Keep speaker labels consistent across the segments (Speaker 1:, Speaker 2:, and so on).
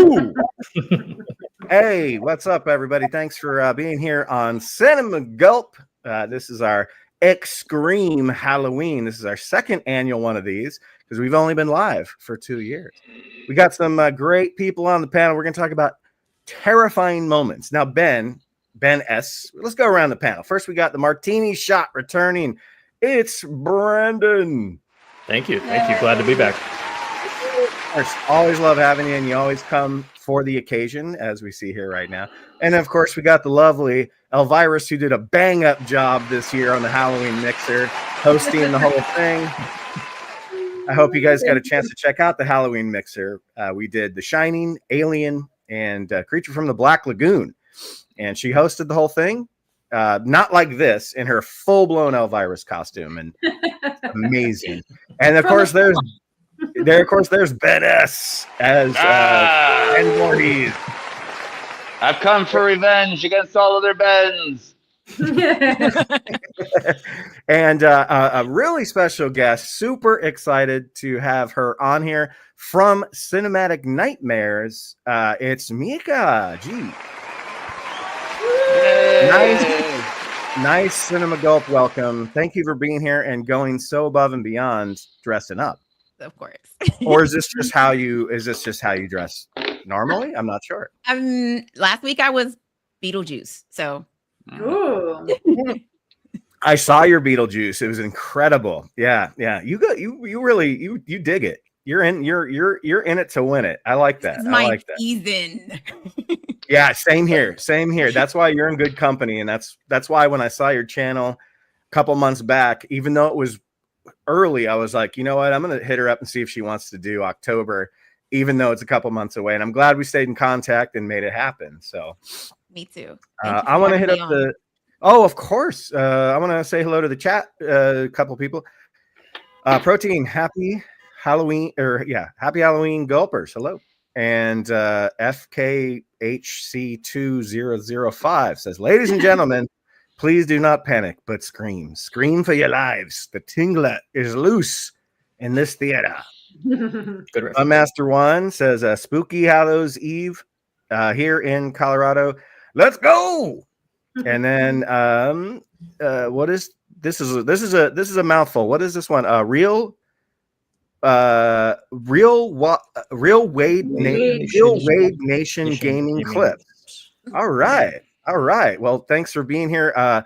Speaker 1: Woo! Hey, what's up, everybody? Thanks for being here on Cinema Gulp. This is our XScream Halloween. This is our second annual one of these because we've only been live for 2 years. We got some great people on the panel. We're going to talk about terrifying moments. Now, Ben S., let's go around the panel. First, we got the martini shot returning. It's Brandon.
Speaker 2: Thank you. Glad to be back.
Speaker 1: Always love having you, and you always come for the occasion, as we see here right now. And of course, we got the lovely Elvirus, who did a bang-up job this year on the Halloween Mixer, hosting the whole thing. I hope you guys got a chance to check out the Halloween Mixer. We did The Shining, Alien, and Creature from the Black Lagoon, and she hosted the whole thing. Not like this, in her full-blown Elvirus costume, and amazing. And of course, there's Ben S. as Ben Voorhees.
Speaker 3: I've come for revenge against all other Bens.
Speaker 1: And a really special guest. Super excited to have her on here from Cinematic Nightmares. It's Mika G. Nice Cinema Gulp welcome. Thank you for being here and going so above and beyond dressing up.
Speaker 4: Of course.
Speaker 1: Or is this just how you dress normally? I'm not sure.
Speaker 4: Last week I was Beetlejuice. So
Speaker 5: Ooh.
Speaker 1: I saw your Beetlejuice. It was incredible. Yeah. You dig it. You're in it to win it. I like that.
Speaker 4: This is my season.
Speaker 1: Yeah, same here. That's why you're in good company, and that's why when I saw your channel a couple months back, even though it was early, I was like, you know what, I'm gonna hit her up and see if she wants to do October, even though it's a couple months away. And I'm glad we stayed in contact and made it happen. So
Speaker 4: me too.
Speaker 1: I want to hit up of course. I want to say hello to the chat. A couple people. Protein, happy Halloween, happy Halloween Gulpers. Hello. And FKHC2005 says, ladies and gentlemen, please do not panic, but scream. Scream for your lives. The tingler is loose in this theater.
Speaker 2: Good.
Speaker 1: Master One says, Spooky Hallows Eve here in Colorado. Let's go. And then what is this? This is a mouthful. What is this one? Real Wade Nation Gaming Clips. All right. Well, thanks for being here. The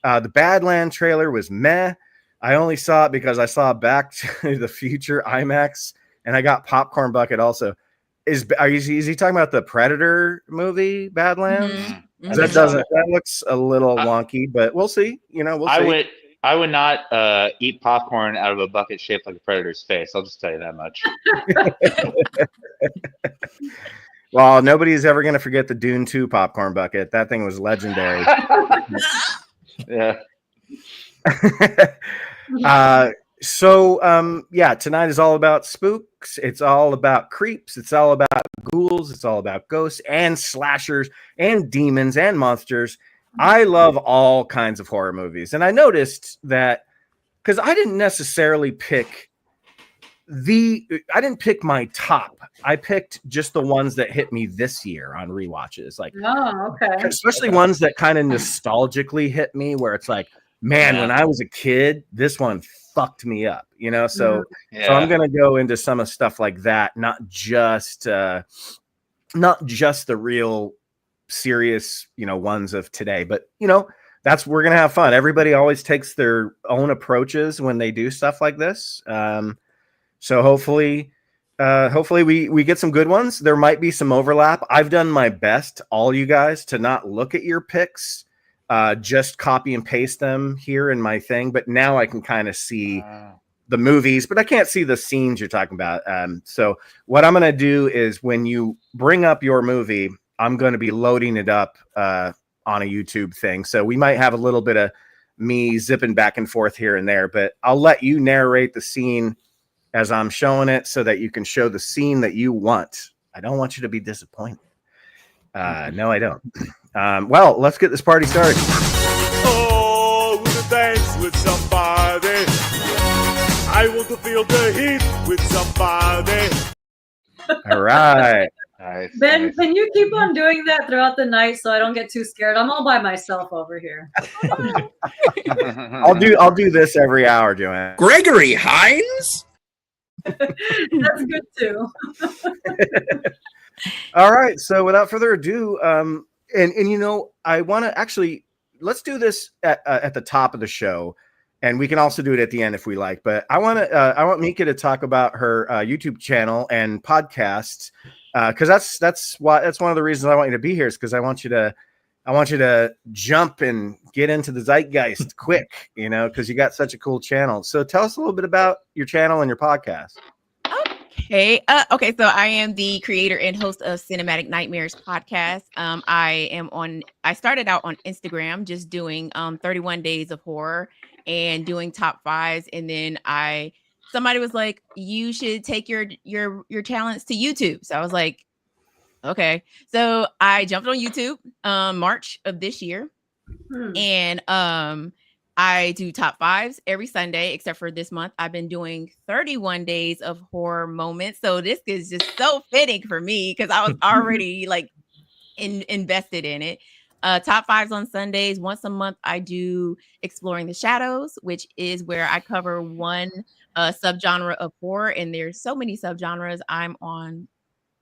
Speaker 1: Badland trailer was meh. I only saw it because I saw Back to the Future IMAX, and I got Popcorn Bucket also. Is he talking about the Predator movie, Badlands?
Speaker 4: Mm-hmm.
Speaker 1: That looks a little wonky, but we'll see. We'll see.
Speaker 3: I would not eat popcorn out of a bucket shaped like a predator's face. I'll just tell you that much.
Speaker 1: Well, nobody's ever going to forget the Dune 2 popcorn bucket. That thing was legendary.
Speaker 3: Yeah.
Speaker 1: Tonight is all about spooks. It's all about creeps. It's all about ghouls. It's all about ghosts and slashers and demons and monsters. I love all kinds of horror movies. And I noticed that because I didn't necessarily pick my top. I picked just the ones that hit me this year on rewatches. Especially ones that kind of nostalgically hit me, where it's like, man, when I was a kid, this one fucked me up, So I'm gonna go into some of stuff like that, not just the real serious, ones of today, but we're gonna have fun. Everybody always takes their own approaches when they do stuff like this. So hopefully we get some good ones. There might be some overlap. I've done my best, all you guys, to not look at your picks, just copy and paste them here in my thing. But now I can kind of see the movies, but I can't see the scenes you're talking about. So what I'm going to do is when you bring up your movie, I'm going to be loading it up on a YouTube thing. So we might have a little bit of me zipping back and forth here and there, but I'll let you narrate the scene as I'm showing it so that you can show the scene that you want. I don't want you to be disappointed. No, I don't. Well, let's get this party started.
Speaker 6: Oh, to dance with somebody. I want to feel the heat with somebody.
Speaker 1: All right.
Speaker 3: Nice,
Speaker 5: Ben,
Speaker 3: nice.
Speaker 5: can you keep on doing that throughout the night so I don't get too scared? I'm all by myself over here.
Speaker 1: I'll do this every hour, Joanne.
Speaker 7: Gregory Hines?
Speaker 5: That's good too.
Speaker 1: All right. So without further ado, and you know, I want to actually let's do this at the top of the show, and we can also do it at the end if we like. But I want Mika to talk about her YouTube channel and podcast because that's one of the reasons I want you to be here is because I want you to jump and get into the zeitgeist quick, you know, because you got such a cool channel. So tell us a little bit about your channel and your podcast.
Speaker 4: Okay. So I am the creator and host of Cinematic Nightmares podcast. I started out on Instagram just doing 31 days of horror and doing top fives. And then somebody was like, you should take your talents to YouTube. So I was like, okay. So I jumped on YouTube March of this year. And I do top fives every Sunday, except for this month. I've been doing 31 days of horror moments. So this is just so fitting for me because I was already like invested in it. Top fives on Sundays. Once a month, I do Exploring the Shadows, which is where I cover one subgenre of horror. And there's so many subgenres. I'm on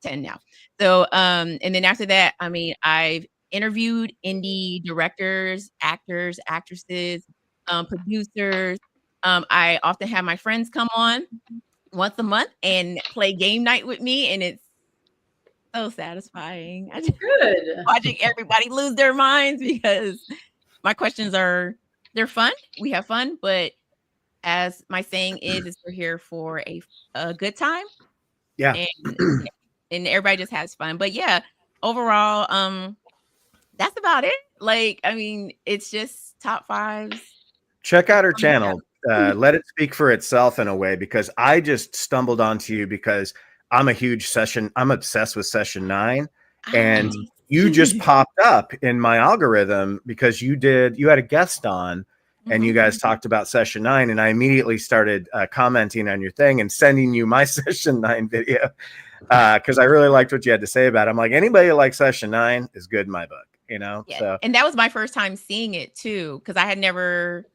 Speaker 4: 10 now. So, and then after that, I mean, I've interviewed indie directors, actors, actresses, producers. I often have my friends come on once a month and play game night with me, and it's so satisfying. I just
Speaker 5: Good.
Speaker 4: watching everybody lose their minds because my questions they're fun. We have fun, but as my saying is we're here for a good time.
Speaker 1: Yeah.
Speaker 4: And everybody just has fun. But yeah, overall, that's about it. Like, I mean, it's just top fives.
Speaker 1: Check out her channel. Let it speak for itself in a way, because I just stumbled onto you because I'm obsessed with Session 9, and you just popped up in my algorithm because you had a guest on and you guys talked about Session 9, and I immediately started commenting on your thing and sending you my Session 9 video because I really liked what you had to say about it. I'm like, anybody who likes Session 9 is good in my book, you know?
Speaker 4: Yeah.
Speaker 1: So.
Speaker 4: And that was my first time seeing it too, because I had never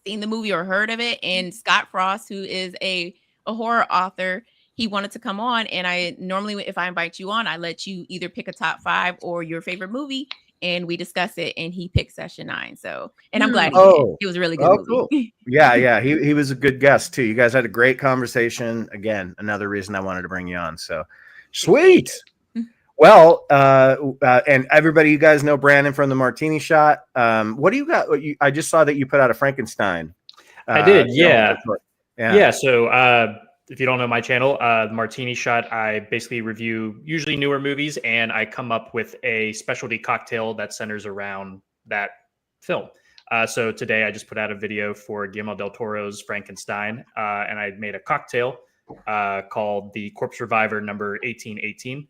Speaker 4: seen the movie or heard of it. And Scott Frost, who is a horror author, he wanted to come on. And I normally, if I invite you on, I let you either pick a top five or your favorite movie, and we discuss it. And he picked Session 9. So, and I'm glad he did. It was a really good movie.
Speaker 1: Cool. Yeah. He was a good guest too. You guys had a great conversation. Again, another reason I wanted to bring you on. So sweet. Well, and everybody, you guys know Brandon from the Martini Shot. What do you got? I just saw that you put out a Frankenstein.
Speaker 2: I did, yeah.
Speaker 1: Yeah.
Speaker 2: So if you don't know my channel, Martini Shot, I basically review usually newer movies, and I come up with a specialty cocktail that centers around that film. So today I just put out a video for Guillermo del Toro's Frankenstein, and I made a cocktail called the Corpse Reviver number 1818.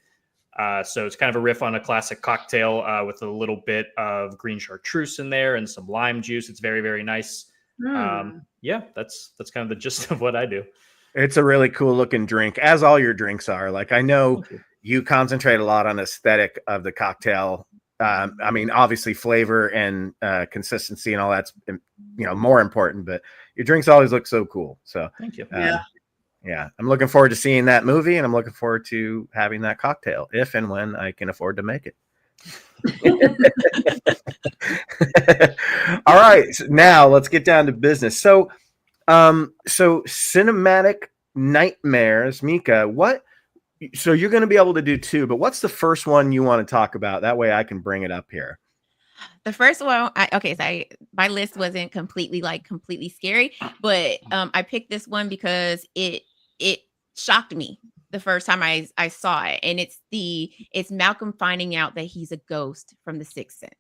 Speaker 2: So it's kind of a riff on a classic cocktail with a little bit of green chartreuse in there and some lime juice. It's very, very nice. Yeah, that's kind of the gist of what I do.
Speaker 1: It's a really cool looking drink, as all your drinks are. Like, I know you concentrate a lot on aesthetic of the cocktail. I mean, obviously flavor and consistency and all that's, more important, but your drinks always look so cool. So
Speaker 2: thank you.
Speaker 1: Yeah, I'm looking forward to seeing that movie, and I'm looking forward to having that cocktail if and when I can afford to make it. All right, now let's get down to business. So Cinematic Nightmares, Mika, so you're going to be able to do two, but what's the first one you want to talk about? That way I can bring it up here.
Speaker 4: The first one, my list wasn't completely scary, but I picked this one because it shocked me the first time I saw it, and it's Malcolm finding out that he's a ghost from The Sixth Sense.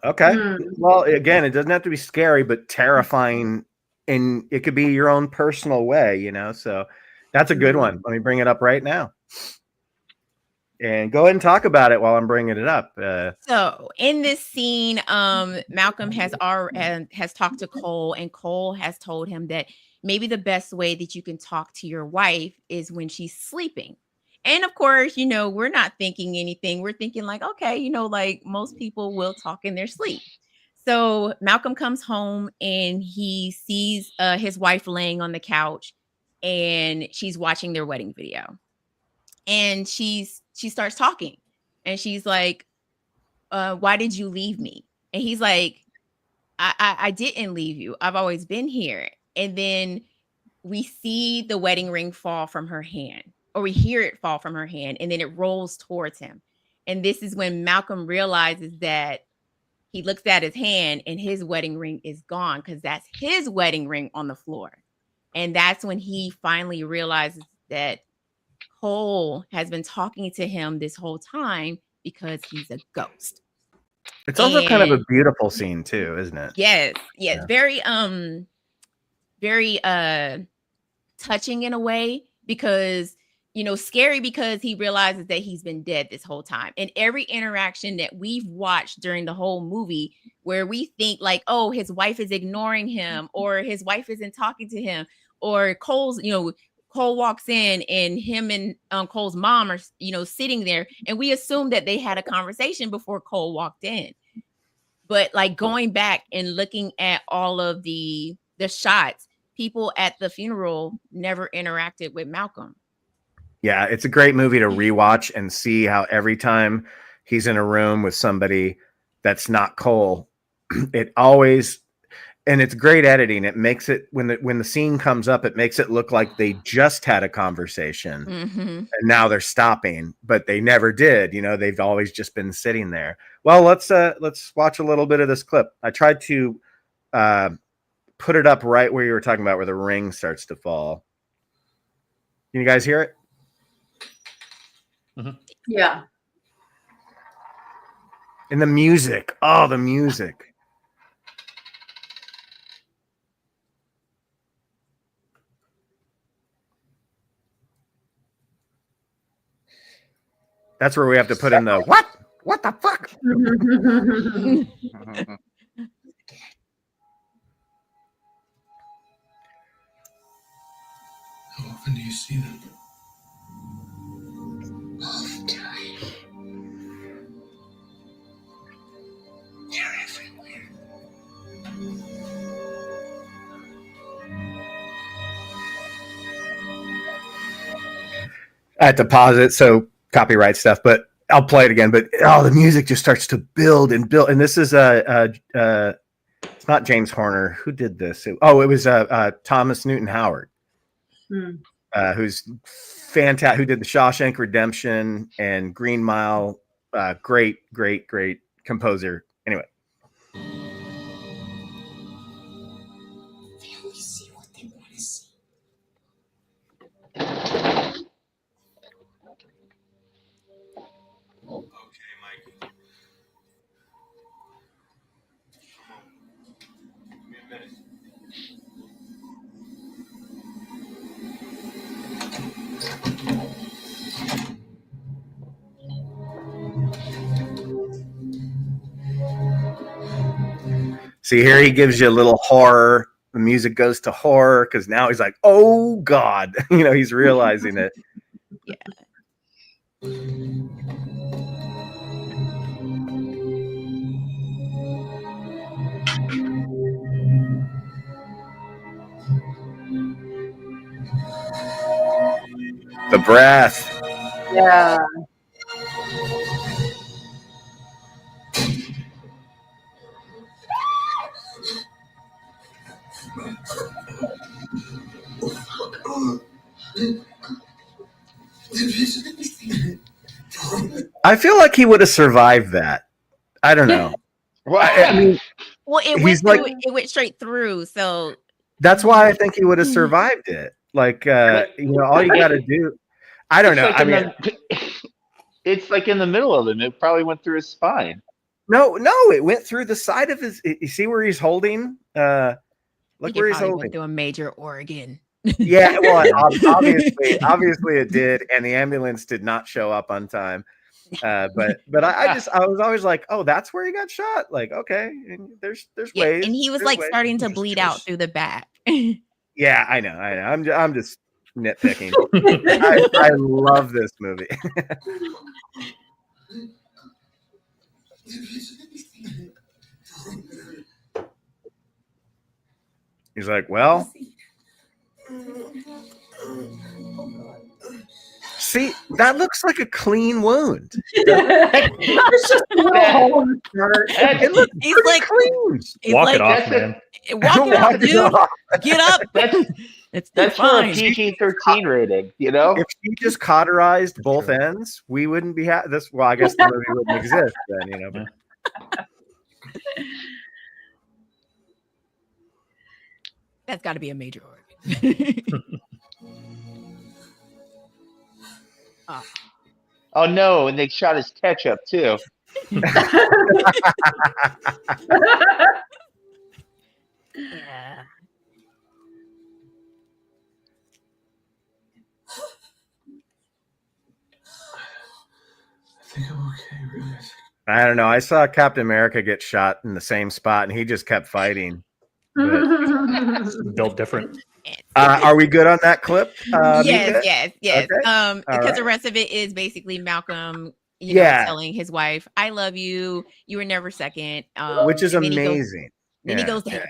Speaker 1: Okay, well, again, it doesn't have to be scary, but terrifying, and it could be your own personal way, So that's a good one. Let me bring it up right now. And go ahead and talk about it while I'm bringing it up.
Speaker 4: So in this scene, Malcolm has talked to Cole, and Cole has told him that maybe the best way that you can talk to your wife is when she's sleeping. And of course, we're not thinking anything. We're thinking like, okay, like most people will talk in their sleep. So Malcolm comes home and he sees his wife laying on the couch and she's watching their wedding video. And she starts talking and she's like, why did you leave me? And he's like, I didn't leave you. I've always been here. And then we see the wedding ring fall from her hand, or we hear it fall from her hand, and then it rolls towards him. And this is when Malcolm realizes that he looks at his hand and his wedding ring is gone, because that's his wedding ring on the floor. And that's when he finally realizes that Cole has been talking to him this whole time because he's a ghost.
Speaker 1: It's also kind of a beautiful scene too, isn't it?
Speaker 4: Yes.
Speaker 1: Yeah.
Speaker 4: Very touching in a way, because scary, because he realizes that he's been dead this whole time. And every interaction that we've watched during the whole movie where we think like, oh, his wife is ignoring him, or his wife isn't talking to him, or Cole walks in and him and Cole's mom are sitting there, and we assume that they had a conversation before Cole walked in. But like going back and looking at all of the shots, people at the funeral never interacted with Malcolm.
Speaker 1: Yeah, it's a great movie to rewatch and see how every time he's in a room with somebody that's not Cole, it always, and it's great editing. It makes it, when the scene comes up, it makes it look like they just had a conversation and now they're stopping, but they never did. They've always just been sitting there. Well, let's watch a little bit of this clip. I tried to put it up right where you were talking about, where the ring starts to fall. Can you guys hear it?
Speaker 5: Yeah.
Speaker 1: And the music. Oh, the music. That's where we have to put in the what? What the fuck?
Speaker 7: How often do you see them?
Speaker 8: All the time. They're everywhere.
Speaker 1: I had to pause it, so copyright stuff, but I'll play it again. But the music just starts to build and build. And this is it's not James Horner. Who did this? It was Thomas Newton Howard, who's fantastic. Who did the Shawshank Redemption and Green Mile? Great composer. Anyway.
Speaker 8: They always see what they want to see.
Speaker 7: Okay, Mike. Come on. Give me a minute.
Speaker 1: See, here he gives you a little horror. The music goes to horror because now he's like, oh God, he's realizing it.
Speaker 4: Yeah.
Speaker 1: The breath.
Speaker 5: Yeah.
Speaker 1: I feel like he would have survived that. I don't know. I mean,
Speaker 4: Well, it went straight through, so
Speaker 1: that's why I think he would have survived it. Like, all you got to do. I don't know.
Speaker 3: It's like in the middle of him. It probably went through his spine.
Speaker 1: No, it went through the side of his. You see where he's holding? Look where he's holding.
Speaker 4: Went through a major organ.
Speaker 1: Yeah, well, obviously it did, and the ambulance did not show up on time. But I was always like, oh, that's where he got shot. Like, okay, and there's
Speaker 4: Yeah,
Speaker 1: ways,
Speaker 4: and he was
Speaker 1: there's
Speaker 4: like
Speaker 1: ways.
Speaker 4: starting to bleed out through the back.
Speaker 1: Yeah, I know. I'm just nitpicking. I love this movie. He's like, well, see, that looks like a clean wound.
Speaker 5: It's just a little hole in the shirt.
Speaker 1: It looks
Speaker 4: He's
Speaker 1: pretty
Speaker 4: like,
Speaker 1: clean.
Speaker 4: he's
Speaker 2: Walk
Speaker 4: like,
Speaker 2: it off,
Speaker 3: That's
Speaker 2: man.
Speaker 4: walk it
Speaker 1: Walk
Speaker 4: off,
Speaker 1: it
Speaker 4: dude.
Speaker 1: off.
Speaker 4: Get up.
Speaker 3: That's
Speaker 4: It's
Speaker 3: that's for a
Speaker 4: fine.
Speaker 3: PG-13 rating, you know?
Speaker 1: If she just cauterized both
Speaker 2: true.
Speaker 1: ends, we wouldn't be this. Well, I guess the movie wouldn't exist then, you know. But
Speaker 4: That's got to be a major organ.
Speaker 3: Oh no, and they shot his ketchup too.
Speaker 4: Yeah.
Speaker 7: I think I'm okay, really.
Speaker 1: I don't know. I saw Captain America get shot in the same spot, and he just kept fighting.
Speaker 2: Built different.
Speaker 1: Are we good on that clip?
Speaker 4: Yes,
Speaker 1: Mika?
Speaker 4: yes, yes.
Speaker 1: Okay.
Speaker 4: Because
Speaker 1: right.
Speaker 4: the rest of it is basically Malcolm,
Speaker 1: Yeah.
Speaker 4: telling his wife, "I love you. You were never second."
Speaker 1: Which is
Speaker 4: and then
Speaker 1: amazing.
Speaker 4: Then he
Speaker 1: Yeah,
Speaker 4: goes to
Speaker 1: yeah.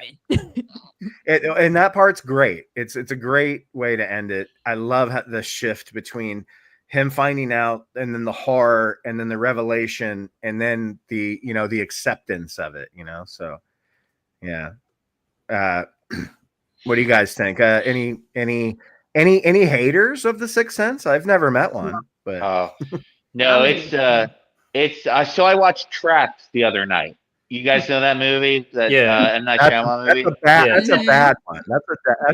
Speaker 4: heaven.
Speaker 1: And that part's great. It's a great way to end it. I love the shift between him finding out, and then the horror, and then the revelation, and then the the acceptance of it. So yeah. What do you guys think? Any haters of The Sixth Sense? I've never met one, but
Speaker 3: No, it's so I watched Trapped the other night. You guys know that movie? That
Speaker 2: Yeah.
Speaker 3: M. Night Shyamalan movie?
Speaker 1: That's a bad one. That's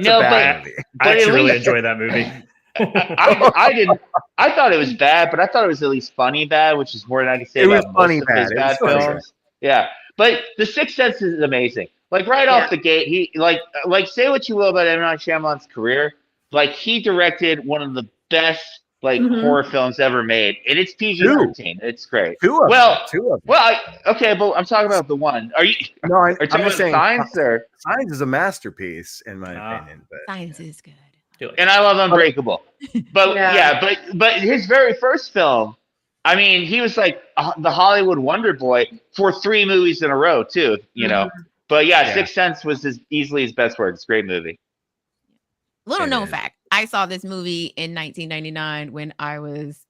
Speaker 3: No,
Speaker 1: a bad movie.
Speaker 2: I
Speaker 3: But at
Speaker 2: actually really
Speaker 3: least-
Speaker 2: enjoy that movie.
Speaker 3: I didn't. I thought it was bad, but I thought it was at least funny bad, which is more than I can say
Speaker 1: It was
Speaker 3: about
Speaker 1: funny
Speaker 3: most of his
Speaker 1: bad. It was
Speaker 3: bad
Speaker 1: funny
Speaker 3: films. Yeah, but The Sixth Sense is amazing. Like right off the gate, he like say what you will about M. Night Shyamalan's career, like he directed one of the best horror films ever made, and it's PG-13. It's great.
Speaker 1: Two of them.
Speaker 3: Well, okay, but I'm talking about the one. Are you?
Speaker 1: No,
Speaker 3: Are you
Speaker 1: I'm
Speaker 3: talking
Speaker 1: just
Speaker 3: about
Speaker 1: saying.
Speaker 3: Signs or?
Speaker 1: Signs is a masterpiece in my opinion. But
Speaker 4: Science is good.
Speaker 3: And I love Unbreakable, but but his very first film, I mean, he was like the Hollywood Wonder Boy for 3 movies in a row too, you know. But yeah, Sixth Sense was easily his best work. It's a great movie.
Speaker 4: Little known fact: I saw this movie in 1999 when I was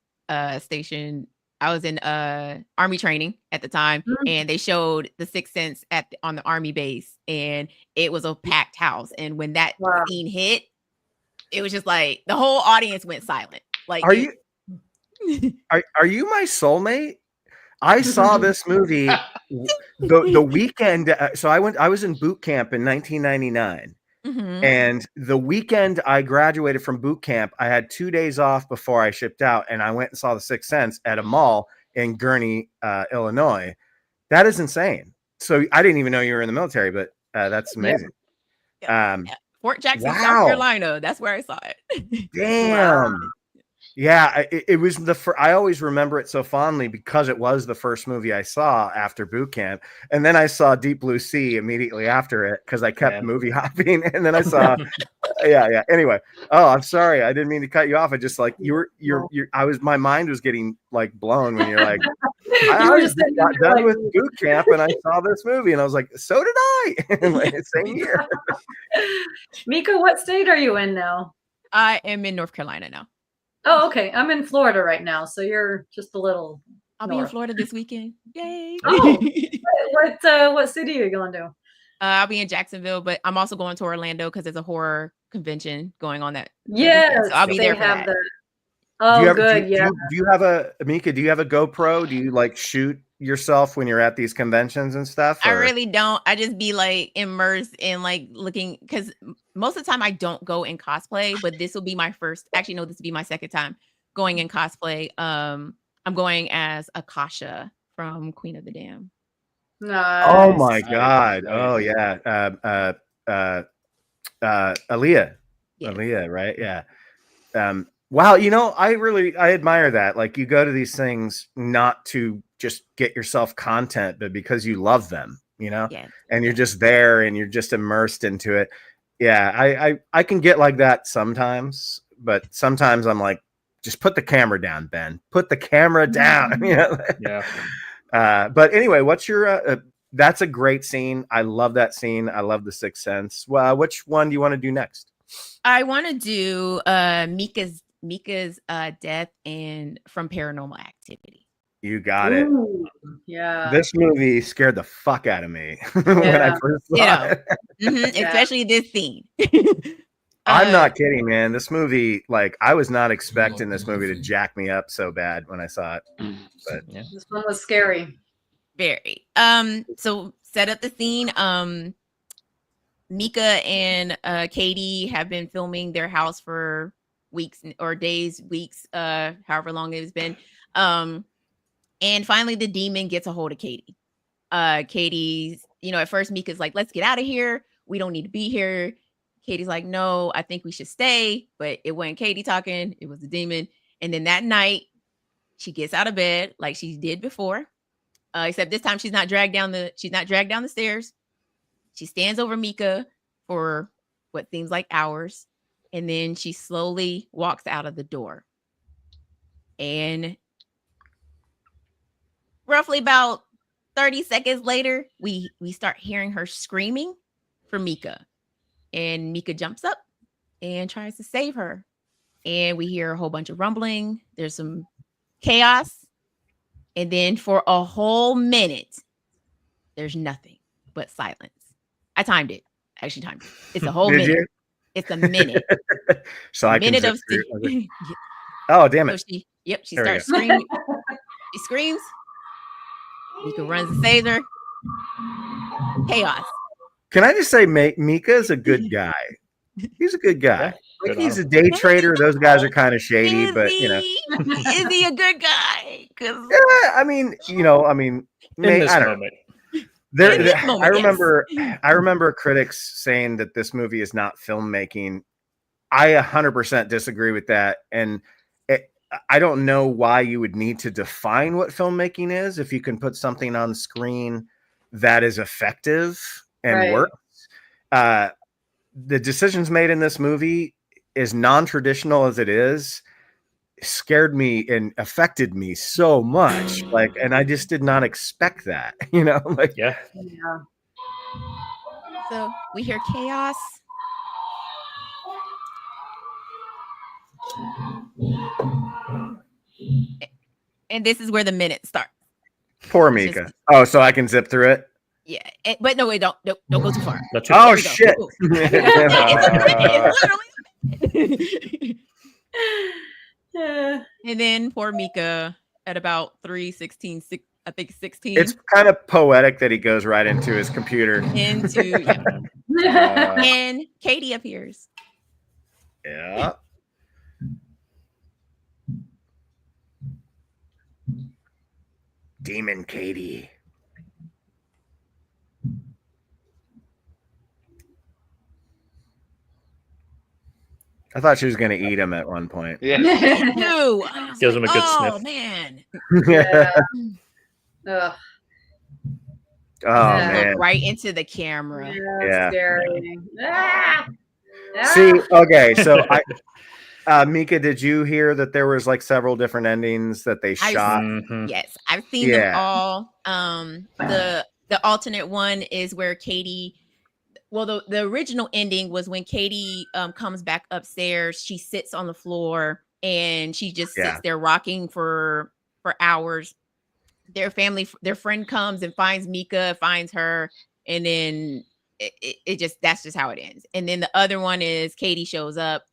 Speaker 4: stationed. I was in army training at the time, and they showed The Sixth Sense on the army base, and it was a packed house. And when that scene hit, it was just like the whole audience went silent. Like,
Speaker 1: are you my soulmate? I saw this movie the weekend. So I was in boot camp in 1999. And the weekend I graduated from boot camp, I had 2 days off before I shipped out, and I went and saw The Sixth Sense at a mall in Gurnee, Illinois. That is insane. So I didn't even know you were in the military, but that's amazing.
Speaker 4: Fort Jackson, South Carolina. That's where I saw it.
Speaker 1: Damn. Yeah, it was I always remember it so fondly because it was the first movie I saw after boot camp, and then I saw Deep Blue Sea immediately after it because I kept movie hopping, and then I saw, yeah. Anyway, I'm sorry, I didn't mean to cut you off. I just like my mind was getting like blown when you're like, I just got done with boot camp and I saw this movie, and I was like, so did I. Same year.
Speaker 5: Mika, what state are you in now?
Speaker 4: I am in North Carolina now.
Speaker 5: Oh, okay. I'm in Florida right now, so you're just a little.
Speaker 4: I'll be in Florida this weekend. Yay!
Speaker 5: Oh, what city are you going to?
Speaker 4: I'll be in Jacksonville, but I'm also going to Orlando because there's a horror convention going on that.
Speaker 5: Yes,
Speaker 4: so I'll be there for that.
Speaker 5: Oh, good.
Speaker 1: Do you have Mika? Do you have a GoPro? Do you like shoot yourself when you're at these conventions and stuff?
Speaker 4: I really don't. I just be like immersed in like looking, because most of the time I don't go in cosplay, but this will be my first. Actually, no, this will be my second time going in cosplay. I'm going as Akasha from Queen of the Dam.
Speaker 5: Nice.
Speaker 1: Oh my God! Oh yeah, Aaliyah.
Speaker 4: Yes.
Speaker 1: Aaliyah, right? Yeah. Wow, I admire that. Like, you go to these things not to just get yourself content, but because you love them,
Speaker 4: Yes.
Speaker 1: and you're just there and you're just immersed into it. Yeah, I can get like that sometimes, but sometimes I'm like, just put the camera down, Ben. Put the camera down. You know?
Speaker 2: Yeah.
Speaker 1: But anyway, what's your? That's a great scene. I love that scene. I love The Sixth Sense. Well, which one do you want to do next?
Speaker 4: I want to do Mika's death and from Paranormal Activity.
Speaker 1: You got it.
Speaker 5: Ooh, yeah.
Speaker 1: This movie scared the fuck out of me when I
Speaker 5: Yeah.
Speaker 1: first saw it.
Speaker 5: Yeah.
Speaker 4: Especially this scene.
Speaker 1: I'm not kidding, man. This movie, like, I was not expecting this movie to jack me up so bad when I saw it. But
Speaker 2: Yeah.
Speaker 5: This one was scary.
Speaker 4: Very. So set up the scene. Mika and Katie have been filming their house for weeks or days, weeks, however long it's been. And finally the demon gets a hold of Katie. Katie's, at first Mika's like, let's get out of here. We don't need to be here. Katie's like, no, I think we should stay. But it wasn't Katie talking, it was the demon. And then that night she gets out of bed like she did before. Except this time she's not dragged down the stairs. She stands over Mika for what seems like hours, and then she slowly walks out of the door. And roughly about 30 seconds later, we start hearing her screaming for Mika. And Mika jumps up and tries to save her. And we hear a whole bunch of rumbling. There's some chaos. And then for a whole minute, there's nothing but silence. I timed it. I actually timed it. It's a whole
Speaker 1: Did
Speaker 4: minute.
Speaker 1: you?
Speaker 4: It's a minute.
Speaker 1: So I can
Speaker 4: minute
Speaker 1: zip
Speaker 4: of
Speaker 1: through it. Oh, damn
Speaker 4: so
Speaker 1: it.
Speaker 4: she
Speaker 1: There we
Speaker 4: starts screaming. She screams. Mika runs and saves her. Chaos.
Speaker 1: Can I just say, Mika's a good guy. He's a good guy. Like, he's a day trader. Those guys are kind of shady, but
Speaker 4: Is he a good guy?
Speaker 1: yeah, I mean,
Speaker 2: In this
Speaker 1: I don't know.
Speaker 2: moment.
Speaker 4: In this moment,
Speaker 1: I remember critics saying that this movie is not filmmaking. I 100% disagree with that, and I don't know why you would need to define what filmmaking is if you can put something on screen that is effective and works. The decisions made in this movie, as non-traditional as it is, scared me and affected me so much. And I just did not expect that,
Speaker 2: Yeah.
Speaker 5: Yeah.
Speaker 4: So we hear chaos. And this is where the minute starts.
Speaker 1: Poor
Speaker 4: It's
Speaker 1: Mika.
Speaker 4: just-
Speaker 1: Oh, so I can zip through it?
Speaker 4: Yeah. But no, wait, don't go too far.
Speaker 2: Not too
Speaker 1: Oh,
Speaker 2: far.
Speaker 1: shit.
Speaker 4: It's literally-
Speaker 5: Yeah.
Speaker 4: And then poor Mika at about 3:16, I think 16
Speaker 1: It's kind of poetic that he goes right into his computer.
Speaker 4: into and Katie appears.
Speaker 1: Yeah. Demon Katie. I thought she was going to eat him at one point.
Speaker 3: Yeah.
Speaker 4: No,
Speaker 2: Gives him a good
Speaker 4: oh
Speaker 2: sniff.
Speaker 4: man.
Speaker 5: Yeah. Ugh.
Speaker 1: Oh,
Speaker 5: Yeah.
Speaker 1: man.
Speaker 4: Look right into the camera.
Speaker 1: Yeah.
Speaker 5: Scary. Ah!
Speaker 1: See, okay, so Mika, did you hear that there was like several different endings that they shot?
Speaker 2: Mhm.
Speaker 4: Yes, I've seen them all. The alternate one is where Katie. Well, the original ending was when Katie comes back upstairs. She sits on the floor and she just sits there rocking for hours. Their friend comes and finds Mika, finds her, and then that's just how it ends. And then the other one is Katie shows up.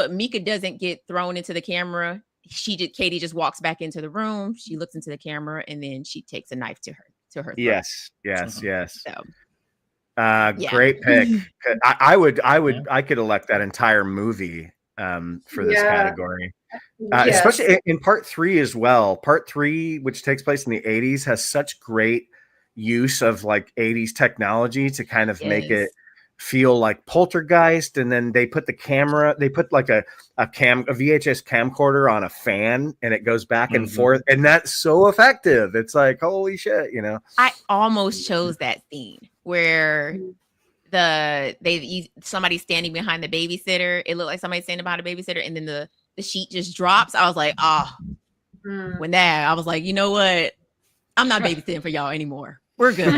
Speaker 4: Mika doesn't get thrown into the camera. Katie just walks back into the room. She looks into the camera and then she takes a knife to her throat.
Speaker 1: Yes.
Speaker 4: So,
Speaker 1: Great pick. I could elect that entire movie for this category. Especially in part 3 as well. Part 3, which takes place in the 80s, has such great use of like 80s technology to kind of make it feel like Poltergeist. And then they put like a VHS camcorder on a fan and it goes back and forth. And that's so effective. It's like, holy shit,
Speaker 4: I almost chose that scene where somebody standing behind the babysitter. It looked like somebody standing behind the babysitter, and then the sheet just drops. I was like, when that, I was like, you know what? I'm not babysitting for y'all anymore. We're good.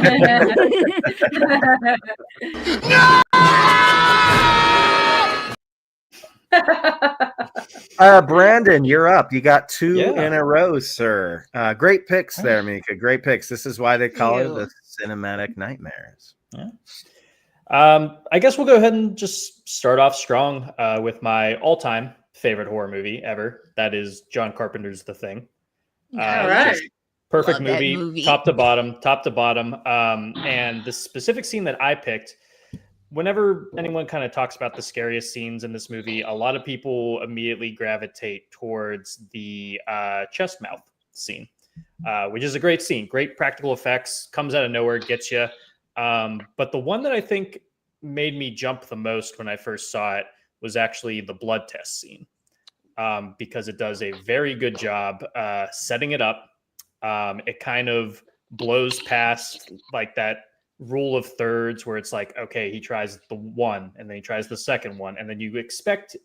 Speaker 1: Brandon, you're up. You got 2 in a row, sir. Great picks there, Mika. Great picks. This is why they call it the cinematic nightmares.
Speaker 2: Yeah. I guess we'll go ahead and just start off strong with my all-time favorite horror movie ever. That is John Carpenter's The Thing.
Speaker 5: All right.
Speaker 2: Perfect movie, top to bottom. And the specific scene that I picked, whenever anyone kind of talks about the scariest scenes in this movie, a lot of people immediately gravitate towards the chest mouth scene, which is a great scene. Great practical effects, comes out of nowhere, gets you. But the one that I think made me jump the most when I first saw it was actually the blood test scene, because it does a very good job setting it up. It kind of blows past like that rule of thirds where it's like, okay, he tries the one and then he tries the second one, and then you expect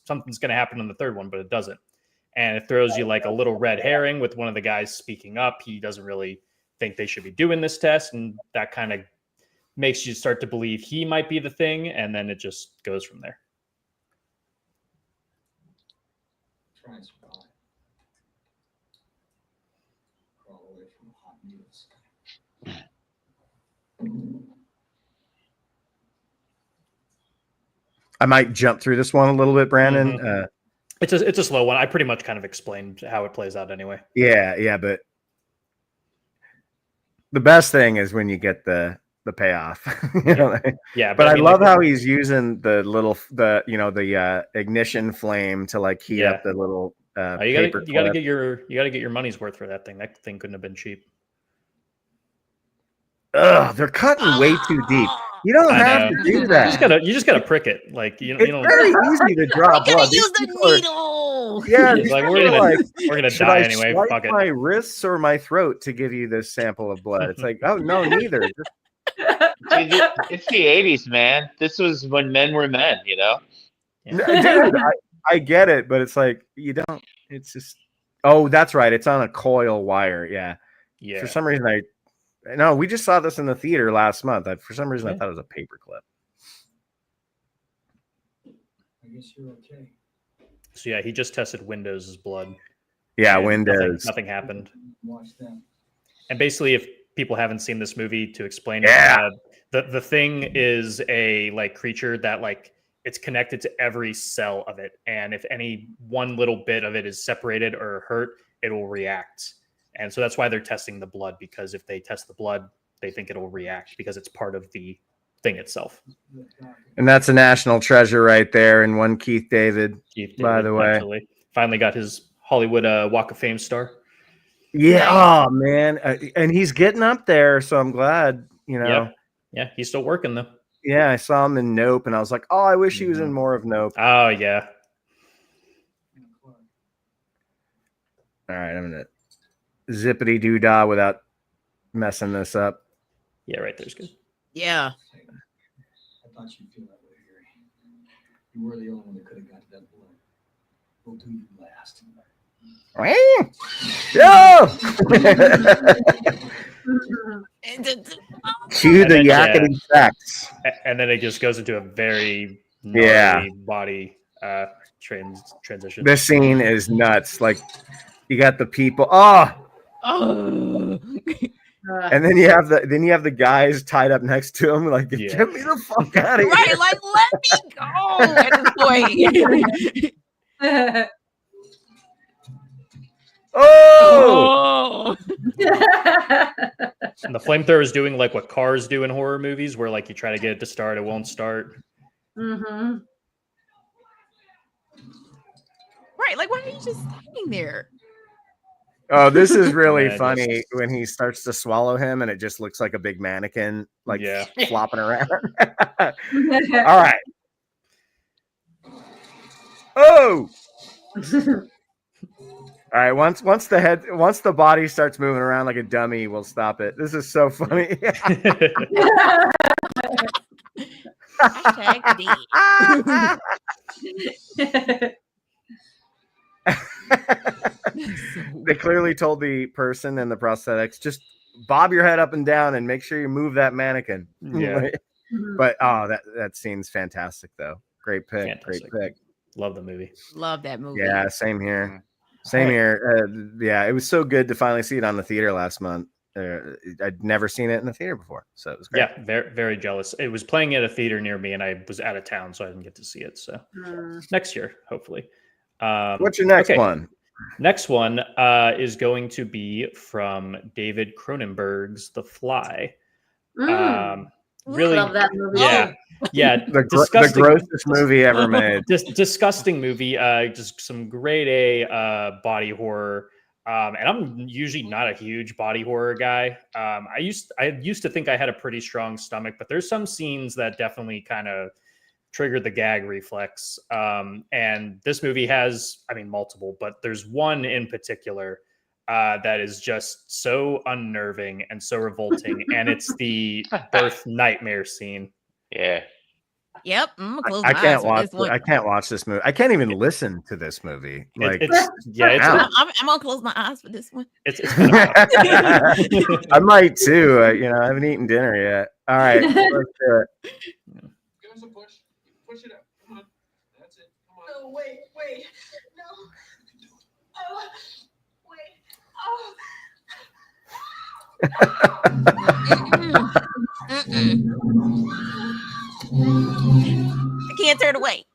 Speaker 2: something's going to happen on the third one, but it doesn't. And it throws you like a little red herring with one of the guys speaking up. He doesn't really think they should be doing this test, and that kind of makes you start to believe he might be the thing, and then it just goes from there.
Speaker 7: Try and survive. Crawl away from hot needles.
Speaker 1: I might jump through this one a little bit, Brandon.
Speaker 2: Mm-hmm. It's a slow one. I pretty much kind of explained how it plays out anyway.
Speaker 1: Yeah, but the best thing is when you get the payoff.
Speaker 2: Yeah,
Speaker 1: but I love how he's using the ignition flame to like heat up the little
Speaker 2: you gotta get your money's worth for that thing. That thing couldn't have been cheap.
Speaker 1: Ugh, they're cutting way too deep. You don't have to do that.
Speaker 2: You just gotta prick it. Like you don't.
Speaker 1: Very easy to draw blood.
Speaker 4: Use the needle.
Speaker 1: Yeah,
Speaker 2: like we're gonna die anyway. Fuck it.
Speaker 1: My wrists or my throat to give you this sample of blood. It's like, oh no, neither.
Speaker 3: It's the 80s, man. This was when men were men, you know?
Speaker 1: Yeah. Dude, I get it, but it's like, you don't, it's just, oh, that's right. It's on a coil wire. Yeah. For some reason, we just saw this in the theater last month. For some reason, I thought it was a paperclip.
Speaker 7: I guess you're okay.
Speaker 2: So yeah, he just tested Windows' blood.
Speaker 1: Yeah, Windows.
Speaker 2: Nothing happened.
Speaker 7: Watch them.
Speaker 2: And basically, if people haven't seen this movie, to explain
Speaker 1: it,
Speaker 2: the thing is a like creature that like it's connected to every cell of it, and if any one little bit of it is separated or hurt, it will react. And so that's why they're testing the blood, because if they test the blood, they think it'll react because it's part of the thing itself.
Speaker 1: And that's a national treasure right there. And one Keith David, by the way.
Speaker 2: Actually. Finally got his Hollywood Walk of Fame star.
Speaker 1: Yeah. Oh, man. And he's getting up there. So I'm glad,
Speaker 2: Yeah, he's still working, though.
Speaker 1: Yeah, I saw him in Nope, and I was like, oh, I wish he was in more of Nope.
Speaker 2: Oh, yeah.
Speaker 1: All right, I'm going to zippity-doo-dah without messing this up.
Speaker 2: Yeah, right there's good.
Speaker 4: Yeah.
Speaker 7: I thought you'd feel that way, Harry. You were the only one that could have got that blood. We'll do you last.
Speaker 1: Yo! Cue the yakety sax.
Speaker 2: And then it just goes into a very gnarly body transition.
Speaker 1: This scene is nuts. Like, you got the people. Oh! And then you have the guys tied up next to him, like, get me the fuck out of here.
Speaker 4: Right, like, let me go at this point.
Speaker 1: Oh!
Speaker 2: And the flamethrower is doing like what cars do in horror movies, where like you try to get it to start, it won't start.
Speaker 5: Mm-hmm.
Speaker 4: Right, like, why are you just standing there?
Speaker 1: Oh, this is really funny when he starts to swallow him and it just looks like a big mannequin, like flopping around. All right. Oh! All right, once the body starts moving around like a dummy, we'll stop it. This is so funny.
Speaker 4: Hashtag D.
Speaker 1: They clearly told the person in the prosthetics, just bob your head up and down and make sure you move that mannequin.
Speaker 2: Yeah.
Speaker 1: But that scene's fantastic though. Great pick.
Speaker 2: Fantastic.
Speaker 1: Great pick.
Speaker 2: Love the movie.
Speaker 4: Love that movie.
Speaker 1: Yeah, same here. Same here. Yeah, it was so good to finally see it on the theater last month. I'd never seen it in the theater before, so it was great.
Speaker 2: Yeah, very, very jealous. It was playing at a theater near me, and I was out of town, so I didn't get to see it. So next year, hopefully.
Speaker 1: What's your next one?
Speaker 2: Next one is going to be from David Cronenberg's The Fly. Really
Speaker 5: love that movie.
Speaker 2: Yeah,
Speaker 1: the grossest movie ever made.
Speaker 2: Disgusting movie. Just some grade A body horror. And I'm usually not a huge body horror guy. I used to think I had a pretty strong stomach, but there's some scenes that definitely kind of triggered the gag reflex. And this movie has, I mean, multiple, but there's one in particular that is just so unnerving and so revolting. And it's the birth nightmare scene.
Speaker 3: Yeah.
Speaker 4: Yep. I'm gonna close
Speaker 1: I
Speaker 4: my
Speaker 1: can't
Speaker 4: eyes for
Speaker 1: watch.
Speaker 4: this one.
Speaker 1: I can't watch this movie. I can't even listen to this movie. Like,
Speaker 4: I'm gonna close my eyes for this one.
Speaker 2: It's been a while.
Speaker 1: I might too. I haven't eaten dinner yet. All right, let's do it.
Speaker 6: Give us a push. Push it up. Come on. That's it. Come on.
Speaker 8: Oh, wait. No. Oh, wait. Oh.
Speaker 4: I can't turn away.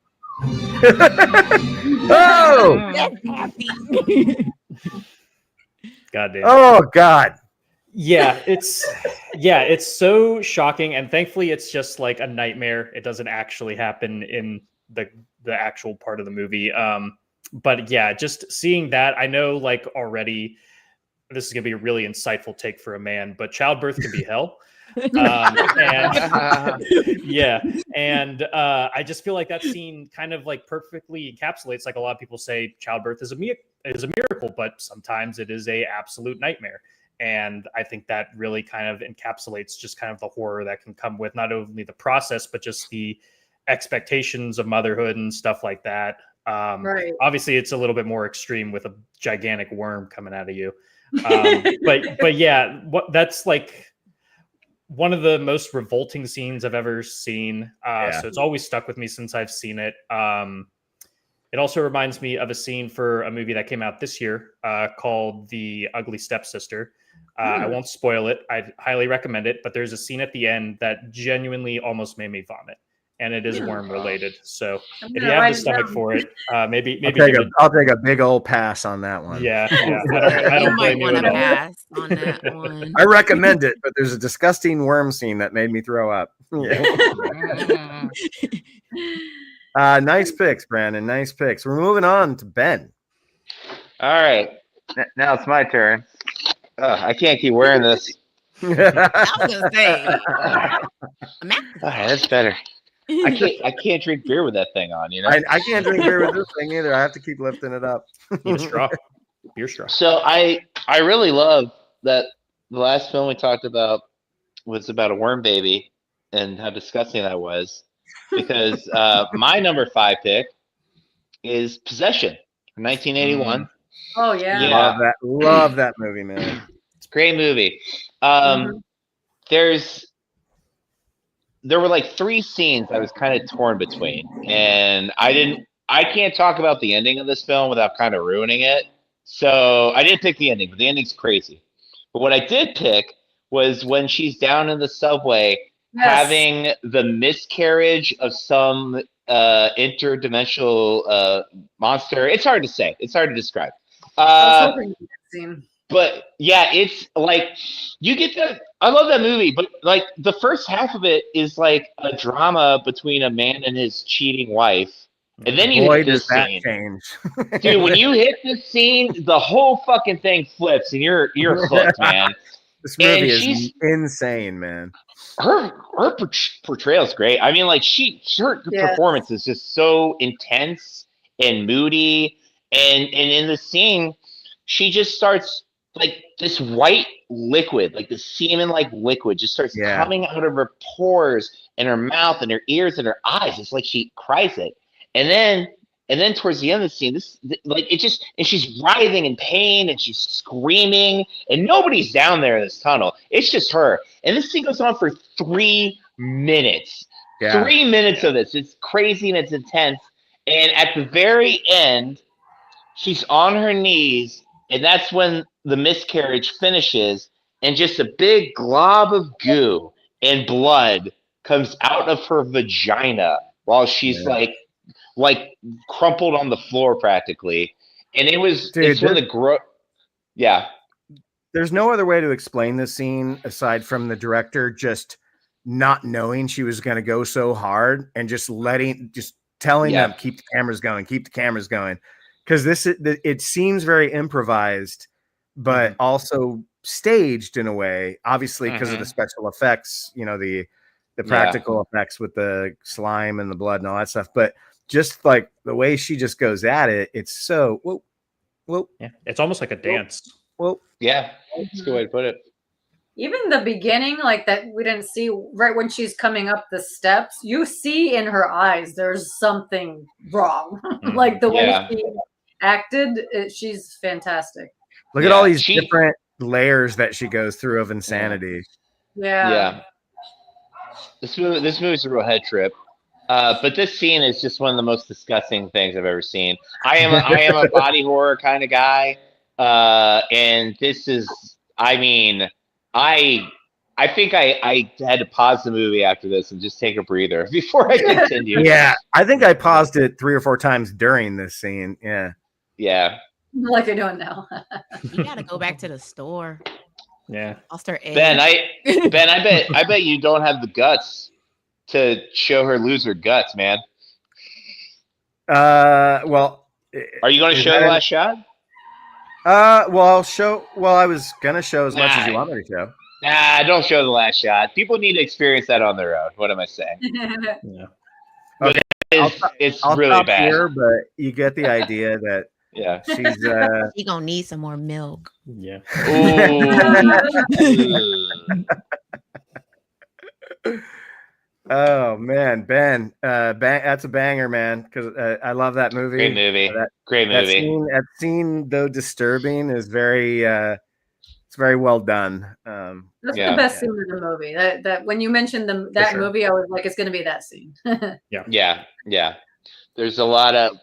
Speaker 1: Oh!
Speaker 4: That's happy.
Speaker 2: God damn.
Speaker 1: Oh God.
Speaker 2: Yeah, it's so shocking, and thankfully it's just like a nightmare. It doesn't actually happen in the actual part of the movie. But yeah, just seeing that, I know like already this is gonna be a really insightful take for a man, but childbirth can be hell. And I just feel like that scene kind of like perfectly encapsulates, like a lot of people say childbirth is a miracle, but sometimes it is a absolute nightmare. And I think that really kind of encapsulates just kind of the horror that can come with not only the process, but just the expectations of motherhood and stuff like that.
Speaker 5: Right.
Speaker 2: Obviously it's a little bit more extreme with a gigantic worm coming out of you. But yeah, that's like one of the most revolting scenes I've ever seen. So it's always stuck with me since I've seen it. It also reminds me of a scene for a movie that came out this year called The Ugly Stepsister. I won't spoil it. I highly recommend it, but there's a scene at the end that genuinely almost made me vomit. And it is worm related. So if you have the stomach for it, maybe
Speaker 1: I'll take a big old pass on that one.
Speaker 2: Yeah. I don't
Speaker 4: might
Speaker 2: blame you
Speaker 4: want
Speaker 2: at
Speaker 4: to
Speaker 2: all.
Speaker 4: pass on that one.
Speaker 1: I recommend it, but there's a disgusting worm scene that made me throw up. Nice picks, Brandon. Nice picks. We're moving on to Ben.
Speaker 3: All right. Now it's my turn. I can't keep wearing this.
Speaker 4: I was gonna say,
Speaker 3: That's better. I can't drink beer with that thing on, you know.
Speaker 1: I can't drink beer with this thing either. I have to keep lifting it up.
Speaker 2: Need a straw. Beer straw.
Speaker 3: So I really love that the last film we talked about was about a worm baby and how disgusting that was, because my number 5 pick is Possession from 1981.
Speaker 5: Oh yeah.
Speaker 1: Love that movie, man.
Speaker 3: It's a great movie. There were like 3 scenes I was kind of torn between, and I can't talk about the ending of this film without kind of ruining it. So I didn't pick the ending, but the ending's crazy. But what I did pick was when she's down in the subway having the miscarriage of some interdimensional monster. It's hard to say. It's hard to describe.
Speaker 5: I was hoping you had seen.
Speaker 3: But yeah, it's like you get that. I love that movie, but like the first half of it is like a drama between a man and his cheating wife, and then you hit this scene.
Speaker 1: Change.
Speaker 3: Dude, when you hit this scene, the whole fucking thing flips, and you're hooked, man.
Speaker 1: This movie is insane, man.
Speaker 3: Her portrayal is great. I mean, like her performance is just so intense and moody, and in the scene, she just starts like this white liquid, like the semen-like liquid, just starts
Speaker 1: Yeah.
Speaker 3: coming out of her pores and her mouth and her ears and her eyes. It's like she cries it, and then towards the end of the scene, and she's writhing in pain and she's screaming, and nobody's down there in this tunnel. It's just her, and this thing goes on for 3 minutes.
Speaker 1: Yeah.
Speaker 3: 3 minutes of this. It's crazy and it's intense. And at the very end, she's on her knees, and that's when the miscarriage finishes, and just a big glob of goo and blood comes out of her vagina while she's like crumpled on the floor practically. And it's when yeah.
Speaker 1: There's no other way to explain this scene aside from the director just not knowing she was going to go so hard and just telling them, keep the cameras going. Because it seems very improvised, but also staged in a way, obviously because of the special effects, the practical effects with the slime and the blood and all that stuff. But just like the way she just goes at it, it's so
Speaker 2: yeah, it's almost like a dance.
Speaker 3: Yeah, that's a good way to put it.
Speaker 5: Even the beginning, like that we didn't see right when she's coming up the steps, you see in her eyes there's something wrong. Like the way she acted, she's fantastic.
Speaker 1: Look at all these different layers that she goes through of insanity.
Speaker 5: Yeah.
Speaker 3: This movie's a real head trip. But this scene is just one of the most disgusting things I've ever seen. I am a body horror kind of guy. And this is, I mean, I think I had to pause the movie after this and just take a breather before I continue.
Speaker 1: Yeah, I think I paused it 3 or 4 times during this scene.
Speaker 3: Yeah.
Speaker 5: Like you're doing now.
Speaker 4: You gotta go back to the store.
Speaker 2: Yeah.
Speaker 4: I'll start
Speaker 3: Ben, I bet you don't have the guts to show her lose her guts, man.
Speaker 1: Well,
Speaker 3: are you going to show the last shot?
Speaker 1: Well, I was gonna show as much as you want me to show.
Speaker 3: Nah, don't show the last shot. People need to experience that on their own. What am I saying?
Speaker 2: Yeah.
Speaker 1: Okay.
Speaker 3: It's
Speaker 1: I'll
Speaker 3: really
Speaker 1: stop
Speaker 3: bad.
Speaker 1: Here, but you get the idea that
Speaker 4: she's gonna need some more milk.
Speaker 2: Yeah.
Speaker 1: Oh man, Ben, that's a banger, man. Because I love that movie.
Speaker 3: Great movie. Great movie.
Speaker 1: That scene, though disturbing, is very, it's very well done.
Speaker 5: That's the best scene in the movie. That when you mentioned that movie, I was like, it's going to be that scene.
Speaker 3: Yeah. There's a lot of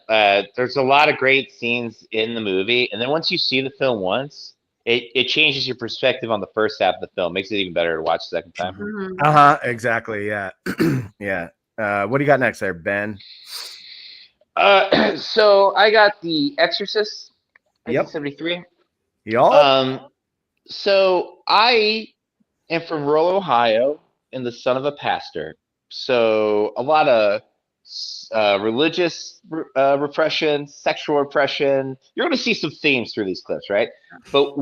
Speaker 3: great scenes in the movie, and then once you see the film once, it changes your perspective on the first half of the film. Makes it even better to watch the second time.
Speaker 1: Exactly. Yeah. Yeah. What do you got next there, Ben?
Speaker 3: So I got The Exorcist, 1973.
Speaker 1: Y'all.
Speaker 3: So I am from rural Ohio and the son of a pastor. So a lot of religious repression, sexual repression. You're going to see some themes through these clips, right? But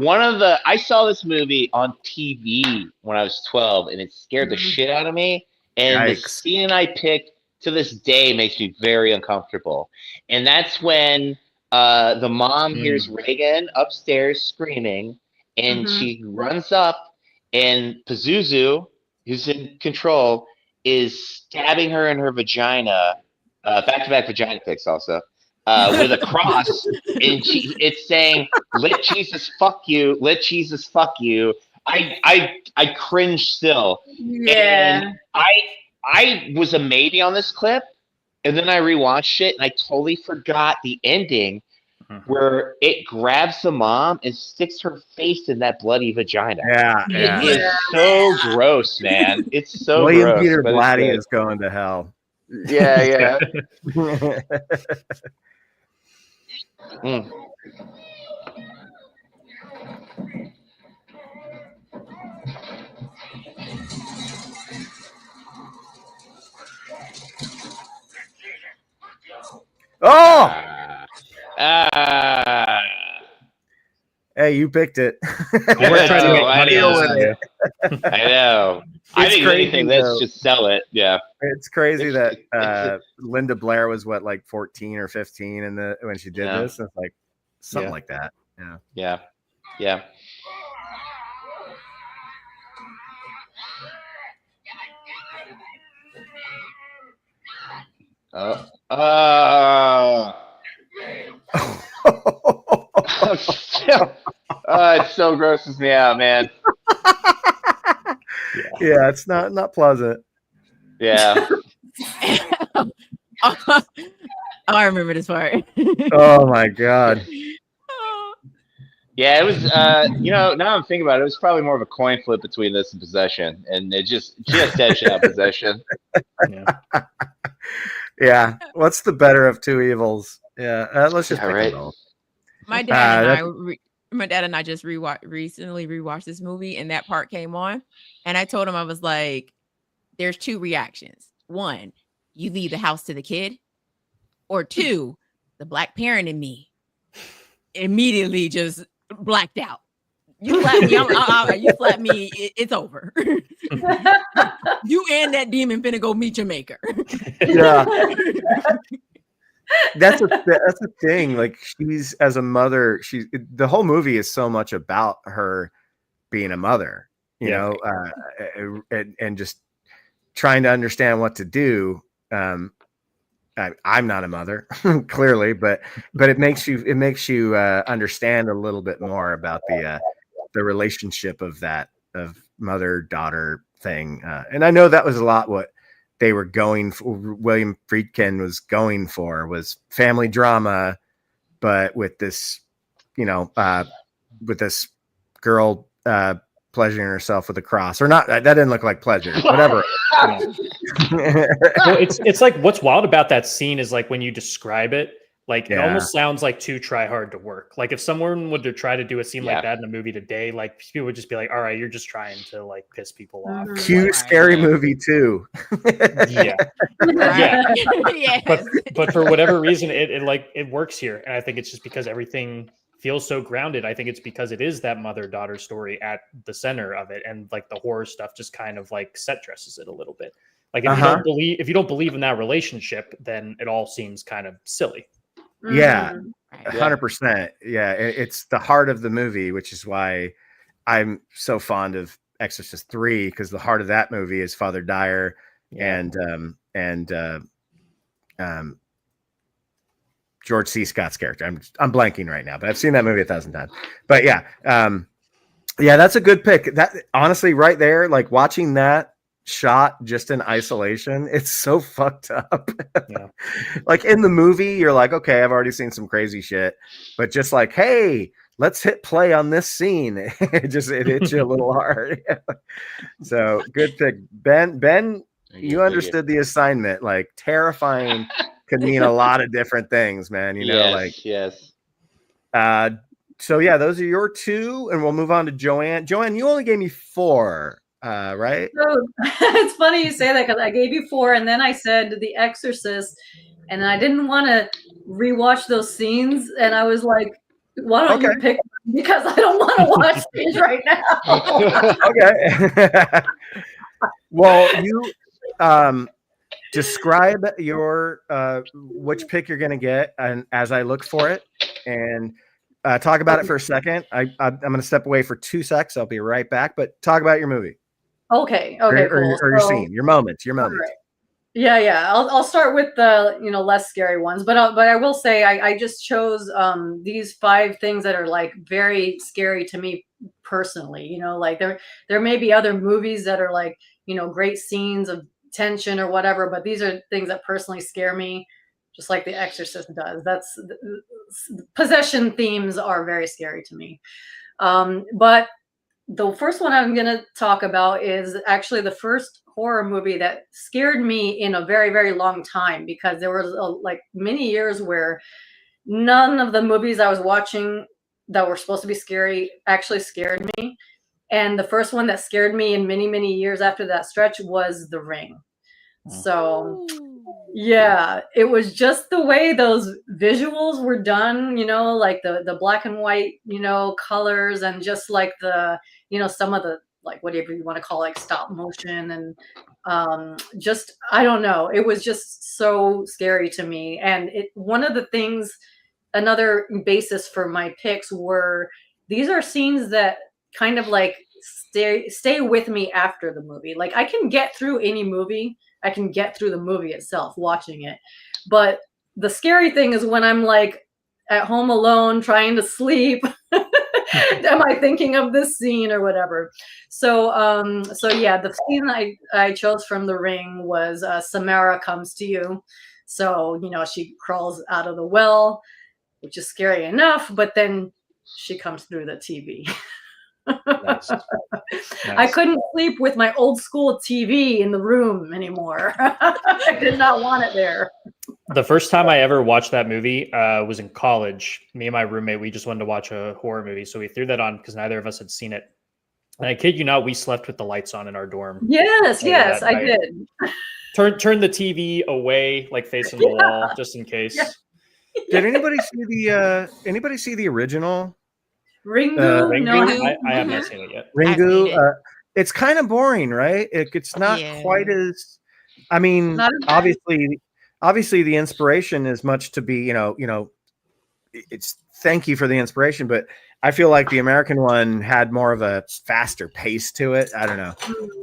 Speaker 3: I saw this movie on TV when I was 12, and it scared the shit out of me. And the scene I picked to this day makes me very uncomfortable. And that's when the mom hears Reagan upstairs screaming, and she runs up, and Pazuzu, who's in control, is stabbing her in her vagina, back-to-back vagina pics also, with a cross, and it's saying, "Let Jesus fuck you, let Jesus fuck you." I cringe still.
Speaker 5: Yeah.
Speaker 3: And I was a maybe on this clip, and then I rewatched it, and I totally forgot the ending, where it grabs the mom and sticks her face in that bloody vagina. It is so gross, man. It's so
Speaker 1: William
Speaker 3: gross.
Speaker 1: Peter Blatty is going to hell.
Speaker 3: Yeah.
Speaker 1: Oh! Hey, you picked it.
Speaker 2: We're trying to make money
Speaker 3: know.
Speaker 2: on it.
Speaker 3: I know. I think anything, let's just sell it. Yeah.
Speaker 1: It's crazy that Linda Blair was like 14 or 15 when she did this. It's like something like that.
Speaker 3: Yeah. Oh, it so grosses me out, man.
Speaker 1: Yeah, it's not pleasant.
Speaker 3: Yeah.
Speaker 4: Oh, I remember this part.
Speaker 1: Oh my god.
Speaker 3: Yeah, it was. Now I'm thinking about it. It was probably more of a coin flip between this and Possession, and it just edged out Possession.
Speaker 2: Yeah.
Speaker 1: Yeah. What's the better of two evils? Yeah. Let's just
Speaker 3: Yeah,
Speaker 1: pick
Speaker 3: right.
Speaker 1: them both.
Speaker 4: My dad and
Speaker 1: that's-
Speaker 4: my dad and I just recently rewatched this movie, and that part came on, and I told him, I was like, "There's two reactions. One, you leave the house to the kid, or two, the black parent in me immediately just blacked out. You slap me, you slap me, it's over. You and that demon finna go meet your maker."
Speaker 1: Yeah. That's a thing. Like, she's, as a mother, the whole movie is so much about her being a mother, you know, and just trying to understand what to do. I'm not a mother, clearly, but it makes you understand a little bit more about the relationship of mother-daughter thing. And I know that was a lot what they were going for. William Friedkin was going for was family drama, but with this, with this girl pleasuring herself with a cross, or not. That didn't look like pleasure. Whatever.
Speaker 2: Well, it's like, what's wild about that scene is, like, when you describe it, like, it almost sounds like too try hard to work. Like, if someone would to try to do a scene like that in a movie today, like, people would just be like, all right, you're just trying to, like, piss people off.
Speaker 1: Cute, scary movie too.
Speaker 2: Yeah.
Speaker 4: Yes.
Speaker 2: But for whatever reason, it works here. And I think it's just because everything feels so grounded. I think it's because it is that mother-daughter story at the center of it. And, like, the horror stuff just kind of, like, set dresses it a little bit. Like, if you don't believe in that relationship, then it all seems kind of silly.
Speaker 1: Yeah, 100%. Yeah, it's the heart of the movie, which is why I'm so fond of Exorcist 3, because the heart of that movie is Father Dyer and George C. Scott's character. I'm blanking right now, but I've seen that movie 1,000 times. But yeah, that's a good pick. That, honestly, right there, like, watching that shot just in isolation, it's so fucked up.
Speaker 2: Yeah.
Speaker 1: Like, in the movie, you're like, okay, I've already seen some crazy shit, but just like, hey, let's hit play on this scene. It hits you a little hard. So good pick. Ben, you understood the assignment. Like, terrifying could mean a lot of different things, man.
Speaker 3: Yes.
Speaker 1: So yeah, those are your two, and we'll move on to Joanne. Joanne, you only gave me 4. Right?
Speaker 5: So, it's funny you say that, because I gave you 4, and then I said The Exorcist, and I didn't want to rewatch those scenes, and I was like, why don't you pick one? Because I don't want to watch these right now.
Speaker 1: Okay. Well, you describe your which pick you're gonna get, and as I look for it, and talk about it for a second. I'm gonna step away for 2 secs. I'll be right back, but talk about your movie.
Speaker 5: Okay,
Speaker 1: Or
Speaker 5: cool.
Speaker 1: your scene, your moment.
Speaker 5: Right. Yeah. I'll start with the less scary ones, but I will say I just chose these 5 things that are, like, very scary to me personally. Like, there may be other movies that are, like, great scenes of tension or whatever, but these are things that personally scare me, just like The Exorcist does. That's possession themes are very scary to me. But the first one I'm going to talk about is actually the first horror movie that scared me in a very, very long time, because there was like many years where none of the movies I was watching that were supposed to be scary actually scared me. And the first one that scared me in many, many years after that stretch was The Ring. So yeah, it was just the way those visuals were done, like the black and white, colors, and just like the, some of the, like, whatever you want to call, like, stop motion, and just, I don't know, it was just so scary to me. And one of the things, another basis for my picks were, these are scenes that kind of, like, stay with me after the movie. Like, I can get through any movie I can get through the movie itself watching it. But the scary thing is when I'm like at home alone trying to sleep. Am I thinking of this scene or whatever? So yeah, the scene I chose from The Ring was Samara comes to you. So, you know, she crawls out of the well, which is scary enough, but then she comes through the TV.
Speaker 2: Nice.
Speaker 5: I couldn't sleep with my old school TV in the room anymore. I did not want it there.
Speaker 2: The first time I ever watched that movie was in college. Me and my roommate, we just wanted to watch a horror movie. So we threw that on because neither of us had seen it. And I kid you not, we slept with the lights on in our dorm.
Speaker 5: Yes, I did.
Speaker 2: Turn the TV away, like facing the wall, just in case.
Speaker 5: Yeah.
Speaker 1: Did anybody see the original?
Speaker 5: Ringu? No,
Speaker 2: I have not seen it yet.
Speaker 1: Ringu. It's kind of boring, right? It's not quite as. I mean, obviously, the inspiration is much to be. You know, it's thank you for the inspiration, but I feel like the American one had more of a faster pace to it. I don't know,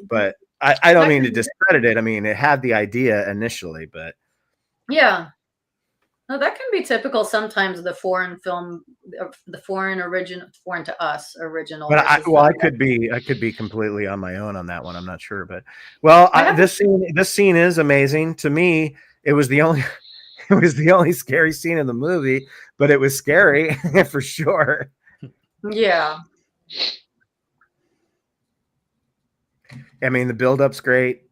Speaker 1: but I don't mean to discredit it. I mean, it had the idea initially, but
Speaker 5: yeah. No, that can be typical sometimes. The foreign film, the foreign to us original.
Speaker 1: But I could be completely on my own on that one. I'm not sure, but this scene is amazing to me. It was the only scary scene in the movie, but it was scary for sure.
Speaker 5: Yeah.
Speaker 1: I mean, the build-up's great.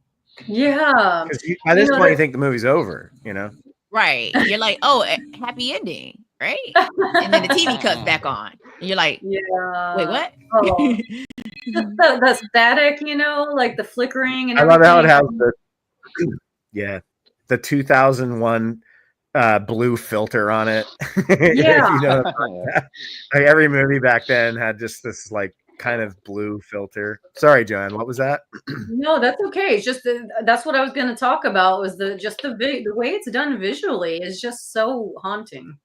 Speaker 5: Yeah.
Speaker 1: By this point, you think the movie's over, you know?
Speaker 4: Right. You're like, oh, happy ending, right? And then the TV cuts back on. And you're like,
Speaker 5: yeah.
Speaker 4: Wait, what?
Speaker 5: Oh. the static, you know, like the flickering and
Speaker 1: I
Speaker 5: everything.
Speaker 1: love how it has the 2001 blue filter on it.
Speaker 5: Yeah.
Speaker 1: You know, like every movie back then had just this like kind of blue filter. Sorry, Joanne, what was that?
Speaker 5: No, that's okay. It's just that's what I was going to talk about was the way it's done visually is just so haunting.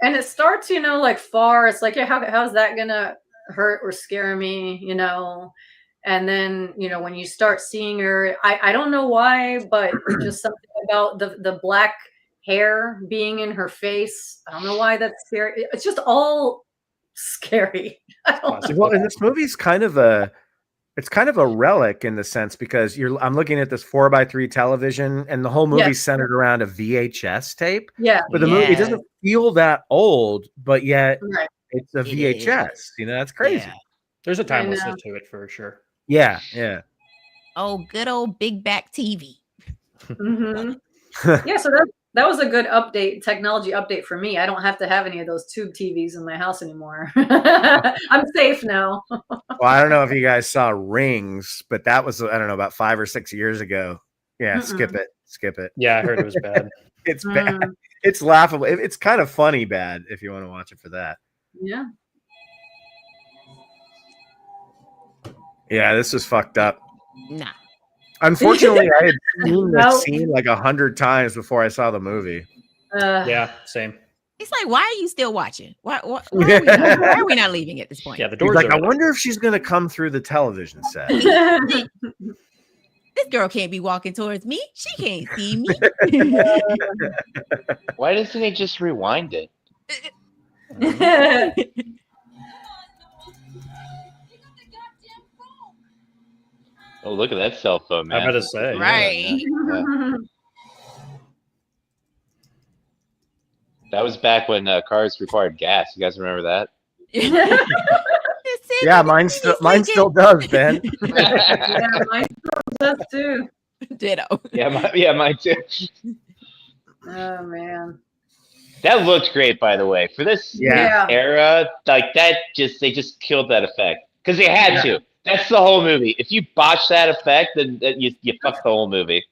Speaker 5: And it starts, you know, like far. It's like, how's that gonna hurt or scare me, you know? And then, you know, when you start seeing her, I don't know why, but just something about the black hair being in her face. I don't know why that's scary. It's just all scary.
Speaker 1: Well, and this movie's kind of a relic in the sense because I'm looking at this 4x3 television and the whole movie's centered around a VHS tape.
Speaker 5: Yeah.
Speaker 1: But the movie doesn't feel that old, but yet it's a VHS. You know, that's crazy.
Speaker 4: Yeah.
Speaker 2: There's a timelessness to it for sure.
Speaker 1: Yeah, yeah.
Speaker 4: Oh, good old big back TV.
Speaker 5: Mm-hmm. Yeah, so that was a good technology update for me. I don't have to have any of those tube TVs in my house anymore. I'm safe now.
Speaker 1: Well, I don't know if you guys saw Rings, but that was, I don't know, about 5 or 6 years ago. Yeah, skip it.
Speaker 2: Yeah, I heard it was bad.
Speaker 1: It's bad. It's laughable. It's kind of funny bad if you want to watch it for that.
Speaker 5: Yeah.
Speaker 1: Yeah, this is fucked up.
Speaker 4: Nah.
Speaker 1: Unfortunately, I had seen this scene like 100 times before I saw the movie.
Speaker 2: Yeah, same.
Speaker 4: It's like, why are you still watching? Why are we not leaving at this point?
Speaker 2: Yeah, the door's
Speaker 1: like, I wonder if she's going to come through the television set.
Speaker 4: This girl can't be walking towards me. She can't see me.
Speaker 3: Why doesn't he just rewind it? Oh, look at that cell phone, man.
Speaker 2: I'm about to say.
Speaker 4: Right.
Speaker 3: Yeah. That was back when cars required gas. You guys remember that?
Speaker 1: Yeah, mine still does, Ben.
Speaker 5: Yeah, mine still does too.
Speaker 4: Ditto.
Speaker 3: Yeah, mine too.
Speaker 5: Oh man.
Speaker 3: That looked great, by the way. For this era, like they just killed that effect because they had to. That's the whole movie. If you botch that effect, then you fuck the whole movie.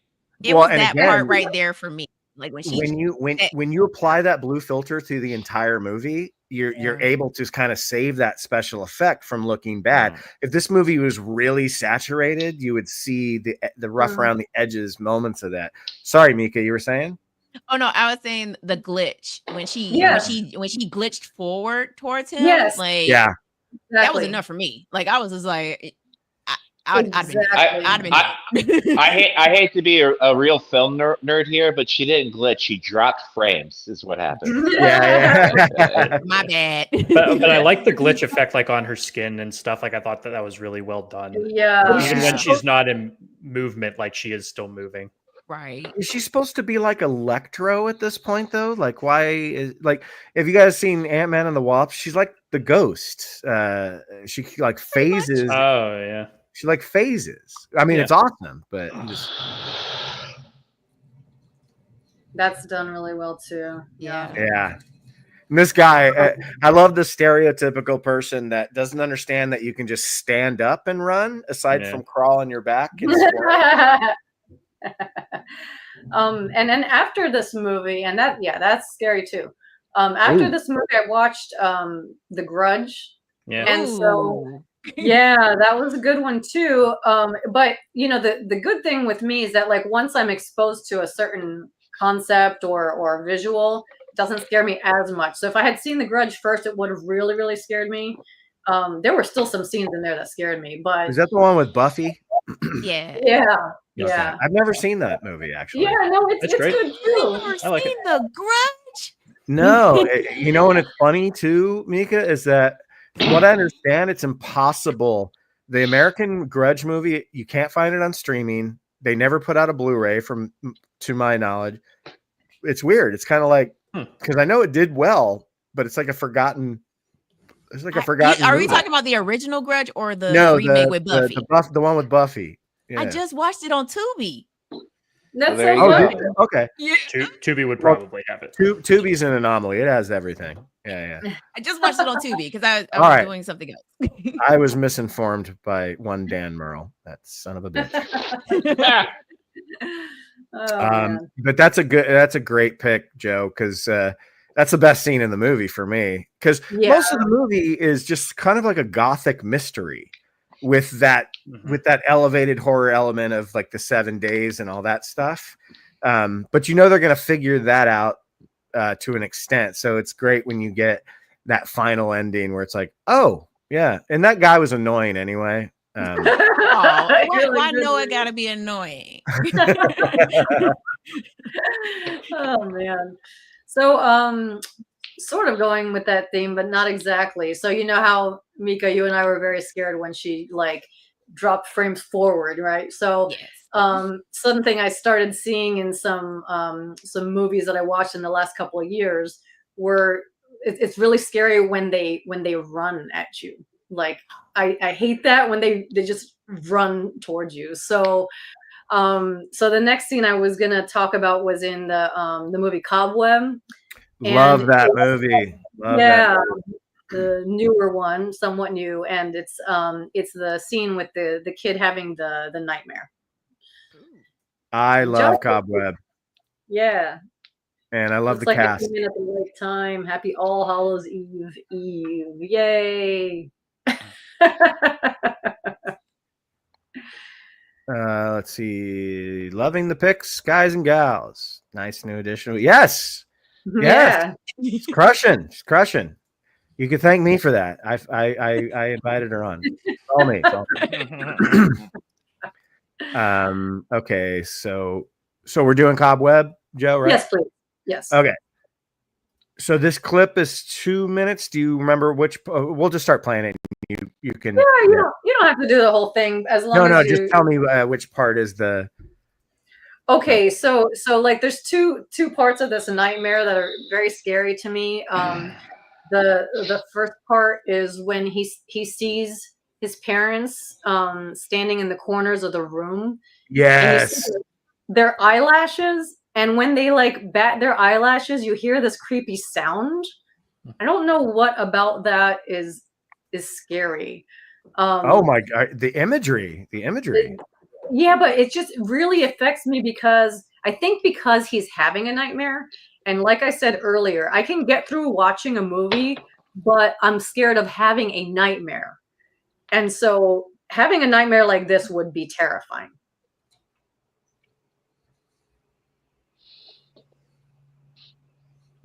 Speaker 4: It was that part right there for me. Like
Speaker 1: when you apply that blue filter to the entire movie, you're able to kind of save that special effect from looking bad. If this movie was really saturated, you would see the rough around the edges moments of that. Sorry, Mika, you were saying?
Speaker 4: Oh no, I was saying the glitch when she glitched forward towards him.
Speaker 5: Yes.
Speaker 4: Like that was enough for me. Like I was just like, I'd been
Speaker 3: I hate to be a real film nerd here, but she didn't glitch. She dropped frames, is what happened.
Speaker 1: Yeah.
Speaker 4: My bad.
Speaker 2: But I like the glitch effect, like on her skin and stuff. Like I thought that was really well done.
Speaker 5: Yeah.
Speaker 2: Even when she's not in movement, like she is still moving.
Speaker 4: Right.
Speaker 1: Is she supposed to be like Electro at this point though? Like why is like have you guys seen Ant-Man and the Wasp? She's like the ghost. She like phases.
Speaker 2: Oh yeah.
Speaker 1: She like phases. I mean, it's awesome, but just
Speaker 5: that's done really well too. Yeah.
Speaker 1: Yeah. And this guy, I love the stereotypical person that doesn't understand that you can just stand up and run aside from crawl on your back. And
Speaker 5: and then after this movie, and that's scary too. After this movie, I watched The Grudge.
Speaker 2: Yeah.
Speaker 5: And so yeah, that was a good one too. But you know, the good thing with me is that like once I'm exposed to a certain concept or visual, it doesn't scare me as much. So if I had seen The Grudge first, it would have really, really scared me. There were still some scenes in there that scared me, but
Speaker 1: is that the one with Buffy?
Speaker 5: Yeah.
Speaker 1: I've never seen that movie actually.
Speaker 5: Yeah, no, it's
Speaker 2: great.
Speaker 5: good too.
Speaker 4: I like The Grudge.
Speaker 1: No, you know, and it's funny too, Mika, is that from what I understand, it's impossible. The American Grudge movie, you can't find it on streaming. They never put out a Blu-ray to my knowledge. It's weird. It's kind of like, because I know it did well, but it's like a forgotten. It's like a forgotten.
Speaker 4: Are
Speaker 1: movie.
Speaker 4: we talking about the original Grudge or the remake with Buffy?
Speaker 1: The one with Buffy. Yeah.
Speaker 4: I just watched it on Tubi.
Speaker 5: That's so good.
Speaker 1: Okay.
Speaker 4: Yeah.
Speaker 2: Tubi would probably have it.
Speaker 1: Tubi's an anomaly. It has everything. Yeah.
Speaker 4: I just watched it on Tubi because I was doing something else.
Speaker 1: I was misinformed by one Dan Merle. That son of a bitch. But that's a great pick, Joe, because that's the best scene in the movie for me. Because most of the movie is just kind of like a gothic mystery with that elevated horror element of like the 7 days and all that stuff. But you know they're gonna figure that out to an extent. So it's great when you get that final ending where it's like, oh yeah, and that guy was annoying anyway.
Speaker 4: Why Noah gotta be annoying?
Speaker 5: Oh man. So sort of going with that theme, but not exactly. So you know how Mika, you and I were very scared when she like dropped frames forward, right? So something I started seeing in some movies that I watched in the last couple of years were it's really scary when they run at you. Like I hate that when they just run towards you. So so the next scene I was gonna talk about was in the movie Cobweb.
Speaker 1: Love that movie. Love that movie.
Speaker 5: The newer one, somewhat new, and it's the scene with the kid having the nightmare.
Speaker 1: I love Cobweb.
Speaker 5: Yeah.
Speaker 1: And I love
Speaker 5: it's
Speaker 1: the
Speaker 5: like
Speaker 1: cast.
Speaker 5: It came in at the right time. Happy All Hallows Eve. Yay.
Speaker 1: Let's see. Loving the picks, guys and gals. Nice new addition. Yes.
Speaker 5: Yeah.
Speaker 1: She's crushing. She's crushing. You can thank me for that. I invited her on. Call me. Okay, so we're doing Cobweb, Joe, right?
Speaker 5: Yes, please. Yes.
Speaker 1: Okay. So this clip is 2 minutes. Do you remember which? We'll just start playing it. You can.
Speaker 5: Yeah, you don't have to do the whole thing as long as
Speaker 1: just tell me which part is the.
Speaker 5: Okay, so like there's two parts of this nightmare that are very scary to me. The first part is when he sees his parents standing in the corners of the room.
Speaker 1: Yes.
Speaker 5: Their eyelashes, and when they like bat their eyelashes, you hear this creepy sound. I don't know what about that is scary.
Speaker 1: Oh my god, the imagery.
Speaker 5: Yeah, but it just really affects me because I think because he's having a nightmare. And like I said earlier, I can get through watching a movie, but I'm scared of having a nightmare. And so having a nightmare like this would be terrifying.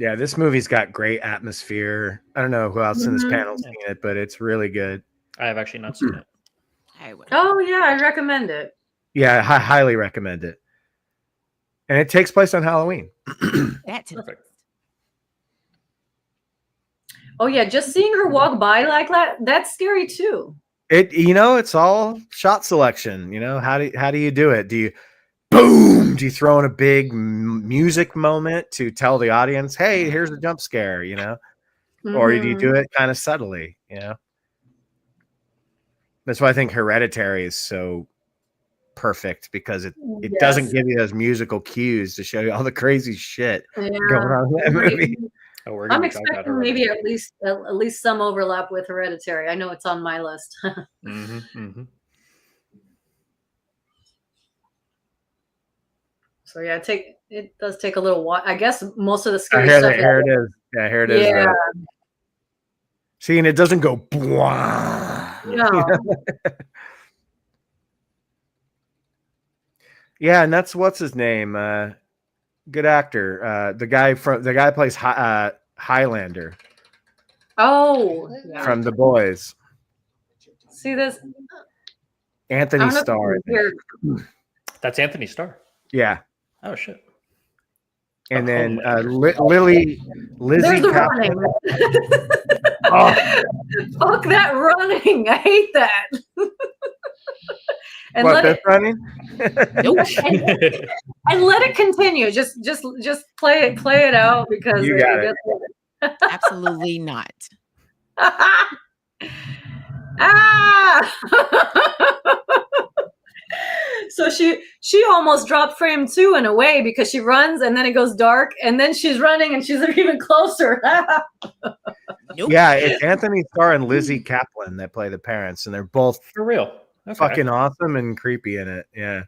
Speaker 1: Yeah, this movie's got great atmosphere. I don't know who else in this panel's seen it, but it's really good.
Speaker 2: I have actually not seen it.
Speaker 4: I would.
Speaker 5: Oh yeah, I recommend it.
Speaker 1: Yeah, I highly recommend it. And it takes place on Halloween.
Speaker 4: That's
Speaker 2: Perfect.
Speaker 5: Oh yeah, just seeing her walk by like that's scary too.
Speaker 1: It's all shot selection. How do you do it? Do you boom? Do you throw in a big music moment to tell the audience, "Hey, here's a jump scare," or do you do it kind of subtly? That's why I think Hereditary is so perfect, because it doesn't give you those musical cues to show you all the crazy shit going on in that movie.
Speaker 2: Oh, we're
Speaker 5: I'm
Speaker 2: gonna talk about
Speaker 5: expecting maybe
Speaker 2: Hereditary.
Speaker 5: at least some overlap with Hereditary. I know it's on my list. So yeah, it does take a little while. I guess most of the scary stuff.
Speaker 1: Here it is. Yeah, here it is.
Speaker 5: Yeah.
Speaker 1: See, and it doesn't go. Bwah.
Speaker 5: No.
Speaker 1: Yeah, and that's what's his name. Good actor. The guy plays Highlander.
Speaker 5: Oh. Yeah.
Speaker 1: From The Boys.
Speaker 5: See this?
Speaker 1: Anthony Starr.
Speaker 2: That's Anthony Starr.
Speaker 1: Yeah.
Speaker 2: Oh shit.
Speaker 1: And then Lizzie
Speaker 5: running. Fuck that running! I hate that. And
Speaker 1: that's running?
Speaker 5: and let it continue. Just play it out, because
Speaker 1: you got it.
Speaker 4: Absolutely not.
Speaker 5: So she almost dropped frame 2 in a way, because she runs and then it goes dark and then she's running and she's even closer.
Speaker 1: Yeah, it's Anthony Starr and Lizzie Kaplan that play the parents, and they're both
Speaker 2: for real. Okay.
Speaker 1: Fucking awesome and creepy in it. Yeah.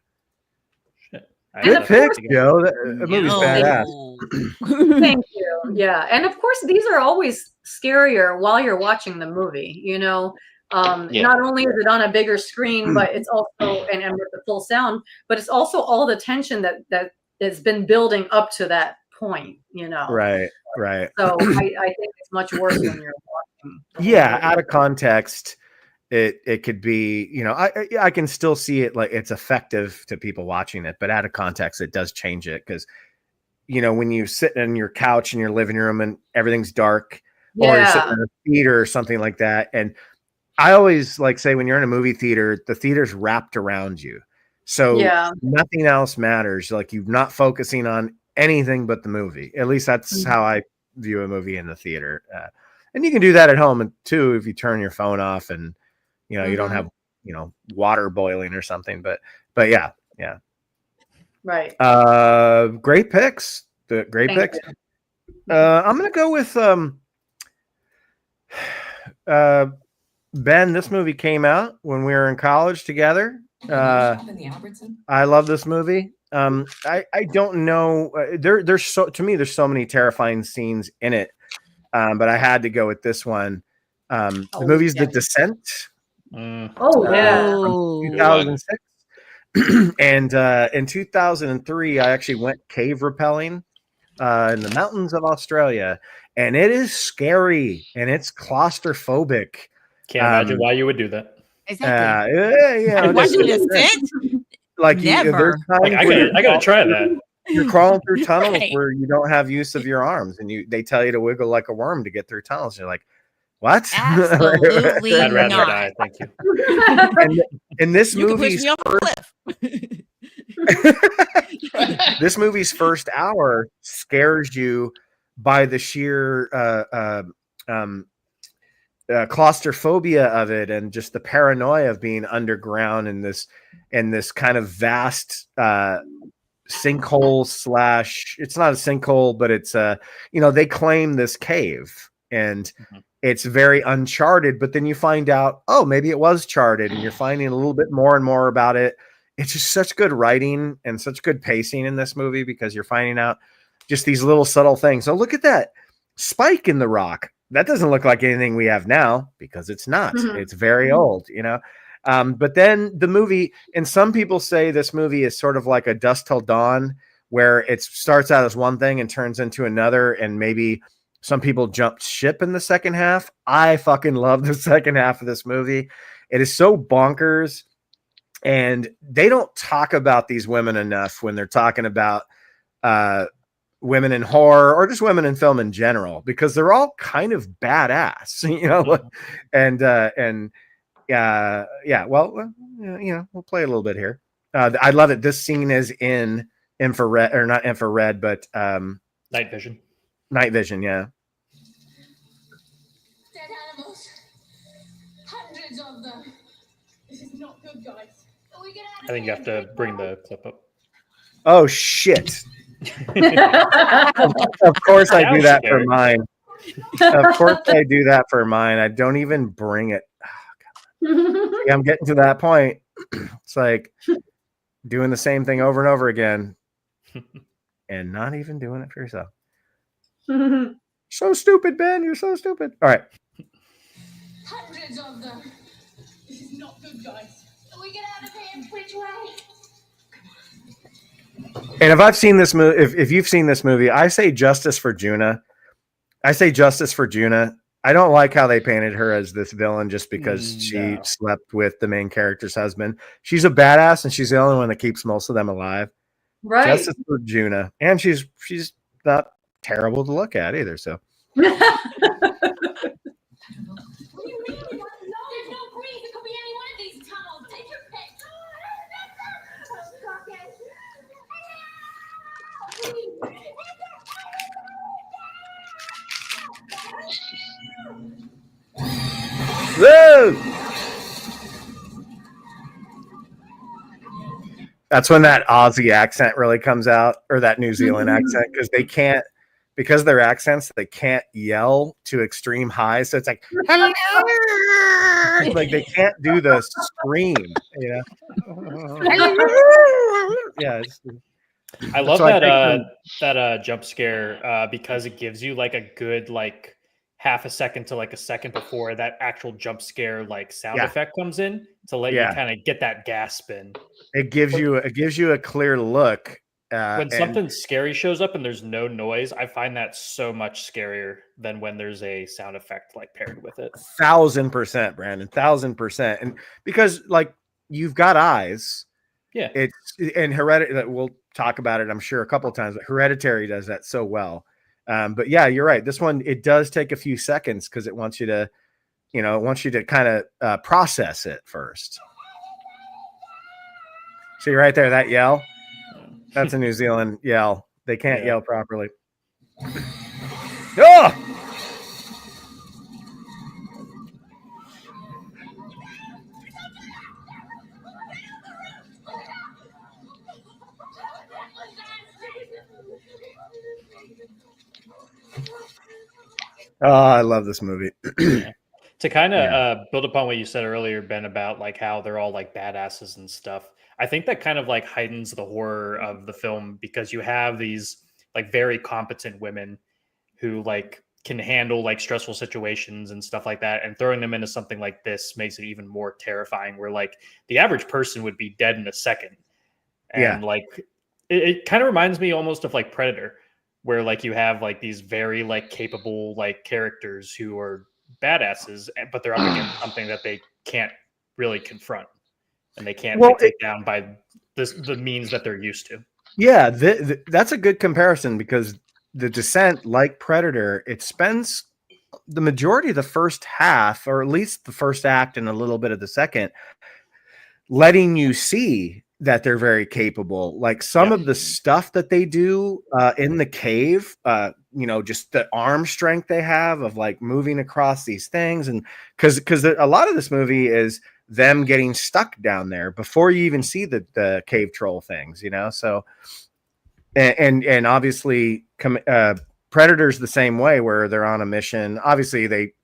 Speaker 2: Shit.
Speaker 1: Good pick, Joe. That movie's badass.
Speaker 5: Thank you. Yeah, and of course these are always scarier while you're watching the movie. Not only is it on a bigger screen, but it's also and with the full sound, but it's also all the tension that has been building up to that point.
Speaker 1: Right.
Speaker 5: So I think it's much worse when you're watching.
Speaker 1: Yeah, out of context, it could be. I can still see it like it's effective to people watching it, but out of context, it does change it, because when you sit in your couch in your living room and everything's dark, or you're sitting in a theater or something like that, and I always say when you're in a movie theater, the theater's wrapped around you. So nothing else matters. Like, you're not focusing on anything but the movie. At least that's how I view a movie in the theater. And you can do that at home too, if you turn your phone off and, you don't have, water boiling or something, but yeah.
Speaker 5: Right.
Speaker 1: Great picks. Great picks. I'm going to go with, Ben, this movie came out when we were in college together. I love this movie. I don't know. There's so many terrifying scenes in it, but I had to go with this one. The movie's The Descent.
Speaker 5: Oh yeah,
Speaker 1: from 2006. And in 2003, I actually went cave rappelling in the mountains of Australia, and it is scary and it's claustrophobic.
Speaker 2: Can't imagine why you would do that.
Speaker 4: Exactly. Why do you Descent?
Speaker 1: Never.
Speaker 2: I gotta try that.
Speaker 1: You're crawling through tunnels where you don't have use of your arms, and they tell you to wiggle like a worm to get through tunnels. You're like, what?
Speaker 4: Absolutely
Speaker 2: I'd rather
Speaker 4: not.
Speaker 2: die. Thank you.
Speaker 1: And this
Speaker 4: You can
Speaker 1: movie's
Speaker 4: push me off a cliff.
Speaker 1: this movie's first hour scares you by the sheer claustrophobia of it, and just the paranoia of being underground in this kind of vast sinkhole / it's not a sinkhole, but it's they claim this cave, and it's very uncharted, but then you find out, oh, maybe it was charted, and you're finding a little bit more and more about it. It's just such good writing and such good pacing in this movie, because you're finding out just these little subtle things. So look at that spike in the rock. That doesn't look like anything we have now, because it's not. It's very old, But then the movie, and some people say this movie is sort of like a Dusk Till Dawn, where it starts out as one thing and turns into another, and maybe some people jumped ship in the second half. I fucking love the second half of this movie. It is so bonkers, and they don't talk about these women enough when they're talking about women in horror or just women in film in general, because they're all kind of badass, you know. And yeah, well, you know, we'll play a little bit here. I love it. This scene is in infrared, or not infrared, but
Speaker 2: night vision.
Speaker 1: Night vision, yeah.
Speaker 8: Dead animals. Hundreds of them. This is not good, guys. Are we gonna have
Speaker 2: I think you have to bring the clip up.
Speaker 1: Oh shit. Of course I do that for mine. Of course I do that for mine. I don't even bring it. Oh, I'm getting to that point. It's like doing the same thing over and over again and not even doing it for yourself. So stupid, Ben. You're so stupid. All right.
Speaker 8: hundreds of them? This is not good, guys. Are we gonna have to pay him which way?
Speaker 1: And if I've seen this movie, if you've seen this movie, I say justice for Juna. I say justice for Juna. I don't like how they painted her as this villain just because she slept with the main character's husband. She's a badass, and she's the only one that keeps most of them alive.
Speaker 5: Right.
Speaker 1: Justice for Juna. And she's not terrible to look at either. So
Speaker 8: What do you mean? There's no breeze. It could be any one of these tunnels. Take your pick.
Speaker 1: whoa! That's when that Aussie accent really comes out, or that New Zealand accent, because they can't, because of their accents, they can't yell to extreme highs. So it's like, like they can't do the scream, you know? Yeah.
Speaker 2: I love
Speaker 1: So I
Speaker 2: that jump scare because it gives you like a good like half a second to like a second before that actual jump scare like sound effect comes in to let you kind of get that gasp in.
Speaker 1: It gives you a clear look.
Speaker 2: When something scary shows up and there's no noise, I find that so much scarier than when there's a sound effect like paired with it.
Speaker 1: 1000%, Brandon, 1000%. And because like you've got eyes, it's and Hereditary. We'll talk about it, I'm sure, a couple of times. But Hereditary does that so well. But yeah, you're right. This one, it does take a few seconds because it wants you to, you know, it wants you to kind of process it first. See right there, that yell. That's a New Zealand yell. They can't yell properly. Oh! Oh, I love this movie.
Speaker 2: To kind of build upon what you said earlier, Ben, about like how they're all like badasses and stuff. I think that kind of like heightens the horror of the film because you have these like very competent women who like can handle like stressful situations and stuff like that, and throwing them into something like this makes it even more terrifying, where like the average person would be dead in a second. And like it kind of reminds me almost of like Predator, where like you have like these very like capable like characters who are badasses, but they're up against something that they can't really confront. And they can't be taken down by the means that they're used to.
Speaker 1: Yeah, that's a good comparison because The Descent, like Predator, it spends the majority of the first half, or at least the first act and a little bit of the second, letting you see that they're very capable. Like some of the stuff that they do in the cave, you know, just the arm strength they have of like moving across these things. And because a lot of this movie is them getting stuck down there before you even see the cave troll things, you know? So, and obviously Predator's the same way, where they're on a mission. Obviously they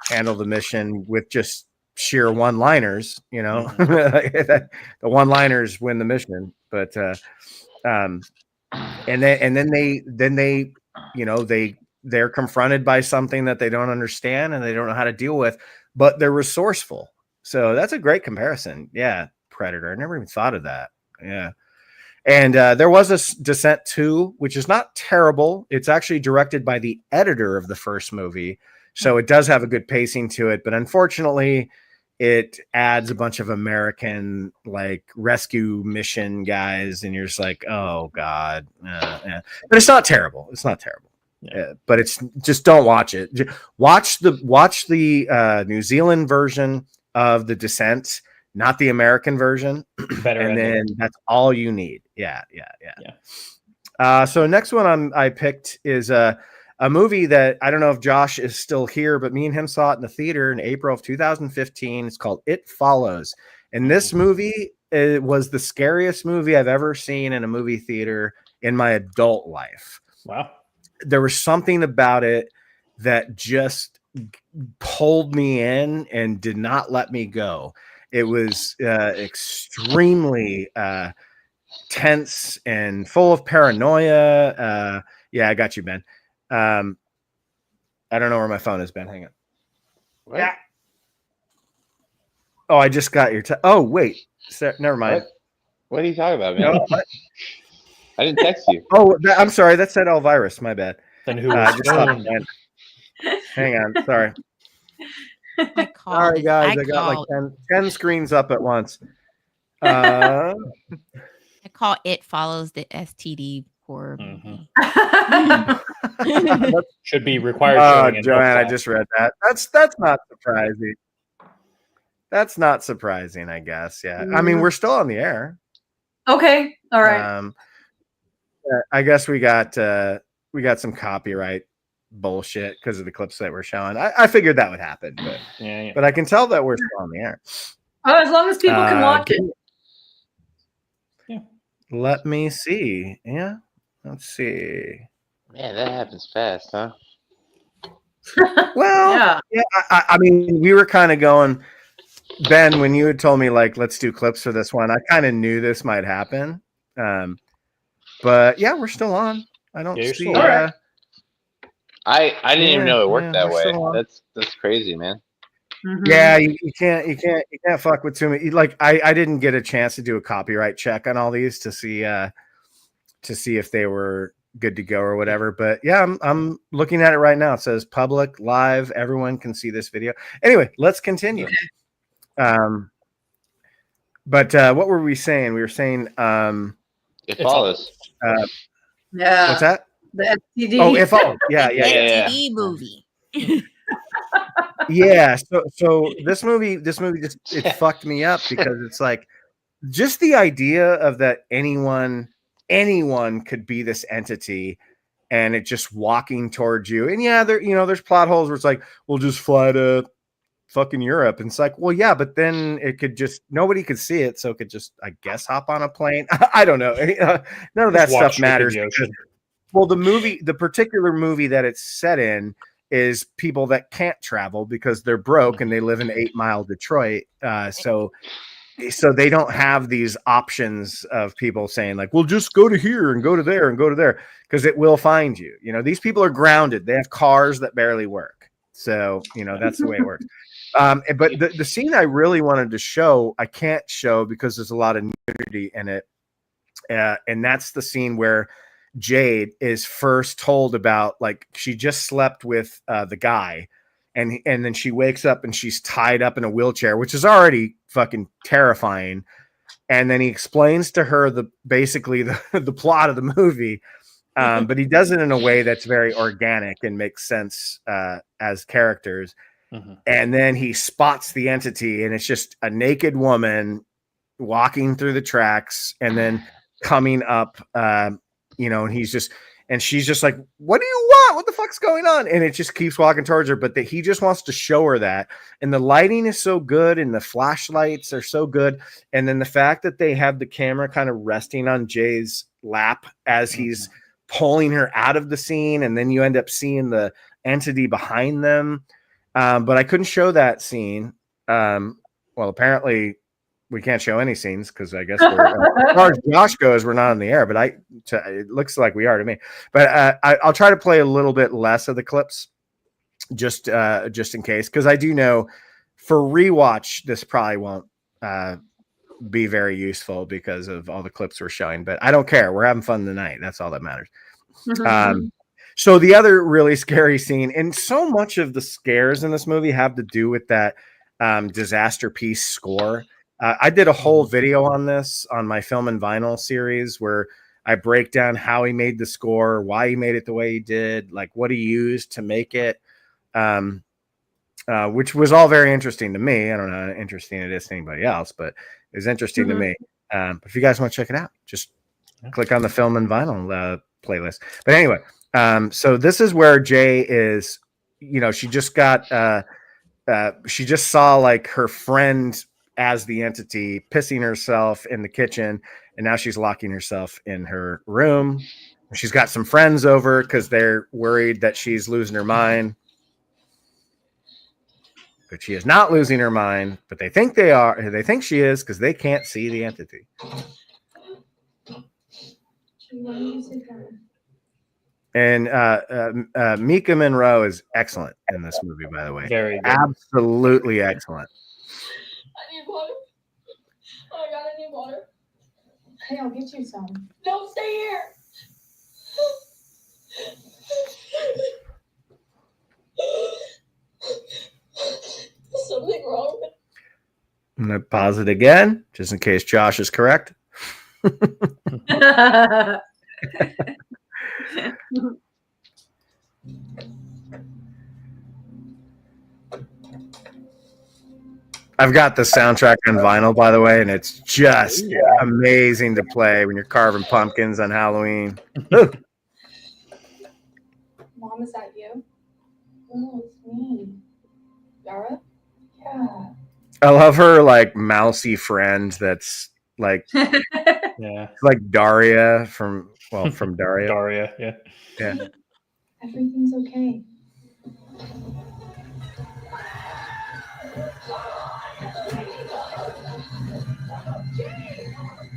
Speaker 1: handle the mission with just sheer one-liners, you know. The one-liners win the mission, but and then they you know, they're confronted by something that they don't understand and they don't know how to deal with, but they're resourceful. So that's a great comparison. Yeah, Predator. I never even thought of that. Yeah. And there was a Descent 2, which is not terrible. It's actually directed by the editor of the first movie. So it does have a good pacing to it. But unfortunately, it adds a bunch of American like rescue mission guys. And you're just like, oh, God. But it's not terrible. It's not terrible. Yeah. But it's just don't watch it. Watch the New Zealand version of the Descent, not the American version.
Speaker 2: Better,
Speaker 1: and then that's all you need. Yeah. So next one I picked is a movie that I don't know if Josh is still here, but me and him saw it in the theater in April of 2015. It's called It Follows, and this movie was the scariest movie I've ever seen in a movie theater in my adult life.
Speaker 2: Wow.
Speaker 1: There was something about it that just pulled me in and did not let me go. It was extremely tense and full of paranoia. Yeah, I got you, Ben. I don't know where my phone is, Ben. Hang on.
Speaker 3: What?
Speaker 1: Yeah. Oh, I just got your. Oh, wait. Never mind.
Speaker 3: What are you talking about, man?
Speaker 1: No,
Speaker 3: I didn't text you.
Speaker 1: Oh, I'm sorry. That said Elvirus. My bad.
Speaker 2: Then who
Speaker 1: I
Speaker 2: was
Speaker 1: just thought hang on. Sorry. Sorry, guys. I got like 10 screens up at once.
Speaker 4: I call It Follows the STD horror movie.
Speaker 2: Should be required.
Speaker 1: Oh, Joanne, I just read that. That's not surprising. That's not surprising, I guess. Yeah. I mean, we're still on the air.
Speaker 5: Okay. All right.
Speaker 1: I guess we got some copyright bullshit because of the clips that we're showing. I figured that would happen, but but I can tell that we're still on the air.
Speaker 5: Oh, as long as people can watch it.
Speaker 2: Yeah.
Speaker 1: Let me see. Yeah. Let's see.
Speaker 3: Man, that happens fast, huh?
Speaker 1: Well, yeah. I mean, we were kind of going, Ben, when you had told me like let's do clips for this one, I kind of knew this might happen. But yeah, we're still on. I don't see.
Speaker 3: I didn't even know it worked that way. That's crazy, man.
Speaker 5: Mm-hmm.
Speaker 1: Yeah, you can't fuck with too many. Like I didn't get a chance to do a copyright check on all these to see if they were good to go or whatever. But yeah, I'm looking at it right now. It says public live. Everyone can see this video. Anyway, let's continue. But what were we saying? We were saying
Speaker 3: It Follows.
Speaker 5: Yeah.
Speaker 1: What's that?
Speaker 5: The STD.
Speaker 1: Oh, It Follows. Yeah.
Speaker 4: STD movie.
Speaker 1: Yeah. So this movie just it fucked me up because it's like just the idea of that anyone could be this entity and it just walking towards you. And yeah, there's plot holes where it's like, we'll just fly to fucking Europe. And it's like, well, yeah, but then it could just, nobody could see it. So it could just, I guess, hop on a plane. I don't know. None of that stuff matters. Well, the particular movie that it's set in is people that can't travel because they're broke and they live in 8 Mile, Detroit. So they don't have these options of people saying like, well, just go to here and go to there and go to there because it will find you. These people are grounded. They have cars that barely work. So, that's the way it works. But the scene I really wanted to show, I can't show because there's a lot of nudity in it. And that's the scene where Jade is first told about, like, she just slept with the guy and then she wakes up and she's tied up in a wheelchair, which is already fucking terrifying. And then he explains to her basically the plot of the movie. But he does it in a way that's very organic and makes sense as characters. Mm-hmm. And then he spots the entity and it's just a naked woman walking through the tracks and then coming up, and she's just like, what do you want? What the fuck's going on? And it just keeps walking towards her, but he just wants to show her that. And the lighting is so good and the flashlights are so good. And then the fact that they have the camera kind of resting on Jay's lap as he's pulling her out of the scene. And then you end up seeing the entity behind them. But I couldn't show that scene. Well, apparently we can't show any scenes because I guess as far as Josh goes, we're not on the air. But it looks like we are to me. But I'll try to play a little bit less of the clips, just in case, because I do know for rewatch this probably won't be very useful because of all the clips we're showing, but I don't care. We're having fun tonight. That's all that matters. So the other really scary scene, and so much of the scares in this movie have to do with that disaster piece score. I did a whole video on this on my Film and Vinyl series where I break down how he made the score, why he made it the way he did, like what he used to make it, which was all very interesting to me. I don't know how interesting it is to anybody else, but it was interesting to me. If you guys want to check it out, just click on the Film and Vinyl playlist. But anyway, so this is where Jay is, she just got, she just saw like her friend as the entity pissing herself in the kitchen, and now she's locking herself in her room. She's got some friends over because they're worried that she's losing her mind. But she is not losing her mind, but they think they are. They think she is because they can't see the entity. And Mika Monroe is excellent in this movie, by the way.
Speaker 2: Very good.
Speaker 1: Absolutely excellent.
Speaker 8: I need water. Oh my god, I need water. Hey, I'll get you some. No, stay here. Is something wrong?
Speaker 1: I'm going to pause it again, just in case Josh is correct. I've got the soundtrack on vinyl, by the way, and it's just amazing to play when you're carving pumpkins on Halloween.
Speaker 8: Mom, is that you? Oh, it's me. Yara? Yeah.
Speaker 1: I love her like mousy friend that's like like Daria from Daria.
Speaker 2: Daria,
Speaker 1: yeah.
Speaker 8: Everything's okay.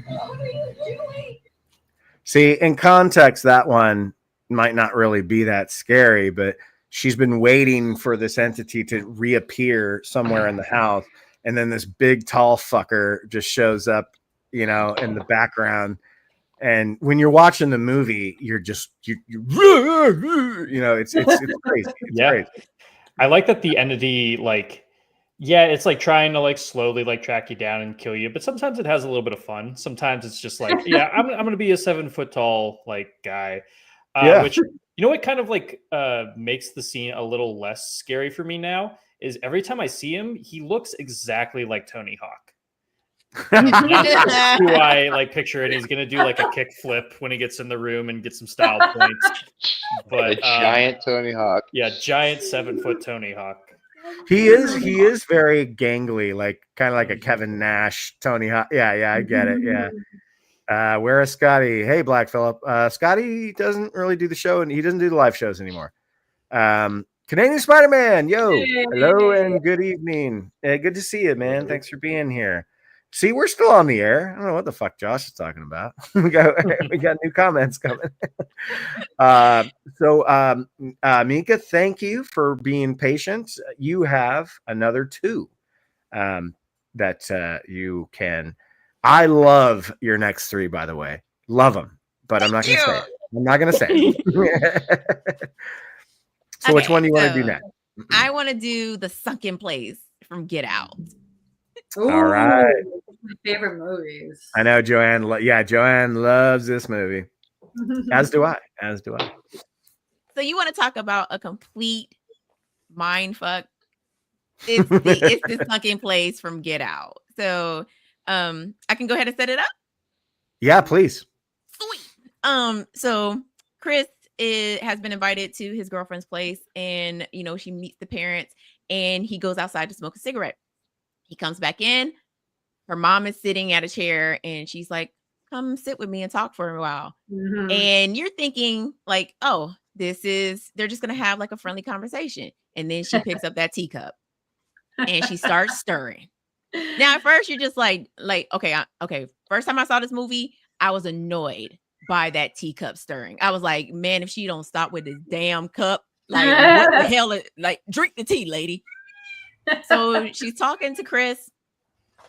Speaker 8: What are you doing?
Speaker 1: See, in context, that one might not really be that scary, but she's been waiting for this entity to reappear somewhere in the house, and then this big tall fucker just shows up, in the background. And when you're watching the movie, you're just it's crazy. It's crazy.
Speaker 2: I like that the entity it's like trying to like slowly like track you down and kill you, but sometimes it has a little bit of fun. Sometimes it's just like, I'm gonna be a 7 foot tall like guy. Which what kind of like makes the scene a little less scary for me now is every time I see him, he looks exactly like Tony Hawk. That's who I like picture it. He's gonna do like a kick flip when he gets in the room and get some style points. But
Speaker 3: a giant Tony Hawk.
Speaker 2: Yeah, giant 7 foot Tony Hawk.
Speaker 1: He is very gangly, like kind of like a Kevin Nash Tony Hawk. Yeah, I get it. Yeah. Where is Scotty? Hey, Black Phillip. Scotty doesn't really do the show, and he doesn't do the live shows anymore. Canadian Spider-Man, yo, hello and good evening. Good to see you, man. Thanks for being here. See, we're still on the air. I don't know what the fuck Josh is talking about. we got new comments coming. So Mika, thank you for being patient. You have another 2 that you can. I love your next 3, by the way. Love them, but I'm not going to say it. I'm not going to say it. So which one do you want to do next?
Speaker 4: I want to do the sunken place from Get Out.
Speaker 5: Ooh,
Speaker 1: all right.
Speaker 5: My favorite movies.
Speaker 1: I know Joanne. Joanne loves this movie. As do I.
Speaker 4: So you want to talk about a complete mind fuck? It's the sunken place from Get Out. So I can go ahead and set it up.
Speaker 1: Yeah, please.
Speaker 4: Sweet. So Chris has been invited to his girlfriend's place, and she meets the parents, and he goes outside to smoke a cigarette. He comes back in. Her mom is sitting at a chair, and she's like, "Come sit with me and talk for a while." Mm-hmm. And you're thinking like, "Oh, they're just gonna have like a friendly conversation." And then she picks up that teacup, and she starts stirring. Now, at first, you're just like, okay. First time I saw this movie, I was annoyed by that teacup stirring. I was like, man, if she don't stop with this damn cup, like, what the hell? Like, drink the tea, lady. So she's talking to Chris,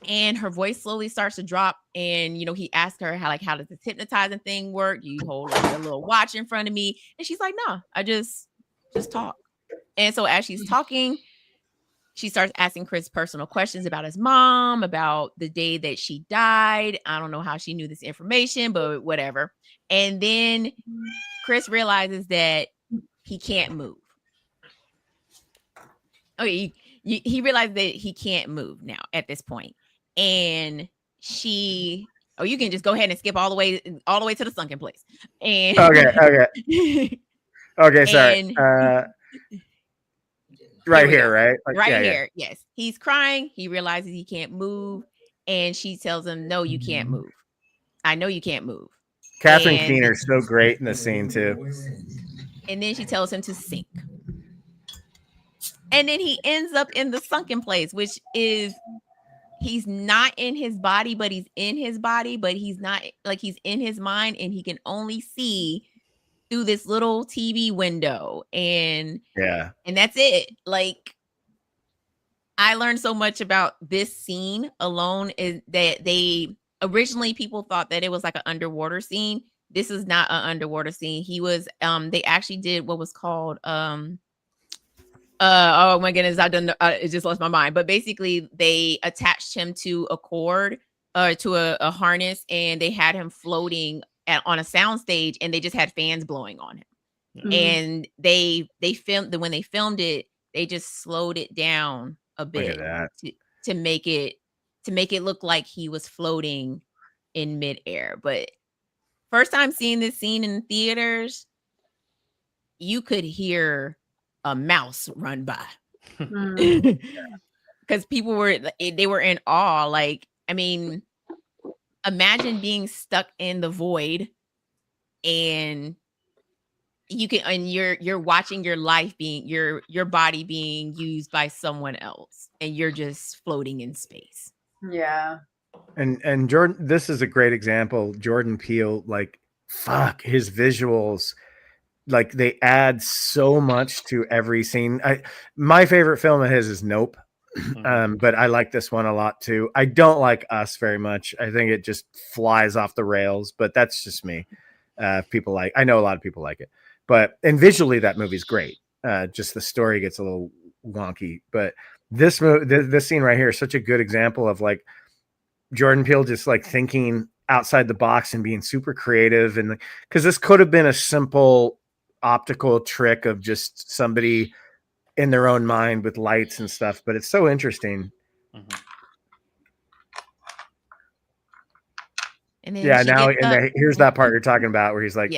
Speaker 4: and her voice slowly starts to drop. And he asked her how does this hypnotizing thing work? Do you hold like a little watch in front of me? And she's like, no, I just talk. And so as she's talking, she starts asking Chris personal questions about his mom, about the day that she died. I don't know how she knew this information, but whatever. And then Chris realizes that he can't move. Okay, he realized that he can't move now at this point. And you can just go ahead and skip all the way to the sunken place. And
Speaker 1: okay, sorry. Right here, right?
Speaker 4: Here. Yes. He's crying. He realizes he can't move. And she tells him, no, you can't move. I know you can't move.
Speaker 1: Catherine Keener's so great in the scene too.
Speaker 4: And then she tells him to sink. And then he ends up in the sunken place, which is he's not in his body, but he's in his body, but he's not like he's in his mind, and he can only see through this little TV window. And that's it. Like, I learned so much about this scene alone, is that people thought that it was like an underwater scene. This is not an underwater scene. He was they actually did what was called oh my goodness, it just lost my mind. But basically they attached him to a cord to a harness, and they had him floating on a sound stage, and they just had fans blowing on him. Mm-hmm. And they filmed when they filmed it, they just slowed it down a bit to make it look like he was floating in midair. But first time seeing this scene in theaters, you could hear a mouse run by because people were in awe. Like, I mean, imagine being stuck in the void, and you're watching your life being your body being used by someone else, and you're just floating in space.
Speaker 5: Yeah.
Speaker 1: And Jordan, this is a great example. Jordan Peele, like, fuck, his visuals, like, they add so much to every scene. My favorite film of his is Nope. But I like this one a lot too. I don't like Us very much. I think it just flies off the rails, but that's just me. I know a lot of people like it, and visually that movie's great. Just the story gets a little wonky, but this scene right here is such a good example of like Jordan Peele just like thinking outside the box and being super creative. And because this could have been a simple optical trick of just somebody in their own mind with lights and stuff, but it's so interesting. Mm-hmm.
Speaker 4: And then
Speaker 1: here's that part you're talking about where he's like,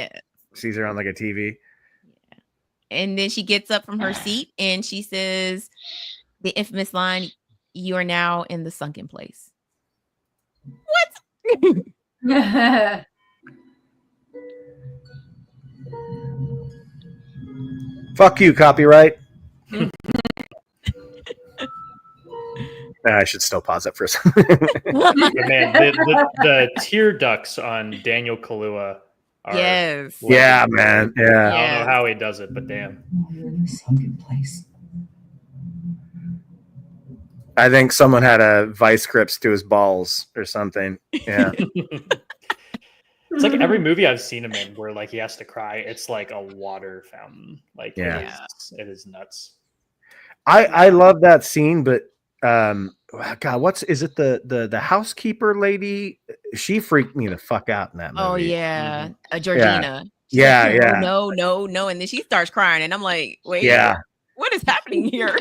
Speaker 1: sees her on like a TV.
Speaker 4: Yeah. And then she gets up from her seat and she says the infamous line, "You are now in the sunken place." What?
Speaker 1: Fuck you, copyright. I should still pause it for a second.
Speaker 2: Man, the tear ducts on Daniel Kaluuya are
Speaker 1: man. Yeah.
Speaker 2: I don't know how he does it, but damn.
Speaker 9: You're in a sunken place.
Speaker 1: I think someone had a vice grips to his balls or something. Yeah.
Speaker 2: It's like every movie I've seen him in where like he has to cry, it's like a water fountain. Like it is nuts.
Speaker 1: I love that scene, but God, is it the housekeeper lady? She freaked me the fuck out in that movie.
Speaker 4: Oh yeah, Georgina.
Speaker 1: Yeah.
Speaker 4: Like, no, and then she starts crying, and I'm like, wait, what is happening here?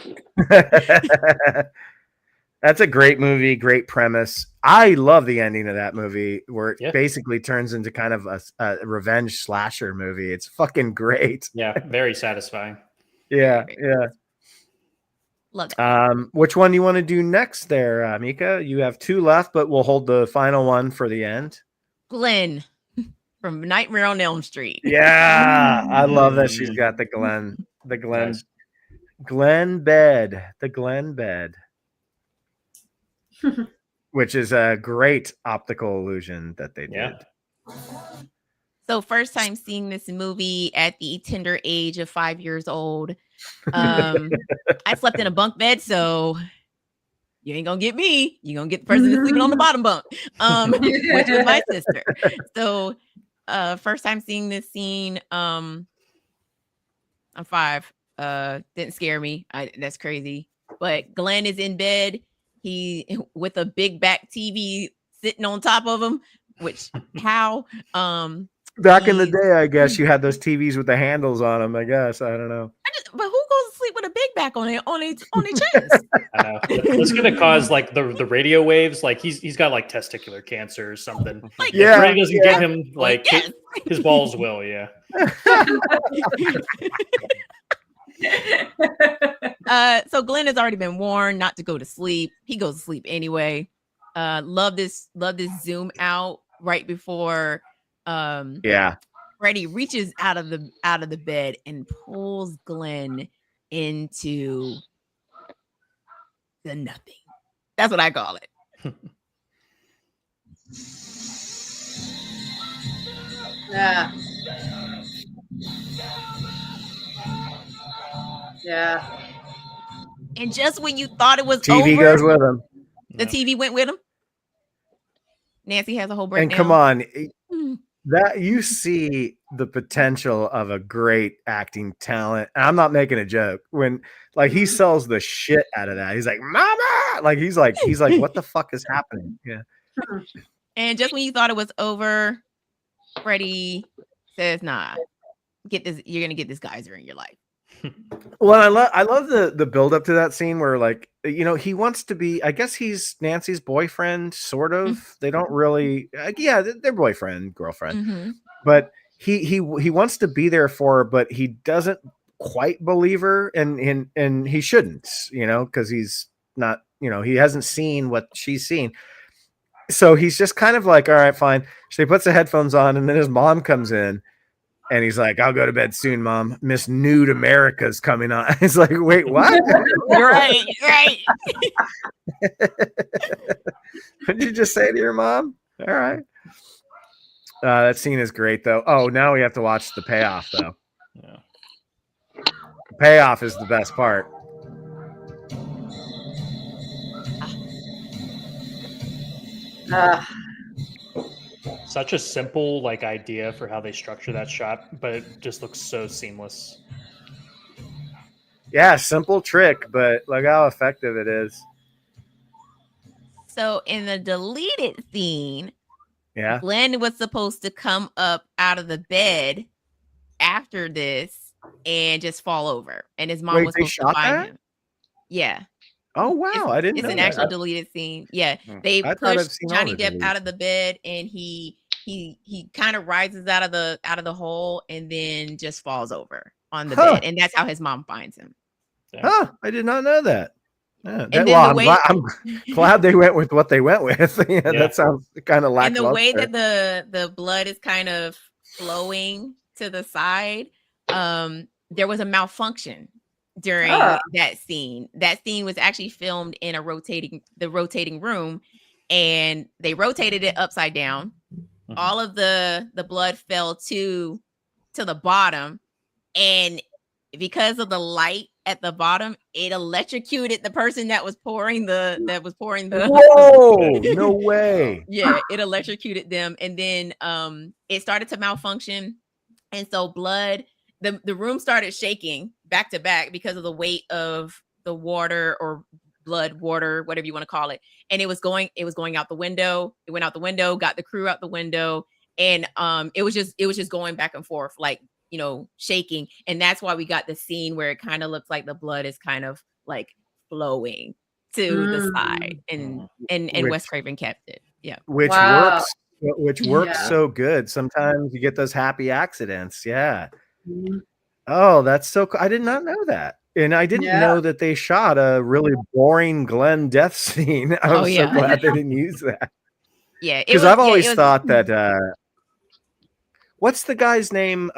Speaker 1: That's a great movie, great premise. I love the ending of that movie where it basically turns into kind of a revenge slasher movie. It's fucking great.
Speaker 2: Yeah, very satisfying.
Speaker 1: Yeah.
Speaker 4: Love it.
Speaker 1: Which one do you want to do next there, Mika? You have 2 left, but we'll hold the final one for the end.
Speaker 4: Glenn from Nightmare on Elm Street.
Speaker 1: Yeah, I love that she's got the Glenn bed. Which is a great optical illusion that they did.
Speaker 4: So first time seeing this movie at the tender age of 5 years old. I slept in a bunk bed, so you ain't gonna get me. You gonna get the person that's sleeping on the bottom bunk, which was my sister. So, first time seeing this scene, I'm 5. Didn't scare me. That's crazy. But Glenn is in bed. He with a big back TV sitting on top of him. Which how
Speaker 1: Back in the day, I guess you had those TVs with the handles on them. I guess I don't know.
Speaker 4: But who goes to sleep with a big back on their chest?
Speaker 2: I know. It's gonna cause like the radio waves. Like he's got like testicular cancer or something.
Speaker 4: Like,
Speaker 2: If Ray doesn't get him, like
Speaker 4: yes.
Speaker 2: his balls will. Yeah.
Speaker 4: So Glenn has already been warned not to go to sleep. He goes to sleep anyway. Love this zoom out right before Freddy reaches out of the bed and pulls Glenn into the nothing. That's what I call it.
Speaker 5: Yeah. Yeah.
Speaker 4: And just when you thought it was
Speaker 1: TV
Speaker 4: over,
Speaker 1: goes with him.
Speaker 4: the TV went with him. Nancy has a whole breakdown.
Speaker 1: And come on, that you see the potential of a great acting talent. And I'm not making a joke when like he sells the shit out of that. He's like, "Mama!" Like he's like, what the fuck is happening? Yeah.
Speaker 4: And just when you thought it was over, Freddy says, "Nah, get this. You're gonna get this geyser in your life."
Speaker 1: Well, I love the build up to that scene where like he wants to be. I guess he's Nancy's boyfriend, sort of. They don't really. They're boyfriend, girlfriend, but he wants to be there for her, but he doesn't quite believe her, and he shouldn't, because he's not. He hasn't seen what she's seen. So he's just kind of like, all right, fine. So he puts the headphones on, and then his mom comes in. And he's like, I'll go to bed soon, Mom. Miss Nude America's coming on. It's like, wait, what?
Speaker 4: You're right.
Speaker 1: What did you just say to your mom? All right. That scene is great, though. Oh, now we have to watch the payoff, though.
Speaker 2: Yeah.
Speaker 1: The payoff is the best part.
Speaker 2: Such a simple like idea for how they structure that shot, but it just looks so seamless.
Speaker 1: Yeah, simple trick, but look how effective it is.
Speaker 4: So in the deleted scene,
Speaker 1: Yeah,
Speaker 4: Glenn was supposed to come up out of the bed after this and just fall over, and his mom was
Speaker 1: they
Speaker 4: supposed to find
Speaker 1: shot that?
Speaker 4: him. Yeah.
Speaker 1: Oh wow, I didn't
Speaker 4: It's
Speaker 1: know
Speaker 4: an
Speaker 1: that.
Speaker 4: actual deleted scene. Yeah, they
Speaker 1: I thought I've
Speaker 4: pushed
Speaker 1: seen all
Speaker 4: Johnny
Speaker 1: the
Speaker 4: Depp
Speaker 1: deleted.
Speaker 4: out of the bed, and he kind of rises out of the hole and then just falls over on the bed, and that's how his mom finds him.
Speaker 1: Huh, I did not know that. Yeah,
Speaker 4: And then
Speaker 1: I'm glad they went with what they went with. Yeah. That sounds kind of lackluster.
Speaker 4: And the way that the blood is kind of flowing to the side, there was a malfunction during that scene. That scene was actually filmed in the rotating room, and they rotated it upside down. All of the blood fell to the bottom, and because of the light at the bottom, it electrocuted the person that was pouring the
Speaker 1: Whoa, no way.
Speaker 4: Yeah, it electrocuted them, and then it started to malfunction, and so the room started shaking back to back because of the weight of the water or blood, water, whatever you want to call it, and it was going out the window. It went out the window, got the crew out the window, and it was just going back and forth, like, shaking. And that's why we got the scene where it kind of looks like the blood is kind of like flowing to the side, and Wes Craven kept it. Yeah.
Speaker 1: Which works so good. Sometimes you get those happy accidents. Yeah. Oh, that's so cool. I did not know that. And I didn't know that they shot a really boring Glenn death scene. I was so glad they didn't use that.
Speaker 4: Yeah.
Speaker 1: Because I've always thought that what's the guy's name?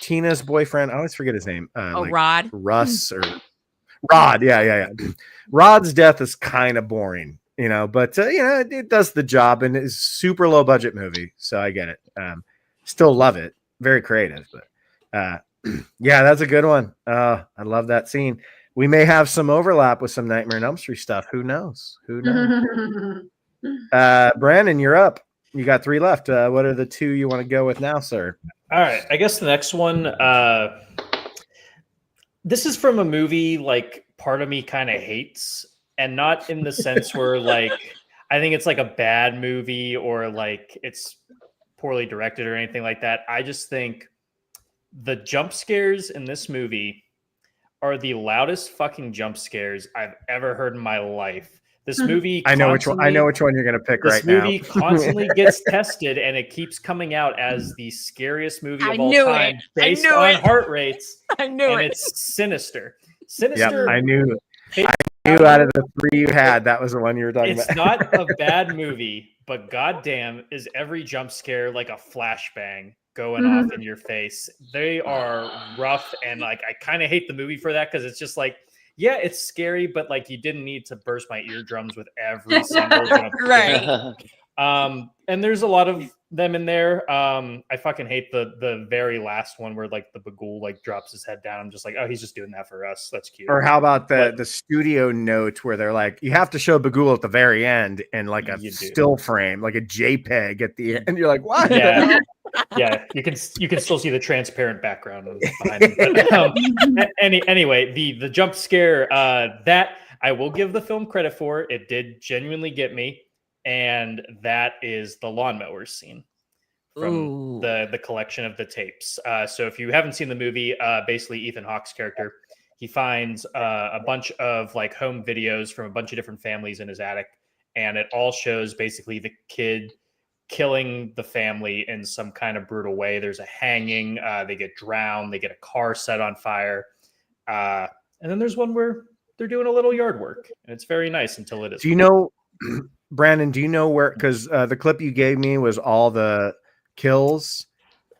Speaker 1: Tina's boyfriend. I always forget his name.
Speaker 4: Rod.
Speaker 1: Russ or Rod. Yeah. Rod's death is kind of boring, but it does the job, and it's super low budget movie, so I get it. Still love it. Very creative, but yeah, that's a good one. I love that scene. we may have some overlap with some Nightmare on Elm Street stuff. Who knows? Who knows? Brandon, you're up. You got 3 left. What are the 2 you want to go with now, sir?
Speaker 2: All right. I guess the next one. This is from a movie like part of me kind of hates, and not in the sense where like I think it's like a bad movie or like it's poorly directed or anything like that. I just think the jump scares in this movie are the loudest fucking jump scares I've ever heard in my life. This movie,
Speaker 1: I know which one you're gonna pick right now.
Speaker 2: This movie constantly gets tested, and it keeps coming out as the scariest movie of all time, based on heart rates.
Speaker 4: I knew it.
Speaker 2: It's Sinister. Sinister.
Speaker 1: Yep, I knew out of the 3 you had, that was the one you were talking
Speaker 2: It's
Speaker 1: about.
Speaker 2: not a bad movie, but goddamn, is every jump scare like a flashbang going off in your face. They are rough, and like I kind of hate the movie for that because it's just like, yeah, it's scary, but like you didn't need to burst my eardrums with every single jump scare.
Speaker 4: Right.
Speaker 2: And there's a lot of them in there. I fucking hate the very last one where like the Bagul like drops his head down. I'm just like, oh, he's just doing that for us. That's cute.
Speaker 1: Or how about the studio note where they're like, you have to show Bagul at the very end in like a still frame, like a JPEG at the end. You're like, what?
Speaker 2: Yeah. Yeah, you can still see the transparent background behind him. But, anyway, the jump scare that I will give the film credit for. It did genuinely get me, and that is the lawnmower scene from the collection of the tapes. So if you haven't seen the movie, basically Ethan Hawke's character, he finds a bunch of like home videos from a bunch of different families in his attic, and it all shows basically the kid killing the family in some kind of brutal way. There's a hanging, they get drowned, they get a car set on fire. And then there's one where they're doing a little yard work, and it's very nice until it is.
Speaker 1: Do you know, Brandon, do you know where, because the clip you gave me was all the kills.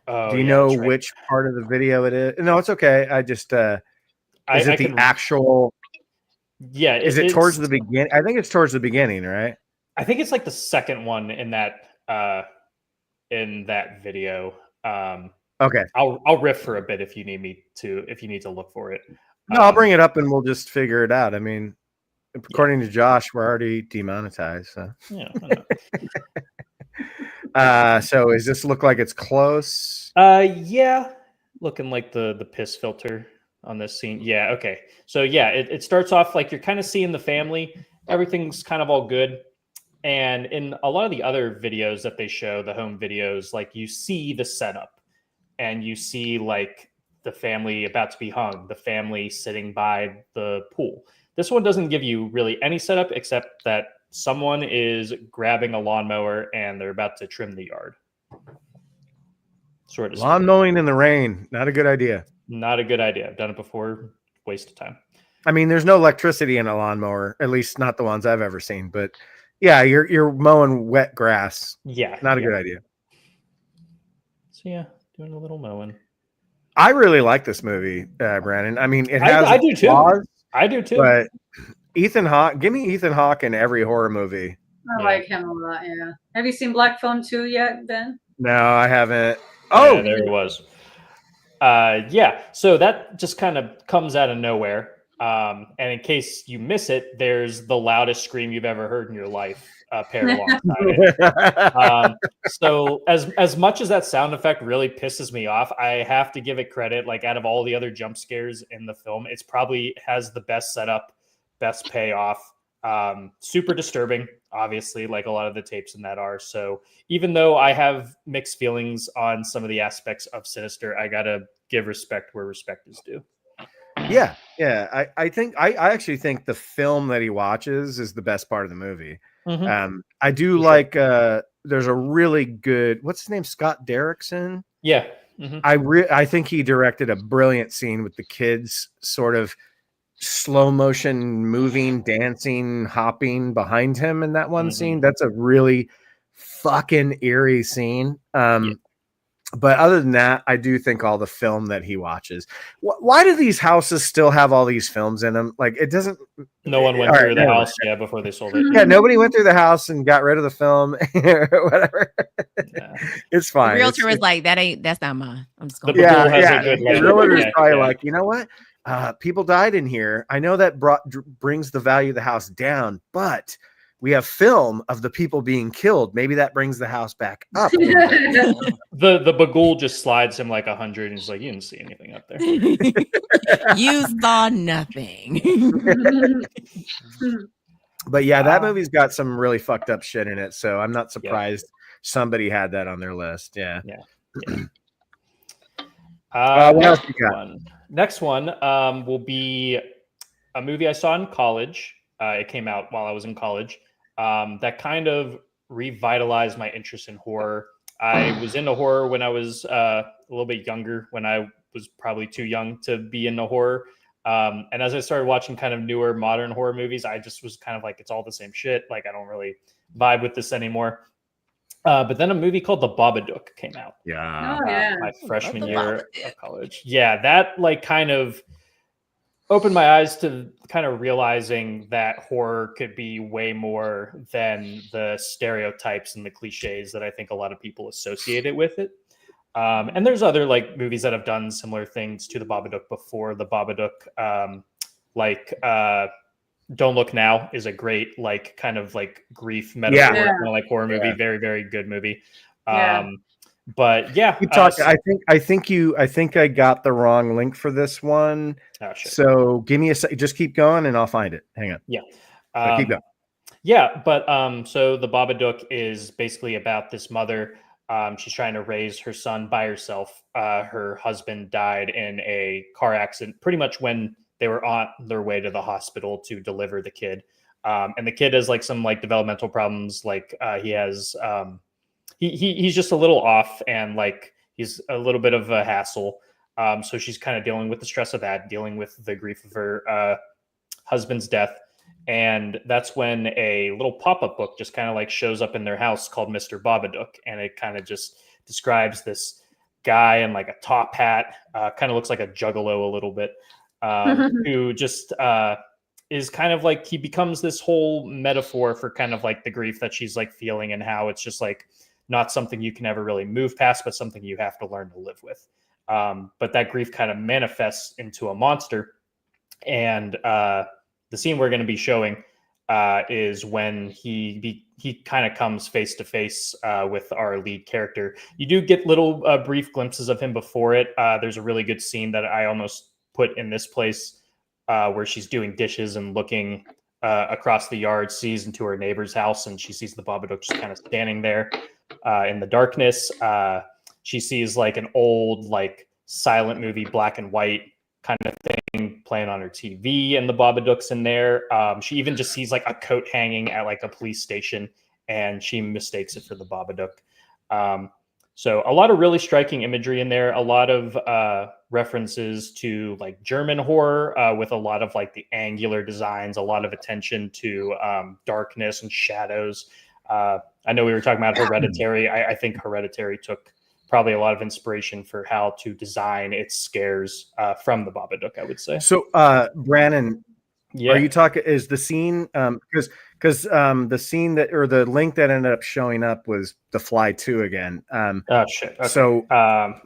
Speaker 1: Do you know which part of the video it is? No, it's okay. I just, is it the actual?
Speaker 2: Yeah.
Speaker 1: Is it towards the beginning? I think it's towards the beginning, right?
Speaker 2: I think it's like the second one in that video.
Speaker 1: Okay.
Speaker 2: I'll riff for a bit if you need to look for it.
Speaker 1: No, I'll bring it up and we'll just figure it out. I mean, according to Josh, we're already demonetized. So.
Speaker 2: Yeah.
Speaker 1: So does this look like it's close?
Speaker 2: Yeah. Looking like the piss filter on this scene. Yeah. Okay. So yeah, it starts off like you're kind of seeing the family. Everything's kind of all good. And in a lot of the other videos that they show, the home videos, like you see the setup and you see like the family about to be hung, the family sitting by the pool. This one doesn't give you really any setup except that someone is grabbing a lawnmower and they're about to trim the yard. Sort of.
Speaker 1: Lawn mowing in the rain. Not a good idea.
Speaker 2: Not a good idea. I've done it before. Waste of time.
Speaker 1: I mean, there's no electricity in a lawnmower, at least not the ones I've ever seen, but yeah, you're mowing wet grass.
Speaker 2: Yeah.
Speaker 1: Not a good idea.
Speaker 2: So yeah, doing a little mowing.
Speaker 1: I really like this movie, Brandon. I mean, it has
Speaker 2: I do too.
Speaker 1: flaws,
Speaker 2: I do too.
Speaker 1: But Ethan Hawke, give me Ethan Hawke in every horror movie.
Speaker 5: I like him a lot, yeah. Have you seen Black Phone 2 yet, Ben?
Speaker 1: No, I haven't. Oh,
Speaker 2: yeah, there it was. Yeah, so that just kind of comes out of nowhere. And in case you miss it, there's the loudest scream you've ever heard in your life paired alongside it. So as much as that sound effect really pisses me off, I have to give it credit. Like out of all the other jump scares in the film, it's probably has the best setup, best payoff. Super disturbing, obviously, like a lot of the tapes in that are. So even though I have mixed feelings on some of the aspects of Sinister, I gotta give respect where respect is due.
Speaker 1: Yeah. I actually think the film that he watches is the best part of the movie.
Speaker 2: Mm-hmm.
Speaker 1: I do like there's a really good, what's his name, Scott Derrickson.
Speaker 2: Yeah. Mm-hmm.
Speaker 1: I think he directed a brilliant scene with the kids sort of slow motion moving, dancing, hopping behind him in that one scene. That's a really fucking eerie scene. But other than that, I do think all the film that he watches. Why do these houses still have all these films in them? Like it doesn't.
Speaker 2: No one went through the house before they sold it.
Speaker 1: Yeah, nobody went through the house and got rid of the film or whatever. Yeah. It's fine.
Speaker 4: The realtor was like, that's not mine. I'm just going.
Speaker 1: The realtor is probably like, you know what? people died in here. I know that brings the value of the house down, but we have film of the people being killed. Maybe that brings the house back up.
Speaker 2: The Bagul just slides him like 100 and he's like, you didn't see anything up there.
Speaker 4: You saw nothing.
Speaker 1: But yeah, that movie's got some really fucked up shit in it. So I'm not surprised somebody had that on their list. Yeah. What else you got?
Speaker 2: Next one will be a movie I saw in college. It came out while I was in college. That kind of revitalized my interest in horror. I was into horror when I was a little bit younger, when I was probably too young to be into horror. And as I started watching kind of newer modern horror movies, I just was kind of like, it's all the same shit. Like, I don't really vibe with this anymore. But then a movie called The Babadook came out. My freshman year of college. Yeah, that like kind of opened my eyes to kind of realizing that horror could be way more than the stereotypes and the cliches that I think a lot of people associate it with it. And there's other like movies that have done similar things to The Babadook before. The Babadook, Don't Look Now is a great like kind of like grief metaphor, kind of like horror movie. Very, very good movie. But yeah,
Speaker 1: keep talking. I think I got the wrong link for this one.
Speaker 2: Oh, shit.
Speaker 1: So give me a sec. Just keep going, and I'll find it. Hang on.
Speaker 2: Yeah,
Speaker 1: keep going.
Speaker 2: Yeah, but so The Babadook is basically about this mother. She's trying to raise her son by herself. Her husband died in a car accident, pretty much when they were on their way to the hospital to deliver the kid. And the kid has like some like developmental problems. Like he has. He's just a little off and like he's a little bit of a hassle. So she's kind of dealing with the stress of that, dealing with the grief of her husband's death. And that's when a little pop-up book just kind of like shows up in their house called Mr. Babadook. And it kind of just describes this guy in like a top hat, kind of looks like a juggalo a little bit, who just is kind of like, he becomes this whole metaphor for kind of like the grief that she's like feeling and how it's just like, not something you can ever really move past, but something you have to learn to live with. But that grief kind of manifests into a monster. And the scene we're going to be showing is when he kind of comes face to face with our lead character. You do get little brief glimpses of him before it. There's a really good scene that I almost put in this place where she's doing dishes and looking across the yard, sees into her neighbor's house, and she sees the Babadook just kind of standing there. In the darkness, she sees like an old like silent movie, black and white kind of thing playing on her TV, and the Babadook's in there. She even just sees like a coat hanging at like a police station, and she mistakes it for the Babadook. So a lot of really striking imagery in there, a lot of references to like German horror with a lot of like the angular designs, a lot of attention to darkness and shadows. I know we were talking about Hereditary. I think Hereditary took probably a lot of inspiration for how to design its scares from the Babadook, I would say.
Speaker 1: So, Brandon, are you talking? Is the scene because the scene that or the link that ended up showing up was The Fly 2 again?
Speaker 2: Oh shit! Okay.
Speaker 1: So,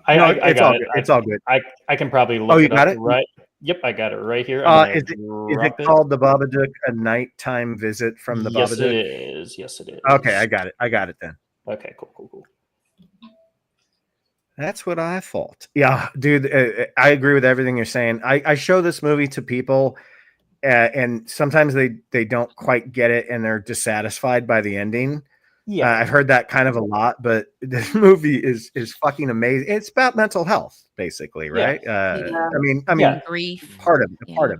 Speaker 2: it's all good.
Speaker 1: It's all good.
Speaker 2: I can probably look
Speaker 1: you
Speaker 2: it
Speaker 1: got
Speaker 2: up
Speaker 1: it?
Speaker 2: Right. Yep, I got it right here.
Speaker 1: Is it called The Babadook, A Nighttime Visit from the
Speaker 2: Yes,
Speaker 1: Babadook?
Speaker 2: it is. Yes, it is.
Speaker 1: Okay, I got it then.
Speaker 2: Okay, cool.
Speaker 1: That's what I thought. Yeah, dude, I agree with everything you're saying. I show this movie to people, and sometimes they don't quite get it, and they're dissatisfied by the ending. Yeah, I've heard that kind of a lot, but this movie is fucking amazing. It's about mental health, basically, right? I mean,
Speaker 4: grief.
Speaker 1: Part of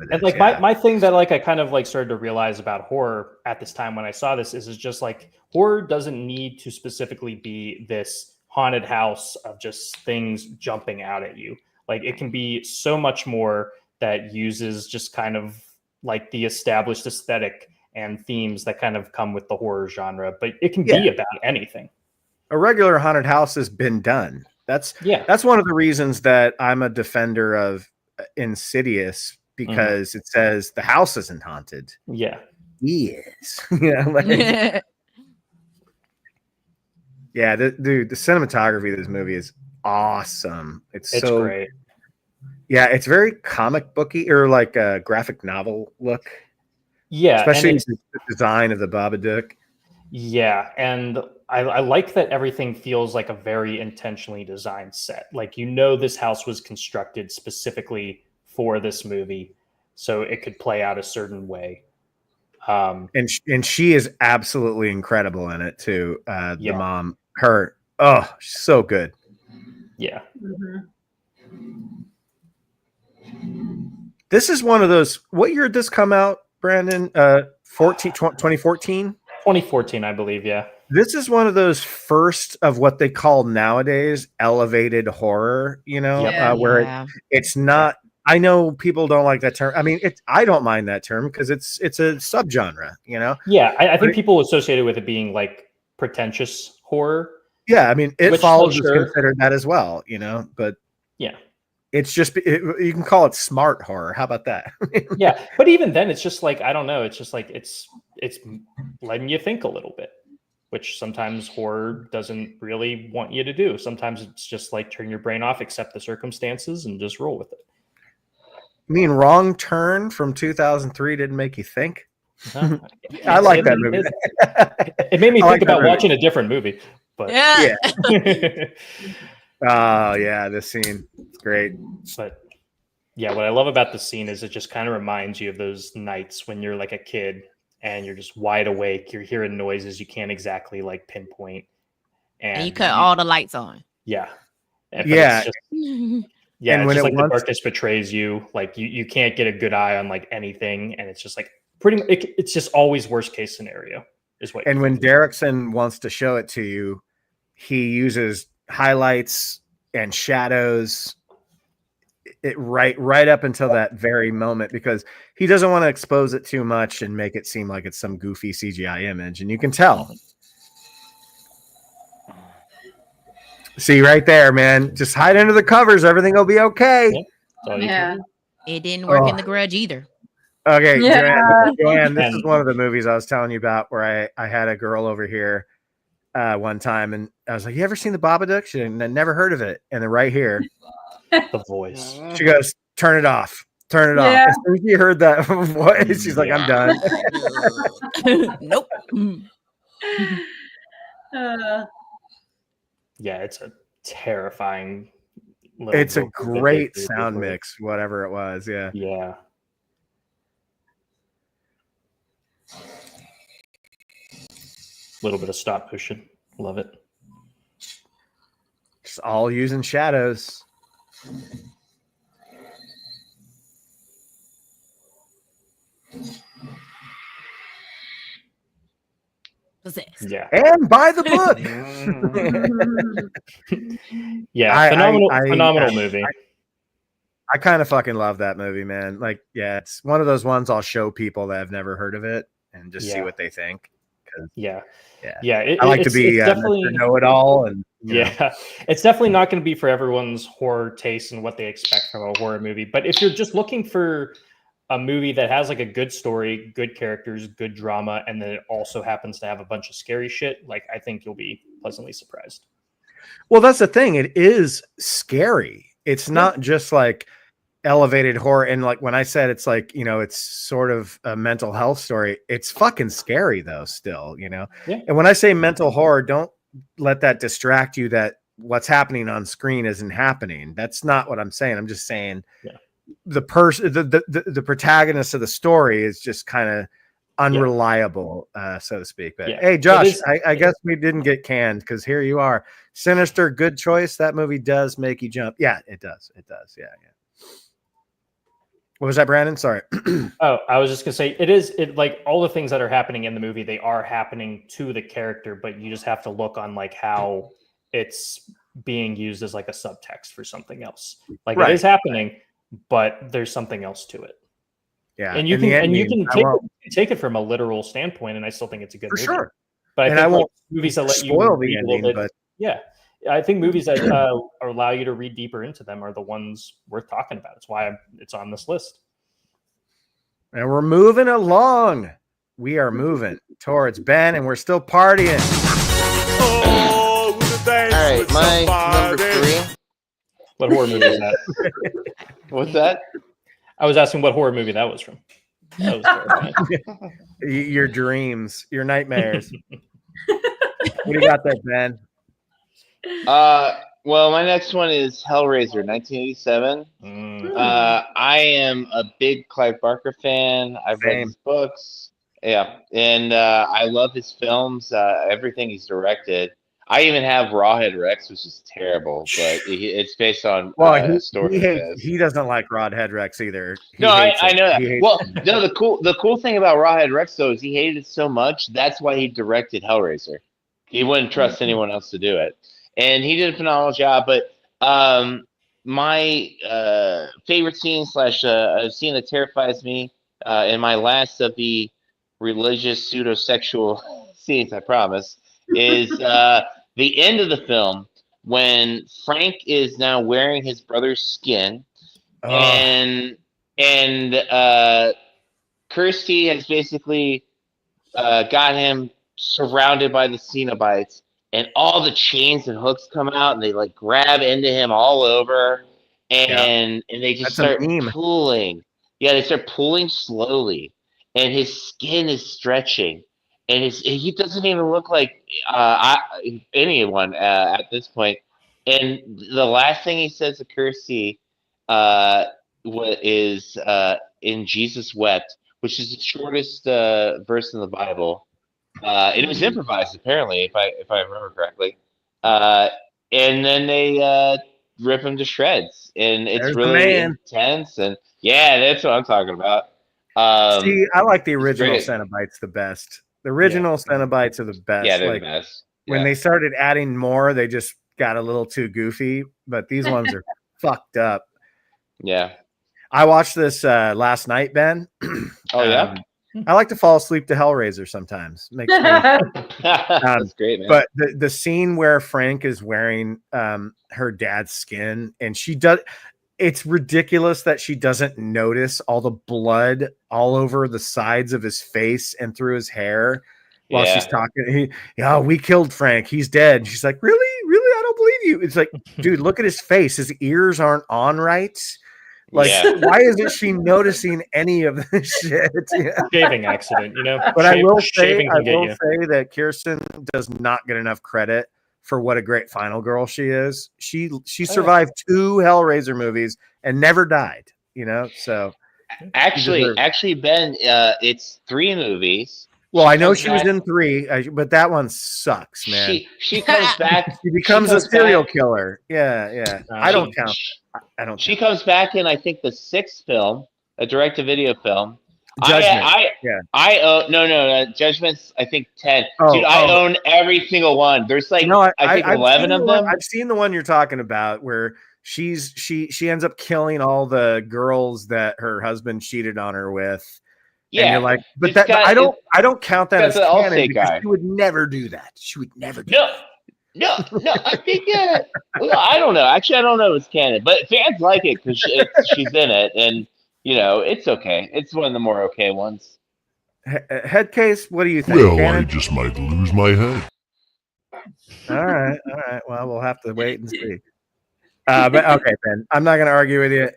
Speaker 1: it.
Speaker 2: And like my thing that like I kind of like started to realize about horror at this time when I saw this is just like horror doesn't need to specifically be this haunted house of just things jumping out at you. Like it can be so much more that uses just kind of like the established aesthetic and themes that kind of come with the horror genre, but it can be about anything.
Speaker 1: A regular haunted house has been done. That's one of the reasons that I'm a defender of Insidious, because it says the house isn't haunted.
Speaker 2: Yeah.
Speaker 1: He is. Dude, the cinematography of this movie is awesome. It's so
Speaker 2: great.
Speaker 1: Yeah, it's very comic booky or like a graphic novel look.
Speaker 2: Yeah,
Speaker 1: especially
Speaker 2: and
Speaker 1: the design of the Babadook.
Speaker 2: Yeah, and I like that everything feels like a very intentionally designed set. Like, you know, this house was constructed specifically for this movie, so it could play out a certain way.
Speaker 1: And she is absolutely incredible in it too. The
Speaker 2: Yeah.
Speaker 1: mom, she's so good.
Speaker 2: Yeah.
Speaker 1: This is one of those. What year did this come out, Brandon? 2014?
Speaker 2: 2014, I believe. Yeah.
Speaker 1: This is one of those first of what they call nowadays elevated horror, where it's not. I know people don't like that term. I mean, I don't mind that term because it's a subgenre,
Speaker 2: Yeah, I think people associated with it being like pretentious horror.
Speaker 1: Yeah, I mean, It Follows is considered that as well, but
Speaker 2: yeah,
Speaker 1: it's just you can call it smart horror. How about that?
Speaker 2: Yeah, but even then, it's just like, I don't know. It's just like it's letting you think a little bit, which sometimes horror doesn't really want you to do. Sometimes it's just like turn your brain off, accept the circumstances, and just roll with it.
Speaker 1: I mean, Wrong Turn from 2003 didn't make you think?
Speaker 2: No,
Speaker 1: I like that movie.
Speaker 2: It made me think about watching a different movie. But
Speaker 1: yeah. Oh yeah, this scene. It's great.
Speaker 2: But yeah, what I love about the scene is it just kind of reminds you of those nights when you're like a kid and you're just wide awake. You're hearing noises you can't exactly like pinpoint,
Speaker 4: and you cut all the lights on.
Speaker 2: Yeah.
Speaker 1: Yeah.
Speaker 2: Yeah, and it's just like the darkness betrays you. Like you can't get a good eye on like anything, and it's just like it's just always worst case scenario is what.
Speaker 1: And when Derrickson wants to show it to you, he uses highlights and shadows right up until that very moment because he doesn't want to expose it too much and make it seem like it's some goofy CGI image, and you can tell. See right there, man. Just hide under the covers. Everything will be okay.
Speaker 5: Yeah.
Speaker 4: It didn't work in The Grudge either.
Speaker 1: Okay, Joanne, this is one of the movies I was telling you about where I had a girl over here one time, and I was like, "You ever seen the Babadook?" She never heard of it. And then right here,
Speaker 2: the voice.
Speaker 1: She goes, "Turn it off. Turn it off." As soon as she heard that voice, she's like, "I'm done."
Speaker 4: Nope.
Speaker 2: Yeah, it's a terrifying.
Speaker 1: It's a great sound mix, whatever it was. Yeah.
Speaker 2: Yeah. A little bit of stop motion. Love it.
Speaker 1: Just all using shadows.
Speaker 2: Yeah.
Speaker 1: And buy the book.
Speaker 2: Yeah, phenomenal movie.
Speaker 1: I kind of fucking love that movie, man. Like, yeah, it's one of those ones I'll show people that have never heard of it and just see what they think.
Speaker 2: Yeah.
Speaker 1: I like to be definitely know-it-all, and
Speaker 2: it's definitely not going to be for everyone's horror taste and what they expect from a horror movie. But if you're just looking for a movie that has like a good story, good characters, good drama, and then it also happens to have a bunch of scary shit, like, I think you'll be pleasantly surprised.
Speaker 1: Well, that's the thing. It is scary. It's not just like elevated horror. And like when I said it's like, it's sort of a mental health story, it's fucking scary though still,
Speaker 2: Yeah.
Speaker 1: And when I say mental horror, don't let that distract you that what's happening on screen isn't happening. That's not what I'm saying. I'm just saying the person, the protagonist of the story is just kind of unreliable, so to speak. But hey, Josh, I guess we didn't get canned because here you are. Sinister, good choice. That movie does make you jump. Yeah, it does. It does. Yeah. What was that, Brandon? Sorry.
Speaker 2: Oh, I was just gonna say it like all the things that are happening in the movie, they are happening to the character, but you just have to look on like how it's being used as like a subtext for something else. Like it is happening, but there's something else to it.
Speaker 1: Yeah,
Speaker 2: and you can take it from a literal standpoint, and I still think it's a good movie.
Speaker 1: Sure.
Speaker 2: But I think movies that let you
Speaker 1: spoil the ending, but
Speaker 2: I think movies that allow you to read deeper into them are the ones worth talking about. It's why it's on this list.
Speaker 1: And we're moving along. We are moving towards Ben, and we're still partying.
Speaker 10: All right, my number 3
Speaker 2: What horror movie is that?
Speaker 3: What's that?
Speaker 2: I was asking what horror movie that was from. That was terrifying.
Speaker 1: Your dreams, your nightmares. What do you got there, Ben?
Speaker 3: Well, my next one is Hellraiser, 1987. I am a big Clive Barker fan. I've read his books. Yeah, and I love his films. Everything he's directed. I even have Rawhead Rex, which is terrible, but it's based on a story.
Speaker 1: He doesn't like Rawhead Rex either.
Speaker 3: I know that. Well, no, the cool thing about Rawhead Rex though is he hated it so much. That's why he directed Hellraiser. He wouldn't trust anyone else to do it, and he did a phenomenal job. But my favorite scene / a scene that terrifies me, in my last of the religious pseudo-sexual scenes, I promise, is the end of the film when Frank is now wearing his brother's skin, and Kirsty has basically got him surrounded by the Cenobites, and all the chains and hooks come out, and they like grab into him all over, and they just start pulling. Yeah, they start pulling slowly, and his skin is stretching, and he doesn't even look like anyone at this point. And the last thing he says to Kirsty is "In Jesus wept," which is the shortest verse in the Bible. It was improvised, apparently, if I remember correctly. And then they rip him to shreds, and it's really intense. And yeah, that's what I'm talking about.
Speaker 1: See, I like the original Cenobites the best. The original Cenobites are the best.
Speaker 3: Yeah, they're the best.
Speaker 1: When they started adding more, they just got a little too goofy. But these ones are fucked up.
Speaker 3: Yeah.
Speaker 1: I watched this last night, Ben.
Speaker 3: Oh yeah.
Speaker 1: I like to fall asleep to Hellraiser sometimes. Makes me,
Speaker 3: that's great, man.
Speaker 1: But the scene where Frank is wearing her dad's skin, and she does, it's ridiculous that she doesn't notice all the blood all over the sides of his face and through his hair while she's talking. We killed Frank. He's dead. And she's like, really? I don't believe you. It's like, dude, look at his face. His ears aren't on right. Like, why isn't she noticing any of this shit?
Speaker 2: Shaving accident,
Speaker 1: But I will say that Kirsten does not get enough credit for what a great final girl she is. She survived 2 Hellraiser movies and never died. So
Speaker 3: actually, Ben, it's 3 movies.
Speaker 1: Well, I know she was in 3, but that one sucks, man.
Speaker 3: She comes back.
Speaker 1: She becomes a serial killer. Yeah. I don't count.
Speaker 3: She comes back in, I think, the 6th film, a direct-to-video film.
Speaker 1: Judgment.
Speaker 3: I own no Judgment's, I think 10. Dude, I own every single one. There's like I think 11 of them.
Speaker 1: I've seen the one you're talking about where she ends up killing all the girls that her husband cheated on her with. Yeah, and you're like, but I don't count that as canon because she would never do that. She would never do that.
Speaker 3: No. I think I don't know. Actually, I don't know if it's canon, but fans like it because she's in it, and it's okay. It's one of the more okay ones.
Speaker 1: Head case, what do you think?
Speaker 10: Well, canon? I just might lose my head.
Speaker 1: All right. Well, we'll have to wait and see. But okay, Ben, I'm not going to argue with you.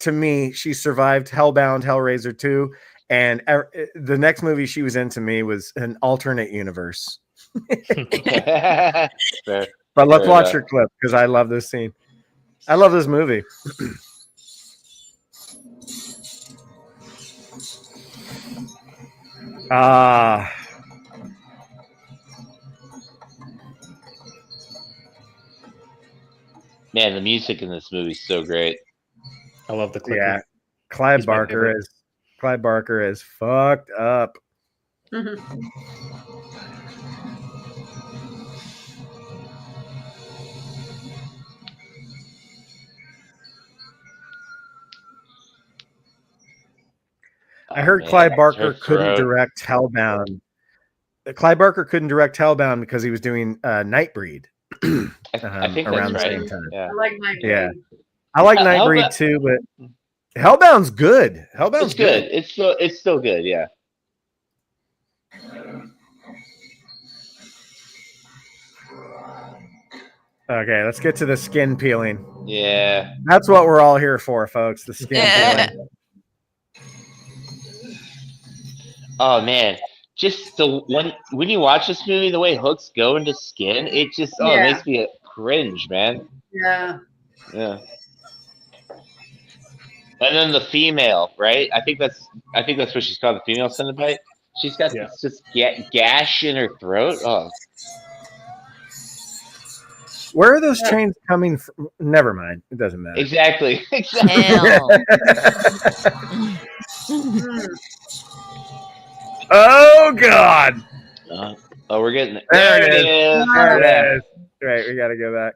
Speaker 1: To me, she survived Hellbound, Hellraiser 2. And the next movie she was in to me was an alternate universe. But let's watch her clip because I love this scene. I love this movie.
Speaker 3: Man, the music in this movie is so great.
Speaker 2: I love the clip.
Speaker 1: Yeah, Clive Barker is fucked up. I heard Clive Barker couldn't direct Hellbound. Clive Barker couldn't direct Hellbound because he was doing Nightbreed.
Speaker 3: I think
Speaker 1: around
Speaker 3: that's
Speaker 1: the
Speaker 3: right.
Speaker 1: same time.
Speaker 5: I like Nightbreed.
Speaker 1: Yeah, I like Nightbreed too, but Hellbound's good. Hellbound's
Speaker 3: good. It's still good. Yeah.
Speaker 1: Okay, let's get to the skin peeling.
Speaker 3: Yeah.
Speaker 1: That's what we're all here for, folks. The skin peeling.
Speaker 3: Oh man, just the when you watch this movie, the way hooks go into skin, it just it makes me cringe, man.
Speaker 5: Yeah.
Speaker 3: Yeah. And then the female, right? I think that's what she's called, the female Cenobite. She's got this just gash in her throat. Oh.
Speaker 1: Where are those chains coming from? Never mind. It doesn't matter.
Speaker 3: Exactly.
Speaker 1: Oh God!
Speaker 3: We're getting it.
Speaker 1: There it is.
Speaker 3: There
Speaker 1: it is. Right, we got to go back.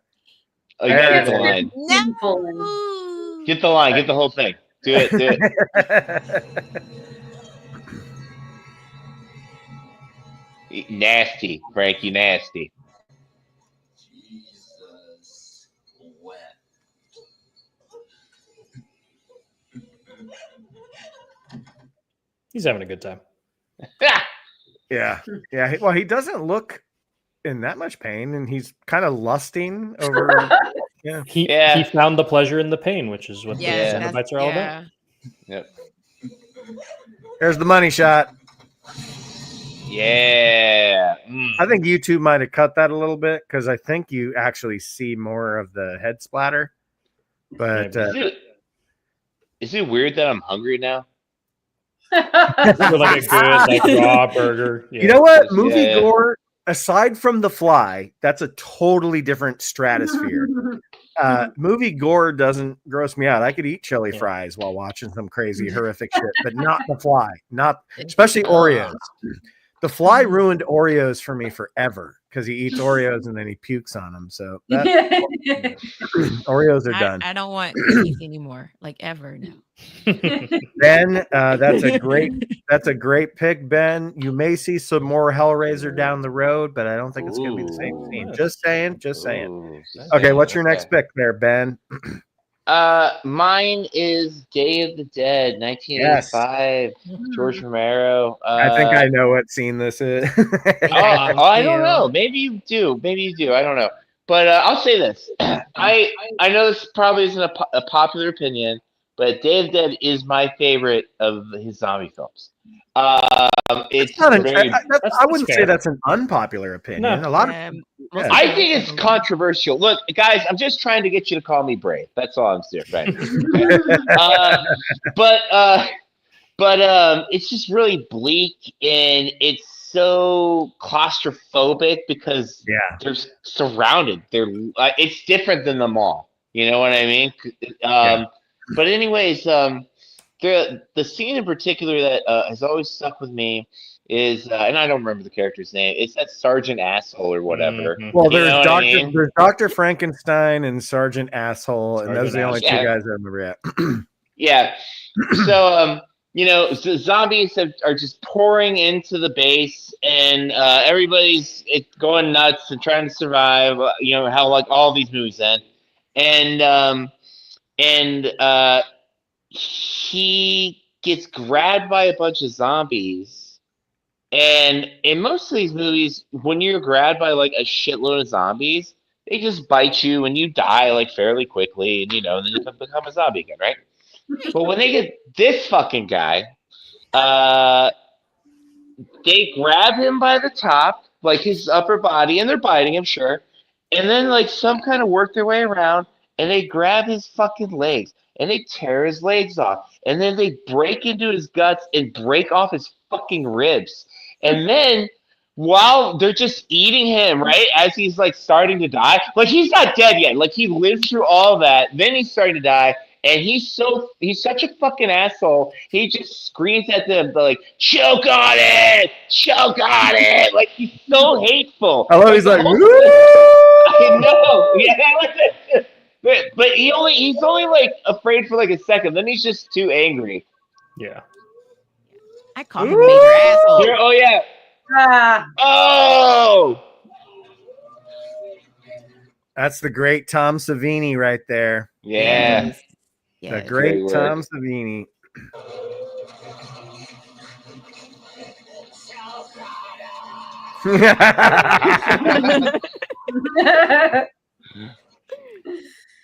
Speaker 3: Oh, you gotta get the line.
Speaker 4: No.
Speaker 3: Get the line. Get the whole thing. Do it. Do it. Nasty, Frankie. Nasty.
Speaker 7: Jesus, wet.
Speaker 2: He's having a good time.
Speaker 1: Yeah. Well, he doesn't look in that much pain, and he's kind of lusting over. Yeah.
Speaker 2: He found the pleasure in the pain, which is what the Cenobites are all about.
Speaker 3: Yep.
Speaker 1: There's the money shot.
Speaker 3: Yeah.
Speaker 1: I think YouTube might have cut that a little bit because I think you actually see more of the head splatter. But
Speaker 3: is it weird that I'm hungry now?
Speaker 2: For like a good raw burger. Yeah.
Speaker 1: You know what? Movie gore, aside from The Fly, that's a totally different stratosphere. Movie gore doesn't gross me out. I could eat chili fries while watching some crazy horrific shit, but not The Fly. Not especially Oreos. The Fly ruined Oreos for me forever because he eats Oreos and then he pukes on them. So Oreos are done.
Speaker 4: I don't want cookies anymore, like ever. No.
Speaker 1: Ben, that's a great pick, Ben. You may see some more Hellraiser down the road, but I don't think it's going to be the same scene. Just saying. Okay, what's your next pick there, Ben?
Speaker 3: Mine is Day of the Dead, 1985. George Romero.
Speaker 1: I think I know what scene this is.
Speaker 3: I don't know. Maybe you do. I don't know. But I'll say this. I know this probably isn't a popular opinion, but Day of the Dead is my favorite of his zombie films. It's
Speaker 1: not
Speaker 3: I
Speaker 1: wouldn't say that's an unpopular opinion.
Speaker 3: No.
Speaker 1: A lot of
Speaker 3: I think it's controversial. Look, guys, I'm just trying to get you to call me brave. That's all I'm saying. Right? But it's just really bleak, and it's so claustrophobic because they're surrounded. It's different than the mall. You know what I mean? But anyways, the scene in particular that has always stuck with me is, and I don't remember the character's name. It's that Sergeant Asshole or whatever.
Speaker 1: Mm-hmm. Well, there's Dr. Frankenstein and Sergeant Asshole, and those are the only two guys I remember yet.
Speaker 3: Yeah. So, so zombies are just pouring into the base, and everybody's going nuts and trying to survive. How like all these movies end, and he gets grabbed by a bunch of zombies. And in most of these movies, when you're grabbed by like a shitload of zombies, they just bite you and you die like fairly quickly, and then you become a zombie again, right? But when they get this fucking guy, they grab him by the top, like his upper body, and they're biting him, sure. And then like some kind of work their way around, and they grab his fucking legs, and they tear his legs off, and then they break into his guts and break off his fucking ribs. And then while they're just eating him, right, as he's like starting to die, like he's not dead yet, like he lived through all that, then he's starting to die, and he's such a fucking asshole. He just screams at them like, choke on it, like he's so hateful.
Speaker 1: I love he's like, woo!
Speaker 3: I know, yeah. But he's only like afraid for like a second, then he's just too angry.
Speaker 2: Yeah.
Speaker 4: I call him major asshole.
Speaker 3: Oh yeah. Oh.
Speaker 1: That's the great Tom Savini right there.
Speaker 3: Yeah.
Speaker 1: The great Tom Savini.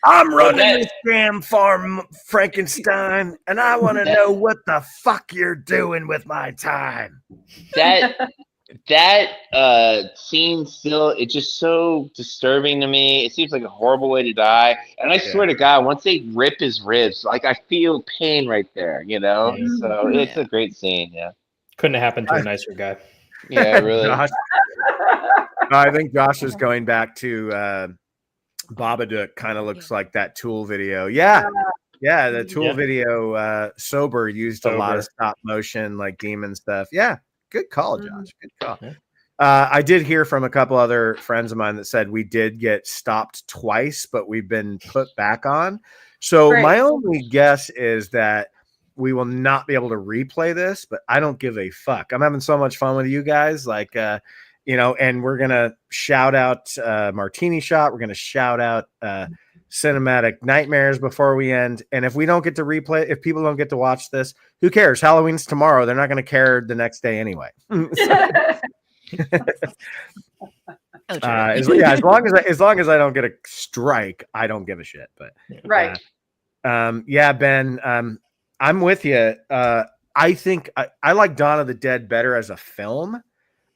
Speaker 1: I'm running this damn farm, Frankenstein, and I want to know what the fuck you're doing with my time.
Speaker 3: That scene still, it's just so disturbing to me. It seems like a horrible way to die. And I swear to God, once they rip his ribs, like I feel pain right there, you know? So it's a great scene, yeah.
Speaker 2: Couldn't have happened to a nicer guy.
Speaker 3: Yeah, really.
Speaker 1: Josh, I think Josh is going back to Babadook. Kind of looks like that Tool video. Yeah, the Tool video. Sober used a lot of stop motion, like demon stuff. Yeah, good call, Josh. Good call.
Speaker 2: Yeah.
Speaker 1: I did hear from a couple other friends of mine that said we did get stopped twice, but we've been put back on. So my only guess is that we will not be able to replay this, but I don't give a fuck. I'm having so much fun with you guys. Like, you know, and we're going to shout out Martini Shot. We're going to shout out Cinematic Nightmares before we end. And if we don't get to replay, if people don't get to watch this, who cares? Halloween's tomorrow. They're not going to care the next day anyway. As long as I don't get a strike, I don't give a shit. But Ben, I'm with you. I think I like Dawn of the Dead better as a film.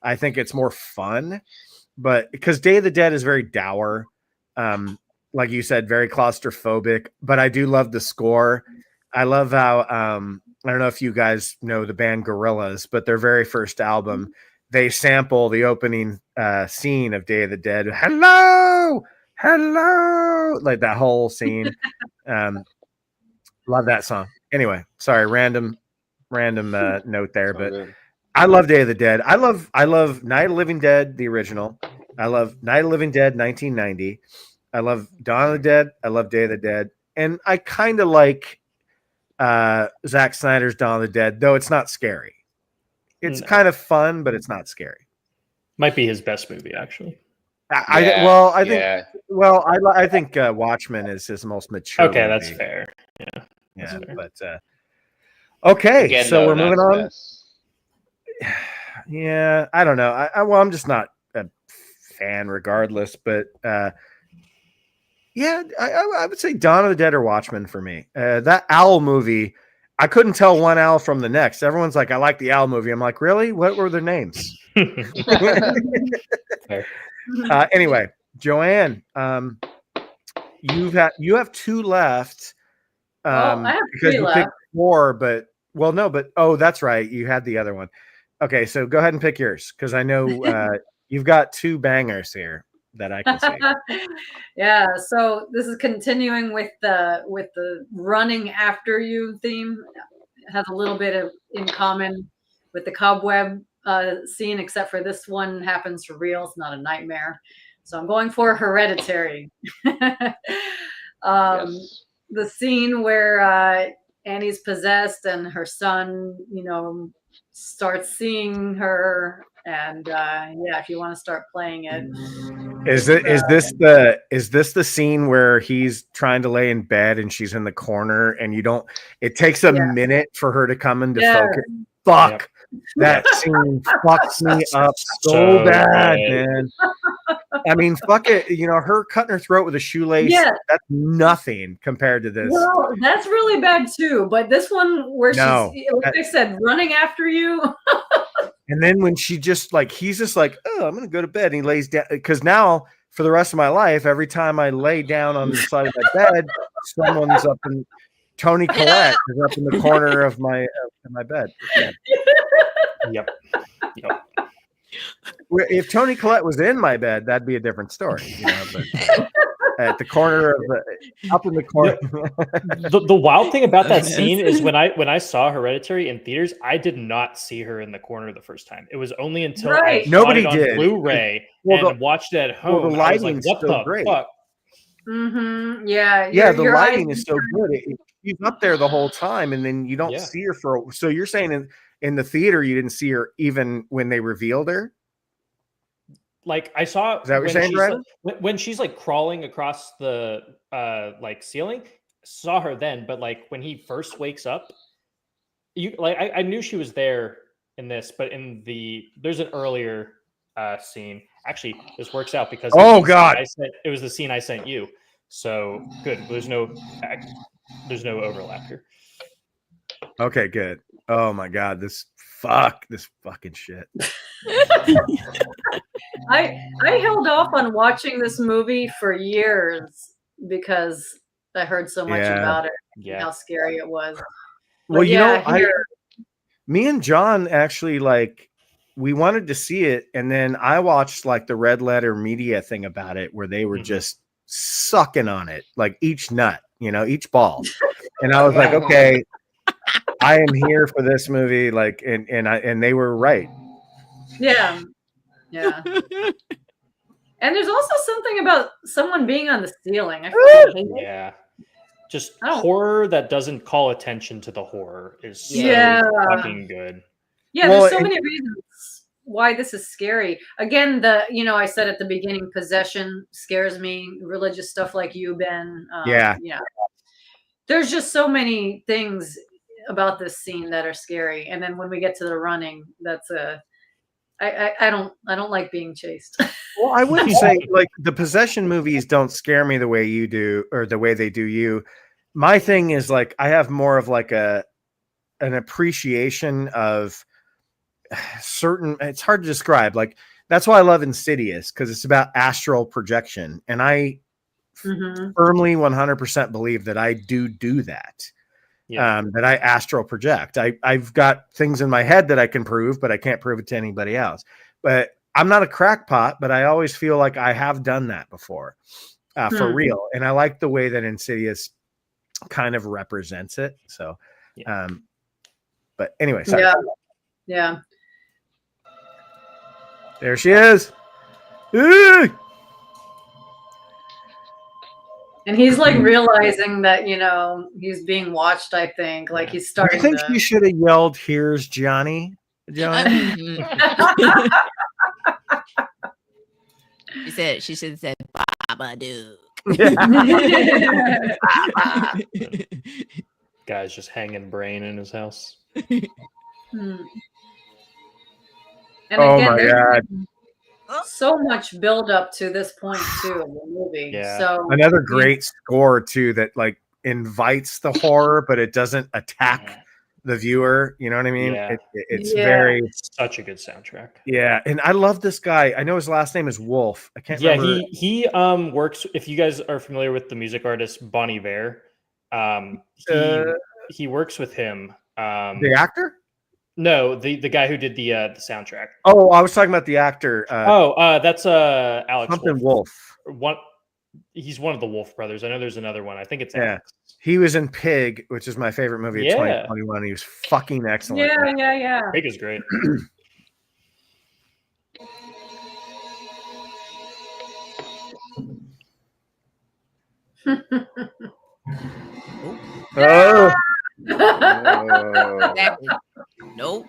Speaker 1: I think it's more fun, but because Day of the Dead is very dour, like you said, very claustrophobic. But I do love the score. I love how I don't know if you guys know the band Gorillaz, but their very first album, they sample the opening scene of Day of the Dead. Hello, like that whole scene. Love that song. Anyway, sorry, random note there, but I love Day of the Dead. I love Night of the Living Dead, the original. I love Night of the Living Dead, 1990. I love Dawn of the Dead. I love Day of the Dead, and I kind of like Zack Snyder's Dawn of the Dead, though it's not scary. It's kind of fun, but it's not scary.
Speaker 2: Might be his best movie, actually.
Speaker 1: I think Watchmen is his most mature.
Speaker 2: Okay,
Speaker 1: movie.
Speaker 2: That's fair.
Speaker 1: Yeah,
Speaker 2: fair.
Speaker 1: But okay,
Speaker 3: again,
Speaker 1: so
Speaker 3: no,
Speaker 1: we're moving on.
Speaker 3: Best.
Speaker 1: Yeah, I don't know. I'm just not a fan, regardless. But yeah, I would say Dawn of the Dead or Watchmen for me. That owl movie, I couldn't tell one owl from the next. Everyone's like, I like the owl movie. I'm like, really? What were their names? Anyway, Joanne, you have two left.
Speaker 5: I have
Speaker 1: because
Speaker 5: three
Speaker 1: you
Speaker 5: left.
Speaker 1: picked four, but that's right. You had the other one. Okay, so go ahead and pick yours because I know you've got two bangers here that I can see.
Speaker 5: Yeah, so this is continuing with the running after you theme. It has a little bit in common with the cobweb scene, except for this one happens for real. It's not a nightmare. So I'm going for Hereditary.
Speaker 3: Yes.
Speaker 5: The scene where Annie's possessed and her son, starts seeing her. And if you want to start playing it.
Speaker 1: Is this the scene where he's trying to lay in bed and she's in the corner and it takes a minute for her to come into focus? Fuck. Yep. That scene fucks me up so bad, man. I mean, fuck it. Her cutting her throat with a shoelace, that's nothing compared to this.
Speaker 5: Well, that's really bad too. But this one where she's, like I said, running after you.
Speaker 1: And then when he's just like, oh, I'm going to go to bed. And he lays down. Because now, for the rest of my life, every time I lay down on the side of my bed, someone's up in Tony Collette is up in the corner of my bed.
Speaker 2: Yep.
Speaker 1: If Tony Collette was in my bed, that'd be a different story. But at the corner of up in the corner.
Speaker 2: The wild thing about that scene is when I saw Hereditary in theaters, I did not see her in the corner the first time. It was only until I bought it on Blu-ray and watched it at home.
Speaker 1: The lighting's
Speaker 2: what the
Speaker 1: great.
Speaker 2: fuck?
Speaker 5: Mm-hmm. Yeah.
Speaker 1: The lighting is so good. She's up there the whole time, and then you don't see her so you're saying in the theater you didn't see her even when they revealed her?
Speaker 2: Like I saw
Speaker 1: is that what you're saying, right?
Speaker 2: When she's like crawling across the ceiling, saw her then, but like when he first wakes up, I knew she was there in this, but there's an earlier scene Actually, this works out because
Speaker 1: Oh God,
Speaker 2: it was the scene I sent you. So good. There's no overlap here.
Speaker 1: okay, good. Oh my God, this fucking shit.
Speaker 5: I held off on watching this movie for years because I heard so much about it and how scary it was. But
Speaker 1: Well, you know,
Speaker 5: here,
Speaker 1: me and John actually like we wanted to see it, and then I watched like the Red Letter Media thing about it where they were just sucking on it, like each nut, you know, each ball. And I was like, okay, I am here for this movie, like, and they were right.
Speaker 5: Yeah. And there's also something about someone being on the ceiling. I fucking hate it.
Speaker 2: Yeah. Just horror that doesn't call attention to the horror is so fucking good.
Speaker 5: Yeah, there's so many reasons why this is scary. Again, I said at the beginning, possession scares me. Religious stuff like you, Ben. There's just so many things about this scene that are scary. And then when we get to the running, that's I don't like being chased.
Speaker 1: Well, I wouldn't say like the possession movies don't scare me the way you do or the way they do you. My thing is like I have more of like an appreciation of certain, it's hard to describe. Like that's why I love Insidious, because it's about astral projection. And I firmly 100% believe that I do that. That I astral project. I've got things in my head that I can prove, but I can't prove it to anybody else. But I'm not a crackpot, but I always feel like I have done that before for real. And I like the way that Insidious kind of represents it. So, but anyway, sorry.
Speaker 5: Yeah.
Speaker 1: There she is.
Speaker 5: And he's like realizing that, he's being watched, I think. Like he's starting
Speaker 1: I think you should have yelled, "Here's Johnny." Johnny.
Speaker 4: She should have said Babadook.
Speaker 2: Guy's just hanging brain in his house.
Speaker 5: And again, there's so much build up to this point too in the movie.
Speaker 1: Yeah.
Speaker 5: So
Speaker 1: another great score too that like invites the horror, but it doesn't attack the viewer. You know what I mean?
Speaker 2: Yeah.
Speaker 1: It's very
Speaker 2: such a good soundtrack.
Speaker 1: Yeah, and I love this guy. I know his last name is Wolf. I can't remember.
Speaker 2: He works. If you guys are familiar with the music artist Bon Iver, he works with him.
Speaker 1: The actor?
Speaker 2: No, the guy who did the soundtrack.
Speaker 1: Oh, I was talking about the actor.
Speaker 2: That's Alex
Speaker 1: something Wolf.
Speaker 2: He's one of the Wolf brothers. I know there's another one. I think it's
Speaker 1: Alex. He was in Pig, which is my favorite movie of 2021. He was fucking excellent.
Speaker 5: Yeah.
Speaker 2: Pig is great.
Speaker 1: Oh.
Speaker 4: Nope.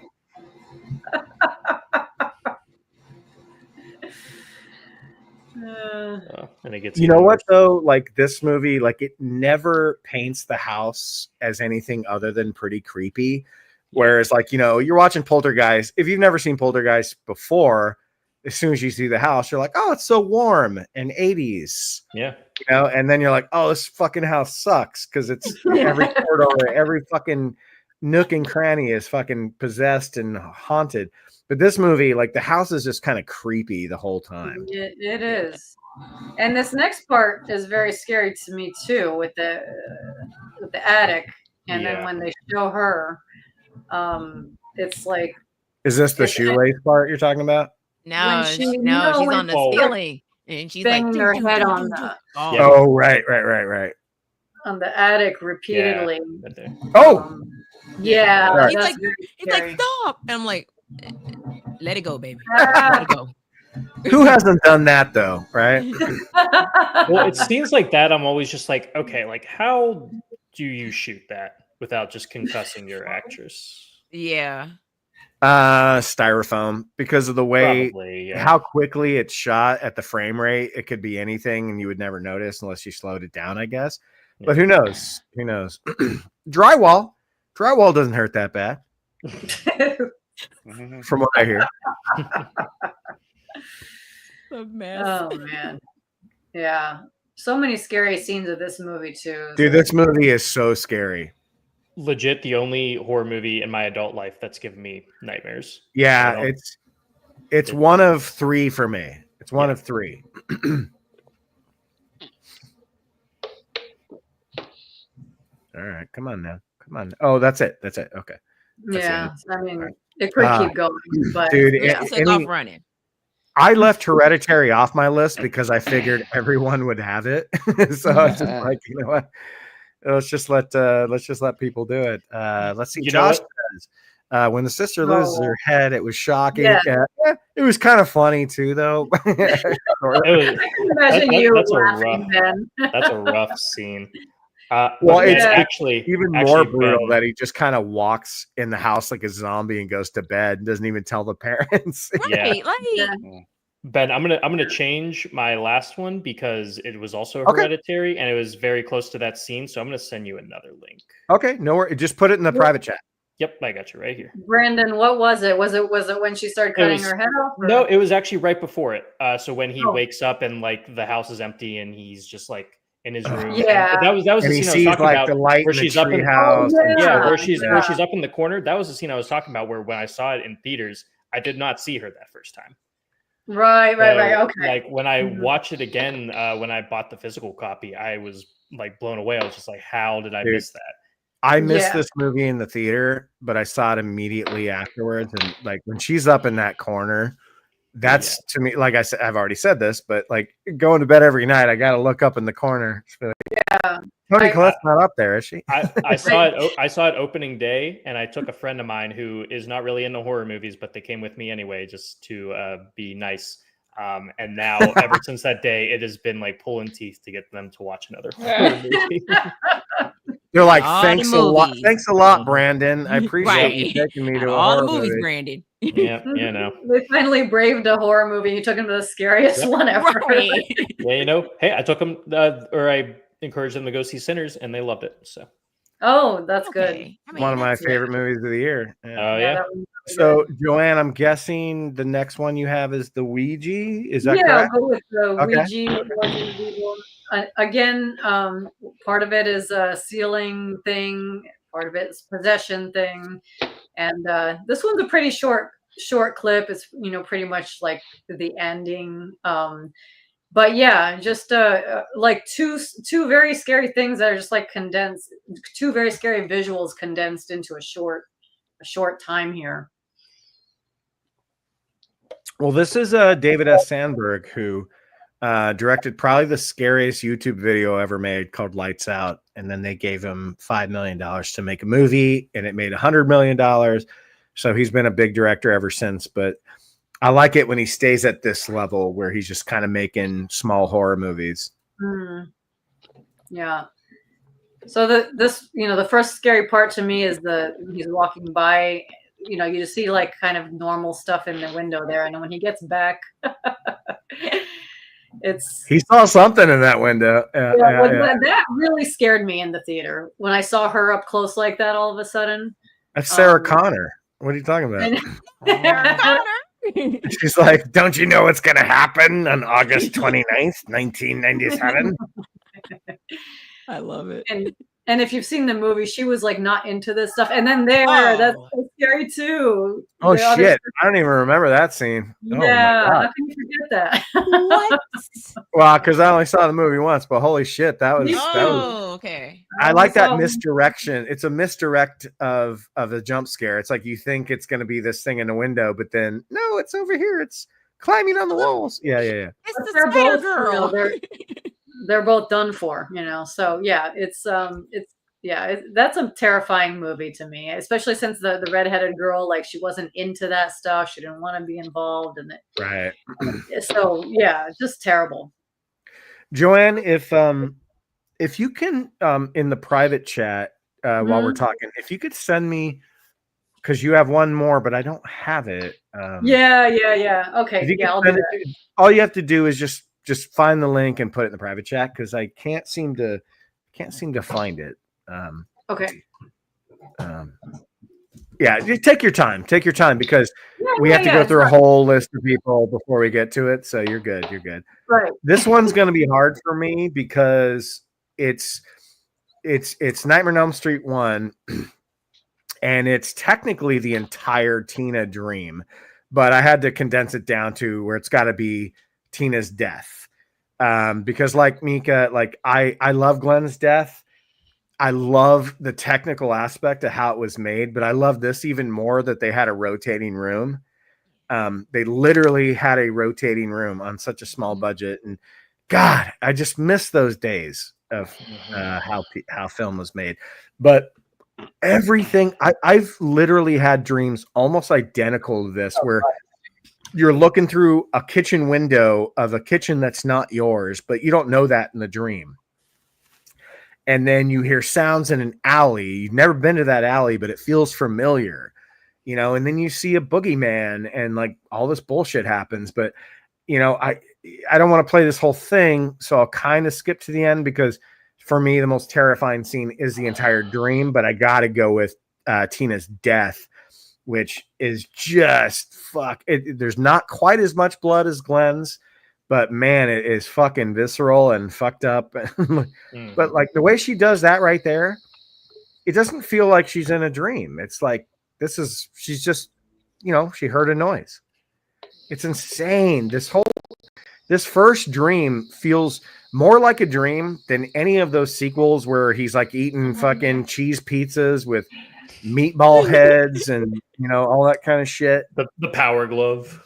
Speaker 2: And it gets
Speaker 1: you know what though? Like this movie, like it never paints the house as anything other than pretty creepy. Whereas, like, you're watching Poltergeist. If you've never seen Poltergeist before, as soon as you see the house, you're like, oh, it's so warm and 80s.
Speaker 2: Yeah.
Speaker 1: And then you're like, oh, this fucking house sucks because it's every corridor, every fucking nook and cranny is fucking possessed and haunted. But this movie, like the house is just kind of creepy the whole time.
Speaker 5: It is. And this next part is very scary to me too, with the attic. And then when they show her, it's like,
Speaker 1: is this the shoelace part you're talking about?
Speaker 4: No, she's on the ceiling and she's
Speaker 5: banging her head on
Speaker 1: the right
Speaker 5: on the attic repeatedly.
Speaker 4: Yeah. He's like stop, and I'm like, let it go, baby. Let it go.
Speaker 1: Who hasn't done that though, right?
Speaker 2: Well, it seems like that. I'm always just like, okay, like how do you shoot that without just concussing your actress?
Speaker 4: Yeah.
Speaker 1: Styrofoam, because of the way
Speaker 2: Probably,
Speaker 1: how quickly it's shot at the frame rate. It could be anything and you would never notice unless you slowed it down, I guess. But who knows? Drywall doesn't hurt that bad. From what I hear.
Speaker 4: A mess.
Speaker 5: Oh man. Yeah. So many scary scenes of this movie too.
Speaker 1: Dude, this movie is so scary.
Speaker 2: Legit, the only horror movie in my adult life that's given me nightmares.
Speaker 1: Yeah, it's one of 3 for me. It's one of 3. All right, come on now. Come on. Oh, that's it. That's it. Okay. That's
Speaker 5: Yeah. I mean,
Speaker 1: right.
Speaker 5: it could keep going, but
Speaker 1: dude,
Speaker 4: Took off running.
Speaker 1: I left Hereditary off my list because I figured everyone would have it. So I was just like, you know what? Let's just let people do it. Let's see. Josh says, when the sister loses her head, it was shocking. Yeah, it was kind of funny too, though.
Speaker 5: Imagine you laughing then.
Speaker 2: That's a rough scene.
Speaker 1: Well, it's
Speaker 2: actually
Speaker 1: even more brutal that he just kind of walks in the house like a zombie and goes to bed and doesn't even tell the parents.
Speaker 4: Right,
Speaker 2: Ben, I'm gonna change my last one because it was also Hereditary and it was very close to that scene. So I'm gonna send you another link.
Speaker 1: Okay, no worries. Just put it in the private chat.
Speaker 2: Yep, I got you right here.
Speaker 5: Brandon, what was it? Was it when she started cutting her head off? Or?
Speaker 2: No, it was actually right before it. So when he wakes up and like the house is empty and he's just like in his room.
Speaker 5: Yeah,
Speaker 2: that was the scene I was talking about.
Speaker 1: The light
Speaker 2: where she's up in
Speaker 1: house.
Speaker 2: where she's up in the corner. That was the scene I was talking about. Where when I saw it in theaters, I did not see her that first time.
Speaker 5: Right. Okay.
Speaker 2: Like when I watched it again, when I bought the physical copy, I was like blown away. I was just like, how did I miss that?
Speaker 1: I missed this movie in the theater, but I saw it immediately afterwards. And like when she's up in that corner, that's to me, like I said, I've already said this, but like going to bed every night, I got to look up in the corner.
Speaker 5: Yeah.
Speaker 1: Toni Collette's not up there, is she?
Speaker 2: I saw it. I saw it opening day, and I took a friend of mine who is not really into horror movies, but they came with me anyway, just to be nice. And now, ever since that day, it has been like pulling teeth to get them to watch another horror movie.
Speaker 1: They're like, thanks a lot, Brandon. I appreciate you taking me to
Speaker 4: all
Speaker 1: a
Speaker 4: the
Speaker 1: horror
Speaker 4: movies,
Speaker 1: movie.
Speaker 4: Brandon.
Speaker 2: Yeah, you know.
Speaker 5: They finally braved a horror movie. You took him to the scariest one ever.
Speaker 4: Right.
Speaker 2: Yeah, you know. Hey, I took them, or I encouraged them to go see Sinners, and they loved it. So.
Speaker 5: Oh, that's good.
Speaker 4: I mean,
Speaker 1: One of my favorite movies of the year.
Speaker 2: Oh yeah.
Speaker 1: So, Joanne, I'm guessing the next one you have is the Ouija. Is that correct?
Speaker 5: I'll go with the Ouija. Again, part of it is a sealing thing. Part of it is possession thing. And this one's a pretty short clip. It's pretty much like the ending. But yeah, just like two very scary things that are just like condensed. Two very scary visuals condensed into a short time here.
Speaker 1: Well, this is David S. Sandberg, who directed probably the scariest YouTube video ever made called Lights Out. And then they gave him $5 million to make a movie, and it made $100 million. So he's been a big director ever since. But I like it when he stays at this level where he's just kind of making small horror movies.
Speaker 5: Yeah. So the first scary part to me is he's walking by. You just see like kind of normal stuff in the window there, and then when he gets back,
Speaker 1: he saw something in that window.
Speaker 5: That really scared me in the theater when I saw her up close like that. All of a sudden,
Speaker 1: that's Sarah Connor. What are you talking about? She's like, don't you know what's going to happen on August 29th, 1997?
Speaker 4: I love it.
Speaker 5: And if you've seen the movie, she was like not into this stuff. And then that's so scary too.
Speaker 1: Oh shit. I don't even remember that scene.
Speaker 5: Yeah. How can you forget that?
Speaker 4: What?
Speaker 1: Well, because I only saw the movie once, but holy shit, that was
Speaker 4: okay.
Speaker 1: I like that misdirection. It's a misdirect of a jump scare. It's like you think it's gonna be this thing in the window, but then no, it's over here. It's climbing on the walls. Yeah.
Speaker 4: It's the Spider Girl.
Speaker 5: They're both done for, So yeah, that's a terrifying movie to me, especially since the redheaded girl, like she wasn't into that stuff. She didn't want to be involved in it.
Speaker 1: Right.
Speaker 5: So yeah, just terrible.
Speaker 1: Joanne, if you can, in the private chat, while we're talking, if you could send me, because you have one more, but I don't have it.
Speaker 5: Yeah. Okay. Yeah, I'll do that.
Speaker 1: All you have to do is just find the link and put it in the private chat, because I can't seem to find it.
Speaker 5: Okay.
Speaker 1: Yeah, you take your time. Take your time because we have to go through a whole list of people before we get to it. So you're good. You're good.
Speaker 5: Right.
Speaker 1: This one's going to be hard for me because it's Nightmare on Elm Street 1 and it's technically the entire Tina dream, but I had to condense it down to where it's got to be Tina's death. Because like Mika, like I love Glenn's death. I love the technical aspect of how it was made, but I love this even more that they had a rotating room. They literally had a rotating room on such a small budget, and God, I just miss those days of how film was made. But everything I've literally had dreams almost identical to this, where you're looking through a kitchen window of a kitchen that's not yours, but you don't know that in the dream. And then you hear sounds in an alley. You've never been to that alley, but it feels familiar, you know, and then you see a boogeyman and like all this bullshit happens. But, you know, I don't want to play this whole thing. So I'll kind of skip to the end because for me, the most terrifying scene is the entire dream, but I got to go with Tina's death, which is just there's not quite as much blood as Glenn's, but man, it is fucking visceral and fucked up. But like the way she does that right there, it doesn't feel like she's in a dream. It's like she's just, you know, she heard a noise. It's insane. This first dream feels more like a dream than any of those sequels where he's like eating fucking cheese pizzas with meatball heads and, you know, all that kind of shit.
Speaker 2: The power glove.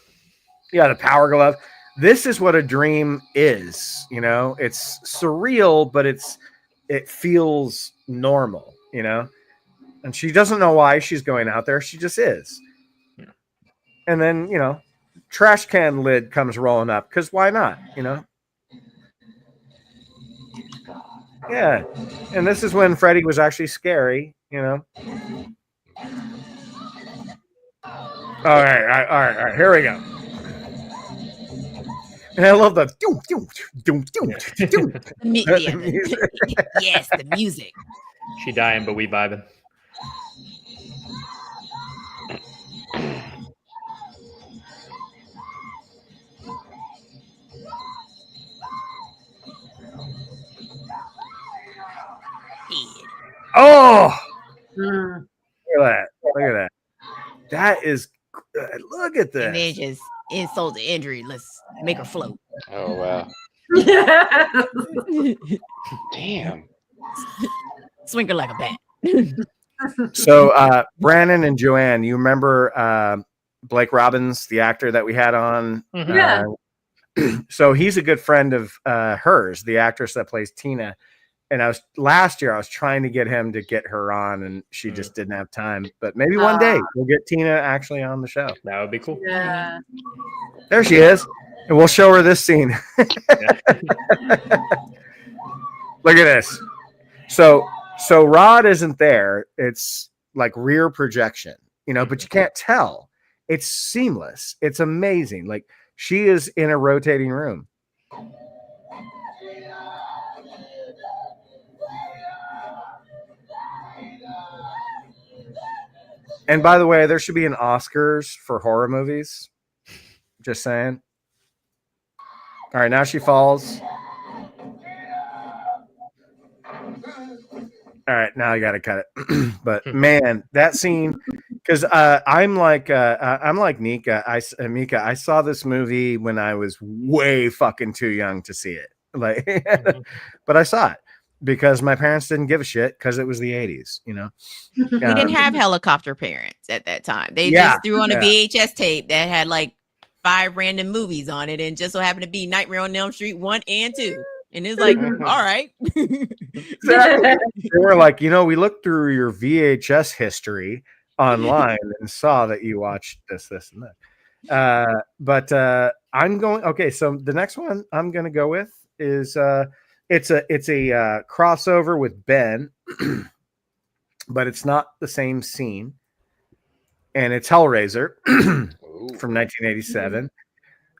Speaker 1: Yeah, the power glove. This is what a dream is, you know. It's surreal, but it feels normal, you know. And she doesn't know why she's going out there. She just is. Yeah. And then, you know, trash can lid comes rolling up because why not, you know? Yeah. And this is when Freddy was actually scary, you know. All right. Here we go. And I love the
Speaker 4: music. Yes, the music.
Speaker 2: She dying, but we vibing.
Speaker 1: Oh, look at that! Look at that! That is look at this.
Speaker 4: And then just insult to injury. Let's make her float.
Speaker 3: Oh wow! Damn.
Speaker 4: Swing her like a bat.
Speaker 1: So, Brandon and Joanne, you remember Blake Robbins, the actor that we had on?
Speaker 5: Yeah.
Speaker 1: So he's a good friend of hers, the actress that plays Tina. And last year I was trying to get him to get her on, and she just didn't have time. But maybe one day we'll get Tina actually on the show.
Speaker 2: That would be cool.
Speaker 5: Yeah.
Speaker 1: There she is, and we'll show her this scene. Look at this. So Rod isn't there. It's like rear projection, you know, but you can't tell. It's seamless. It's amazing. Like she is in a rotating room. And by the way, there should be an Oscars for horror movies. Just saying. All right, now she falls. All right, now I gotta cut it. But man, that scene, because I'm like Nika. Mika, I saw this movie when I was way fucking too young to see it. Like, but I saw it because my parents didn't give a shit because it was the 80s, you know.
Speaker 4: We didn't have helicopter parents at that time. They just threw on a VHS tape that had like 5 random movies on it, and just so happened to be Nightmare on Elm Street 1 and 2. And it's like, all right.
Speaker 1: They were like, you know, we looked through your VHS history online and saw that you watched this, and that. But I'm going. Okay, so the next one I'm going to go with is it's a crossover with Ben, but it's not the same scene, and it's Hellraiser from 1987.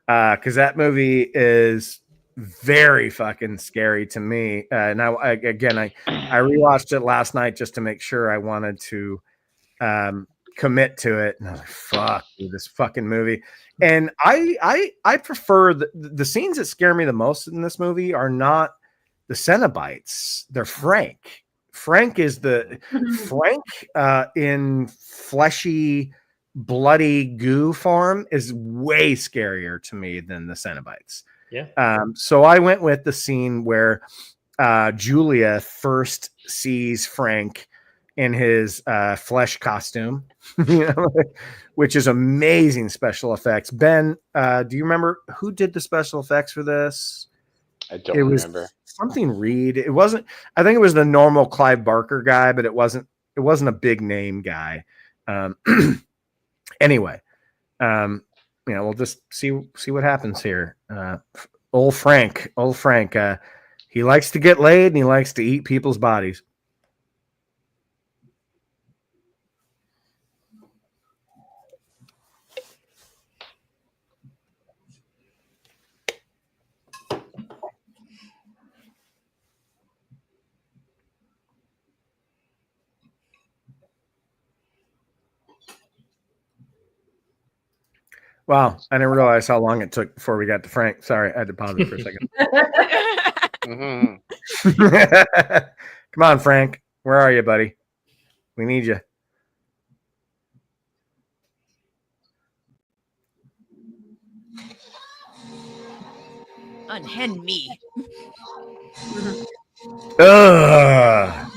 Speaker 1: Because that movie is very fucking scary to me. Now, I rewatched it last night just to make sure I wanted to kind commit to it. And I was like, fuck, dude, this fucking movie. And I prefer the scenes that scare me the most in this movie are not the Cenobites. They're Frank. Frank is Frank in fleshy, bloody goo form is way scarier to me than the Cenobites.
Speaker 2: Yeah.
Speaker 1: So I went with the scene where Julia first sees Frank in his flesh costume, which is amazing special effects. Ben, do you remember who did the special effects for this?
Speaker 3: I don't remember.
Speaker 1: Something Reed. It wasn't. I think it was the normal Clive Barker guy, but it wasn't a big name guy. Anyway, we'll just see what happens here. Old Frank. He likes to get laid and he likes to eat people's bodies. Wow, I didn't realize how long it took before we got to Frank. Sorry, I had to pause it for a second. Come on, Frank. Where are you, buddy? We need you.
Speaker 4: Unhand me.
Speaker 1: Ugh.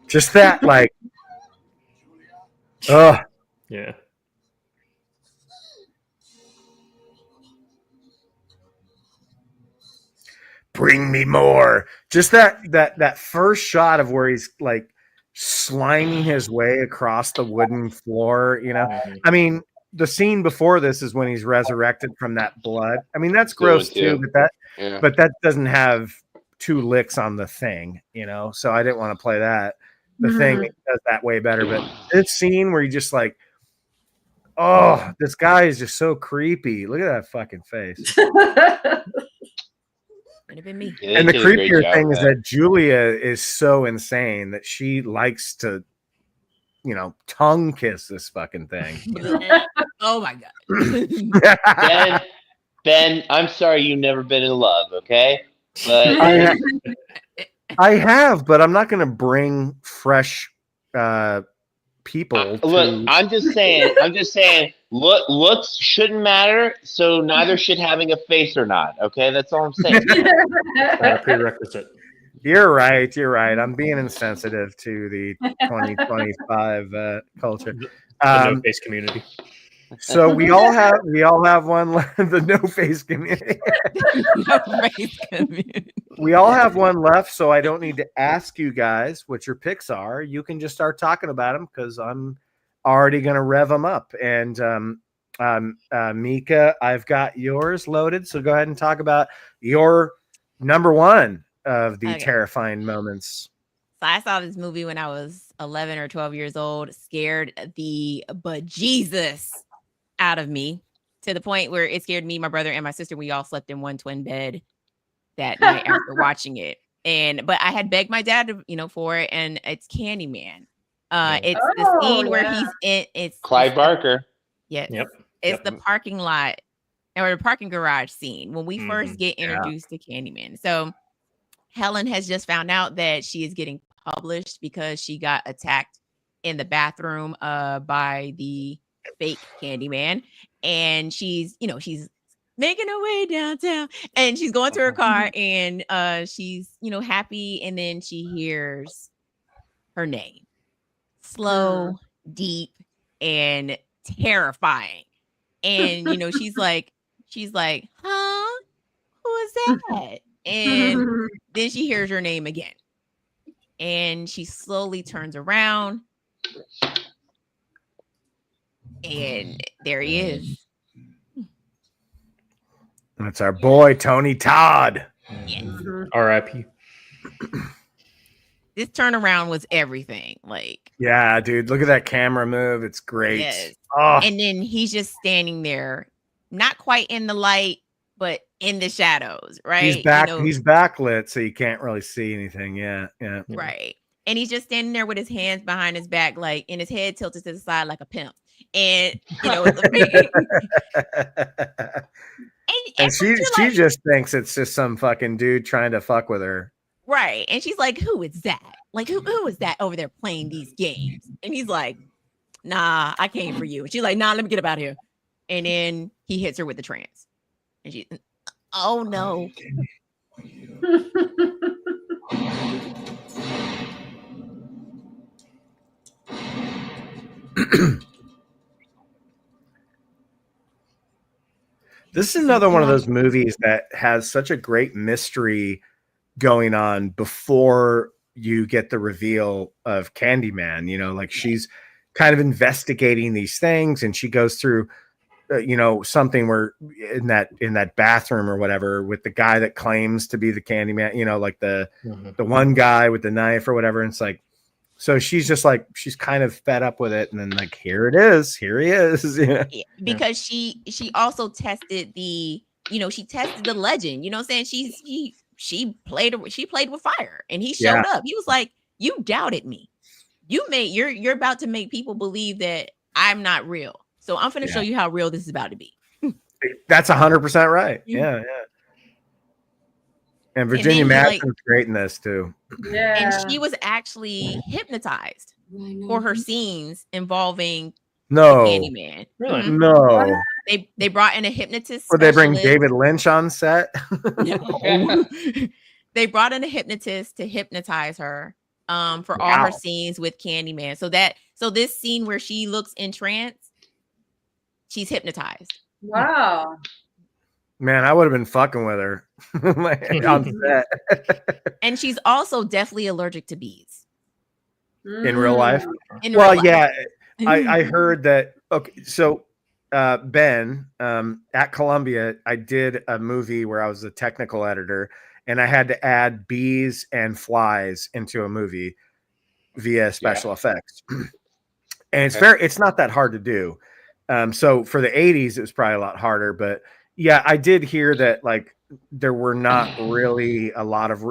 Speaker 1: Just that, like,
Speaker 2: yeah.
Speaker 1: Bring me more. Just that first shot of where he's like sliming his way across the wooden floor. I mean, the scene before this is when he's resurrected from that blood. I mean, that's gross too, but that doesn't have 2 licks on the thing, so I didn't want to play that. The thing does that way better, but this scene where you just like, oh, this guy is just so creepy. Look at that fucking face.
Speaker 4: Could have been me.
Speaker 3: Yeah,
Speaker 1: and the creepier thing is that Julia is so insane that she likes to, tongue kiss this fucking thing.
Speaker 4: Oh my god.
Speaker 3: Ben, I'm sorry you've never been in love, okay? But
Speaker 1: I have, but I'm not going to bring fresh people.
Speaker 3: Look, I'm just saying. Looks shouldn't matter, so neither should having a face or not. Okay, that's all I'm saying.
Speaker 2: Not a prerequisite.
Speaker 1: You're right. I'm being insensitive to the 2025 culture.
Speaker 2: The no face community.
Speaker 1: So we all have one. The no face community.
Speaker 4: No face community.
Speaker 1: We all have one left, so I don't need to ask you guys what your picks are. You can just start talking about them because I'm already going to rev them up. And Mika, I've got yours loaded, so go ahead and talk about your number one of the terrifying moments.
Speaker 4: So I saw this movie when I was 11 or 12 years old, scared the bejesus out of me to the point where it scared me, my brother, and my sister. We all slept in one twin bed that night after watching it. But I had begged my dad to, for it, and it's Candyman. It's the scene where he's in. It's
Speaker 3: Clive Barker.
Speaker 4: Yes.
Speaker 2: Yep.
Speaker 4: It's the parking lot or the parking garage scene when we first get introduced to Candyman. So Helen has just found out that she is getting published because she got attacked in the bathroom by the fake Candyman, and she's making her way downtown, and she's going to her car, and she's happy, and then she hears her name, slow, deep, and terrifying, and she's like, huh, who is that? And then she hears her name again, and she slowly turns around, and there he is.
Speaker 1: That's our boy Tony Todd.
Speaker 4: Yes.
Speaker 2: R.I.P.
Speaker 4: This turnaround was everything.
Speaker 1: Yeah, dude, look at that camera move. It's great.
Speaker 4: Yes.
Speaker 1: Oh.
Speaker 4: And then he's just standing there, not quite in the light, but in the shadows, right?
Speaker 1: He's backlit, so you can't really see anything. Yeah.
Speaker 4: Right. and he's just standing there with his hands behind his back, like, and his head tilted to the side like a pimp. And it's
Speaker 1: and she
Speaker 4: like,
Speaker 1: just thinks it's just some fucking dude trying to fuck with her.
Speaker 4: right. And she's like, who is that? Like, who is that over there playing these games? And he's like, nah, I came for you. And she's like, nah, let me get up out of here. And then he hits her with the trance. And she, oh no.
Speaker 1: This is another one of those movies that has such a great mystery going on before you get the reveal of Candyman. Like she's kind of investigating these things, and she goes through something where in that bathroom or whatever with the guy that claims to be the Candyman, like the one guy with the knife or whatever. And it's like, so she's just like, she's kind of fed up with it. And then like, here he is.
Speaker 4: Because she also tested she tested the legend, you know what I'm saying? She played with fire, and he showed up. He was like, you doubted me. You're about to make people believe that I'm not real. So I'm going to show you how real this is about to be.
Speaker 1: That's 100% right. Yeah. And Virginia Madsen's great in this too.
Speaker 5: Yeah.
Speaker 4: And she was actually hypnotized for her scenes involving Candyman.
Speaker 2: Really?
Speaker 1: No.
Speaker 4: They brought in a hypnotist.
Speaker 1: Or they bring David Lynch on set.
Speaker 4: No. They brought in a hypnotist to hypnotize her for all her scenes with Candyman. So this scene where she looks in trance, she's hypnotized.
Speaker 5: Wow.
Speaker 1: Man, I would have been fucking with her on set.
Speaker 4: And she's also definitely allergic to bees.
Speaker 1: In real life?
Speaker 4: Real life.
Speaker 1: Yeah. I heard that. Okay, so Ben, at Columbia, I did a movie where I was a technical editor, and I had to add bees and flies into a movie via special effects. And it's not that hard to do. So for the 80s, it was probably a lot harder, but yeah, I did hear that like there were not really a lot of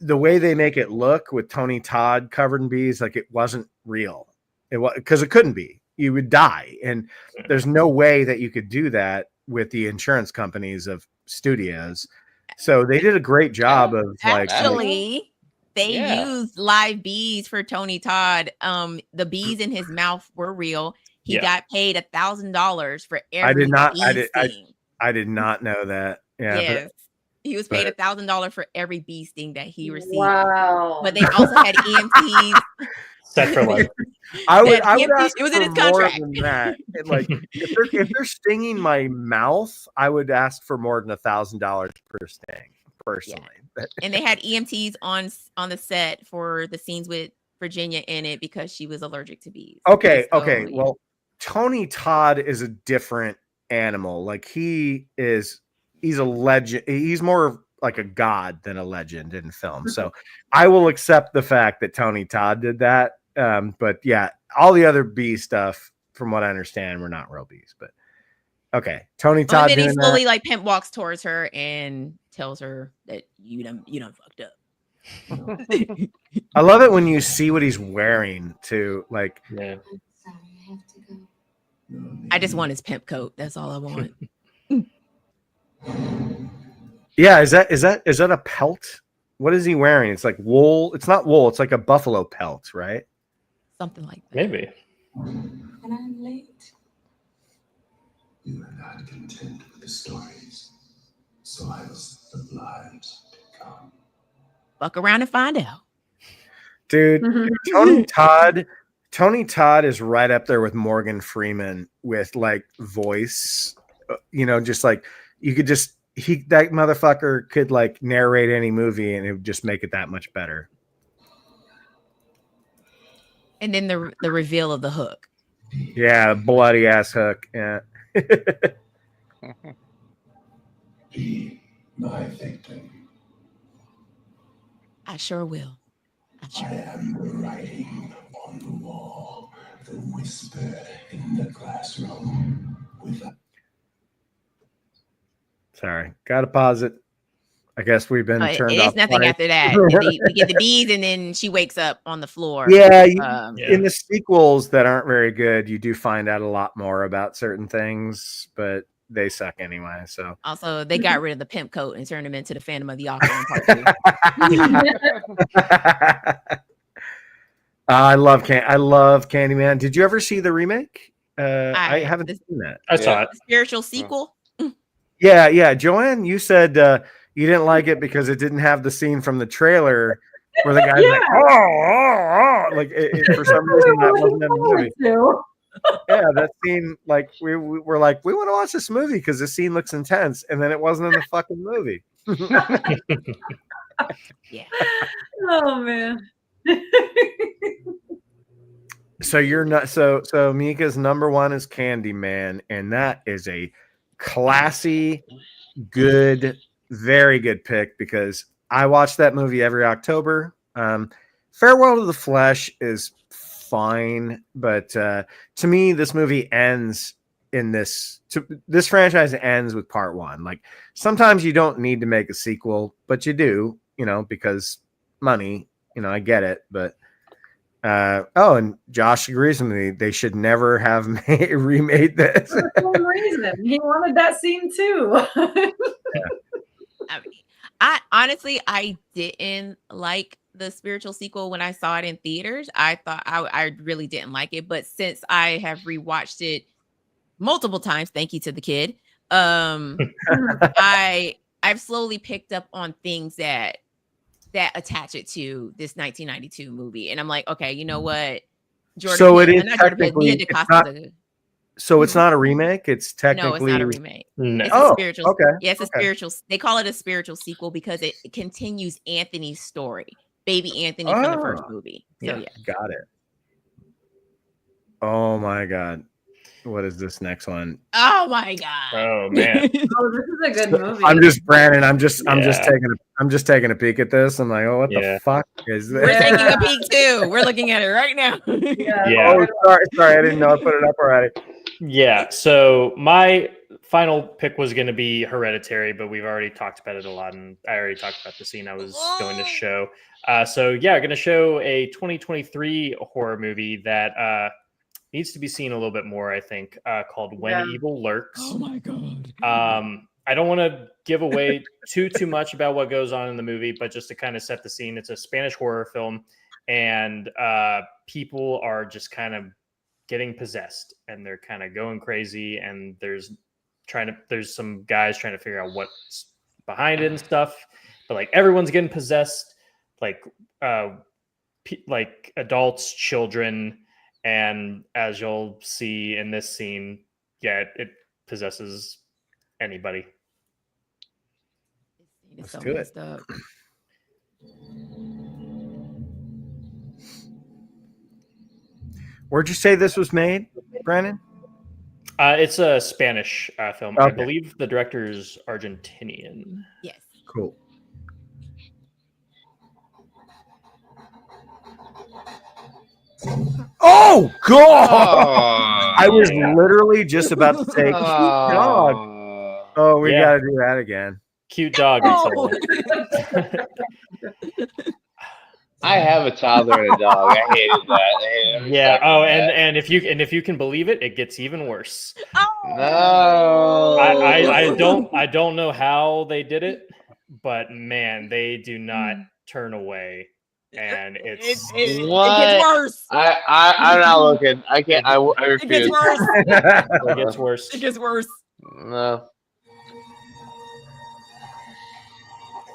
Speaker 1: the way they make it look with Tony Todd covered in bees, like it wasn't real. It was because it couldn't be. You would die, and there's no way that you could do that with the insurance companies of studios. So they did a great job of
Speaker 4: actually. They used live bees for Tony Todd. The bees in his mouth were real. He got paid $1,000 for every
Speaker 1: I did not know that. Yeah.
Speaker 4: Yes. He was paid $1,000 for every bee sting that he received.
Speaker 5: Wow.
Speaker 4: But they also had EMTs.
Speaker 2: Set for life.
Speaker 1: I would ask
Speaker 4: it was in his
Speaker 1: more
Speaker 4: contract.
Speaker 1: than that. And like if they're stinging my mouth, I would ask for more than $1,000 per sting, personally.
Speaker 4: Yeah. And they had EMTs on the set for the scenes with Virginia in it because she was allergic to bees.
Speaker 1: Okay. Well, Tony Todd is a different animal. Like he's a legend. He's more like a god than a legend in film. So I will accept the fact that Tony Todd did that. But yeah, all the other bee stuff, from what I understand, were not real bees. But okay, Tony Todd.
Speaker 4: And then he slowly like pimp walks towards her and tells her that you done fucked up.
Speaker 1: I love it when you see what he's wearing too. Like,
Speaker 8: Sorry, I have to go.
Speaker 4: I just want his pimp coat. That's all I want.
Speaker 1: Yeah, is that a pelt? What is he wearing? It's like wool. It's not wool. It's like a buffalo pelt, right?
Speaker 4: Something like that.
Speaker 2: Maybe.
Speaker 8: And I'm late.
Speaker 10: You are not content with the stories. Soils of lives to come.
Speaker 4: Fuck around and find out.
Speaker 1: Dude, Tony Todd is right up there with Morgan Freeman with like voice, just like you could just that motherfucker could like narrate any movie and it would just make it that much better.
Speaker 4: And then the reveal of the hook.
Speaker 1: Yeah, bloody ass hook. Yeah.
Speaker 10: Be my victim.
Speaker 4: I sure will.
Speaker 10: I am the writing on the wall, the whisper in the classroom.
Speaker 1: Sorry, gotta pause it. I guess we've been turned off.
Speaker 4: There's nothing
Speaker 1: twice.
Speaker 4: after that. We get the bees, and then she wakes up on the floor.
Speaker 1: Yeah, in the sequels that aren't very good, you do find out a lot more about certain things, but they suck anyway. So
Speaker 4: also, they got rid of the pimp coat and turned him into the Phantom of the Opera in part 2.
Speaker 1: I love Candyman. Did you ever see the remake? I haven't seen that.
Speaker 2: I saw it.
Speaker 4: The spiritual sequel.
Speaker 1: Yeah. Joanne, you said you didn't like it because it didn't have the scene from the trailer where the guy's like, like for some reason that wasn't in the movie. Yeah, that scene, like we were like, we want to watch this movie because the scene looks intense, and then it wasn't in the fucking movie.
Speaker 4: Yeah.
Speaker 5: Oh man.
Speaker 1: So you're not so Mika's number one is Candyman, and that is a classy, good, very good pick because I watch that movie every October. Farewell to the Flesh is fine, but to me, this movie ends in this franchise ends with part one. Like sometimes you don't need to make a sequel, but you do, because money. I get it, but and Josh agrees with me. They should never have remade this.
Speaker 5: For some reason, he wanted that scene too.
Speaker 4: I mean, I honestly didn't like the spiritual sequel when I saw it in theaters. I thought I really didn't like it, but since I have rewatched it multiple times, thank you to the kid, I've slowly picked up on things that attach it to this 1992 movie, and I'm like, okay, you know what, Jordan?
Speaker 1: So it is technically. It's not a remake. It's technically
Speaker 4: no, it's not a remake.
Speaker 2: No.
Speaker 4: It's a spiritual.
Speaker 1: Okay.
Speaker 4: Yeah, it's a spiritual. They call it a spiritual sequel because it continues Anthony's story, baby Anthony from the first movie. So yeah,
Speaker 1: got it. Oh my god. What is this next one?
Speaker 4: Oh my god!
Speaker 2: Oh man!
Speaker 5: This is a good movie.
Speaker 1: I'm just taking a peek at this. I'm like, oh, what the fuck is this?
Speaker 4: We're taking a peek too. We're looking at it right now.
Speaker 2: Yeah.
Speaker 1: Oh, sorry, I didn't know I put it up already.
Speaker 2: Yeah. So my final pick was going to be Hereditary, but we've already talked about it a lot, and I already talked about the scene I was going to show. I'm going to show a 2023 horror movie that needs to be seen a little bit more, I think, called When Evil Lurks.
Speaker 4: Oh my god.
Speaker 2: I don't want to give away too much about what goes on in the movie, but just to kind of set the scene, it's a Spanish horror film, and people are just kind of getting possessed, and they're kind of going crazy, and there's some guys trying to figure out what's behind it and stuff, but like everyone's getting possessed, like adults, children. And as you'll see in this scene, it possesses anybody.
Speaker 1: Let's do it. Where'd you say this was made, Brandon?
Speaker 2: It's a Spanish film.
Speaker 1: Okay.
Speaker 2: I believe the director is Argentinian.
Speaker 4: Yes.
Speaker 1: Cool. Oh god!
Speaker 3: Oh,
Speaker 1: I was literally just about to say cute dog. Oh, we gotta do that again.
Speaker 2: Cute dog.
Speaker 3: I have a toddler and a dog. I hated that.
Speaker 2: Yeah. Oh, and if you can believe it, it gets even worse.
Speaker 3: No.
Speaker 2: I don't know how they did it, but man, they do not turn away. And it gets
Speaker 4: worse.
Speaker 3: I'm not looking. I can't. I refuse.
Speaker 4: It gets worse.
Speaker 2: It gets worse.
Speaker 4: It gets worse.
Speaker 3: No.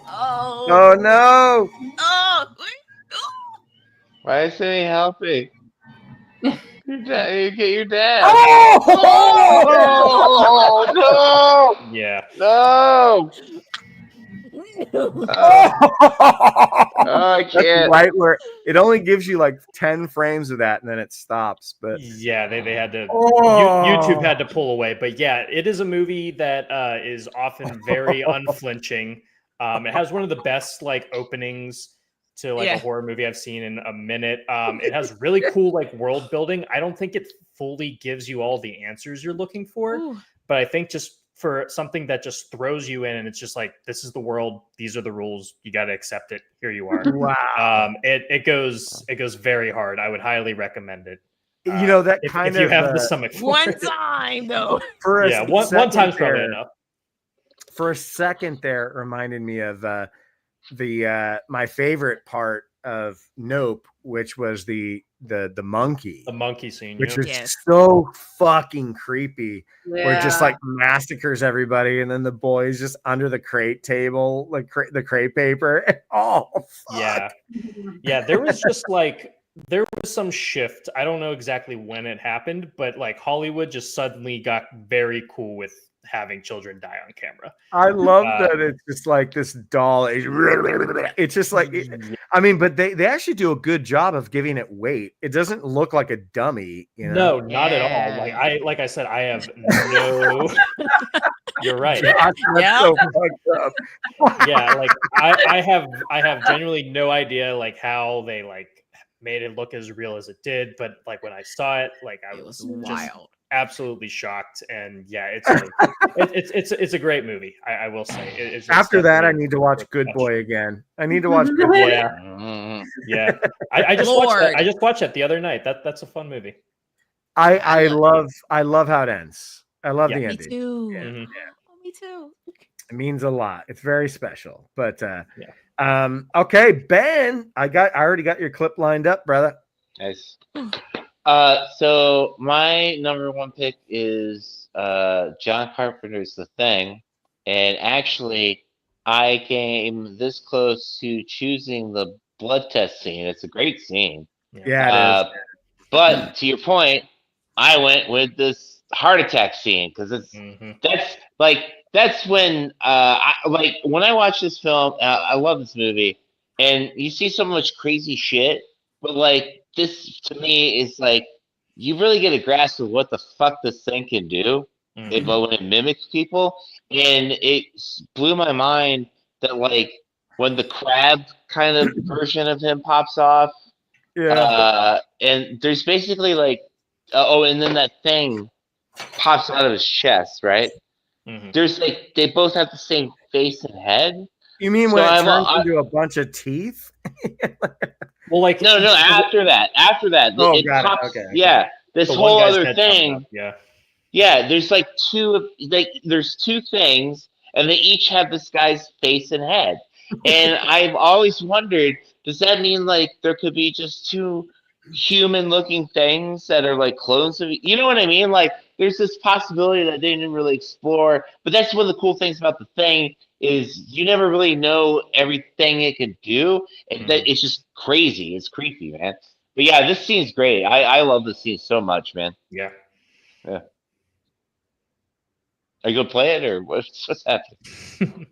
Speaker 1: Oh no!
Speaker 4: Oh.
Speaker 3: Why isn't he helping? You get your dad.
Speaker 1: Oh
Speaker 3: no!
Speaker 2: Yeah.
Speaker 3: No! I can't.
Speaker 1: That's right where it only gives you like 10 frames of that and then it stops. But
Speaker 2: yeah, they had to. YouTube had to pull away. But yeah, it is a movie that is often very unflinching. It has one of the best like openings to like a horror movie I've seen in a minute. It has really cool like world building. I don't think it fully gives you all the answers you're looking for, but I think just for something that just throws you in, and it's just like, this is the world, these are the rules, you got to accept it. Here you are.
Speaker 1: Wow.
Speaker 2: It goes very hard. I would highly recommend it.
Speaker 1: You know, that
Speaker 2: if
Speaker 1: kind
Speaker 2: you
Speaker 1: of
Speaker 2: have the stomach for
Speaker 4: One
Speaker 2: it.
Speaker 4: time though.
Speaker 1: for a
Speaker 2: Yeah, one
Speaker 1: second
Speaker 2: time's probably
Speaker 1: there-
Speaker 2: enough.
Speaker 1: For a second there, it reminded me of my favorite part of Nope, which was the monkey,
Speaker 2: The monkey scene,
Speaker 1: which
Speaker 2: yeah.
Speaker 1: is
Speaker 4: Yes.
Speaker 1: so fucking creepy. Where it just
Speaker 5: Yeah.
Speaker 1: like massacres everybody, and then the boys just under the crate table, like the crate paper. Oh, fuck.
Speaker 2: Yeah. Yeah, there was just like there was some shift. I don't know exactly when it happened, but like Hollywood just suddenly got very cool with having children die on camera.
Speaker 1: I love that it's just like this doll. It's just like, I mean, but they actually do a good job of giving it weight. It doesn't look like a dummy, you know?
Speaker 2: No, not at all. Like I said, I have no. You're right.
Speaker 1: Gosh, that's so fucked up.
Speaker 2: Yeah, like I have genuinely no idea like how they like made it look as real as it did, but like when I saw it, like I was just
Speaker 4: wild.
Speaker 2: absolutely shocked. And yeah, it's like, it's a great movie. I will say. It's just
Speaker 1: After that, I
Speaker 2: definitely
Speaker 1: need to watch
Speaker 2: worth
Speaker 1: Good
Speaker 2: watching.
Speaker 1: Boy again. I need to watch Good Boy.
Speaker 2: Yeah, yeah. I just watched that. I just watched that the other night. That's a fun movie.
Speaker 1: I love how it ends. I love the
Speaker 2: Yeah.
Speaker 4: Me
Speaker 1: ending.
Speaker 4: too.
Speaker 1: Yeah.
Speaker 2: Mhm.
Speaker 4: Oh, me too.
Speaker 1: It means a lot. It's very special. But okay, Ben, I already got your clip lined up, brother.
Speaker 3: Nice. So my number one pick is John Carpenter's The Thing, and actually, I came this close to choosing the blood test scene. It's a great scene.
Speaker 1: Yeah, it is.
Speaker 3: But to your point, I went with this heart attack scene because that's when when I watch this film, I love this movie, and you see so much crazy shit, but like this to me is like you really get a grasp of what the fuck this thing can do when it mimics people, and it blew my mind that like when the crab kind of version of him pops off, and there's basically like and then that thing pops out of his chest, right? There's like they both have the same face and head.
Speaker 1: You mean when it turns into a bunch of teeth?
Speaker 2: Well, like
Speaker 3: no. After that,
Speaker 1: Oh,
Speaker 3: it
Speaker 1: got
Speaker 3: pops.
Speaker 1: it. Okay.
Speaker 3: Yeah, this
Speaker 2: The
Speaker 3: whole
Speaker 2: one guy's
Speaker 3: other
Speaker 2: head comes
Speaker 3: thing.
Speaker 2: up, yeah.
Speaker 3: Yeah, there's like there's two things, and they each have this guy's face and head. And I've always wondered, does that mean like there could be just two human-looking things that are like clones of you know what I mean? Like there's this possibility that they didn't really explore, but that's one of the cool things about The Thing is you never really know everything it could do, and that it's just crazy. It's creepy, man. But yeah, this scene's great. I love this scene so much, man.
Speaker 2: Yeah.
Speaker 3: Yeah. Are you gonna play it or what's happening?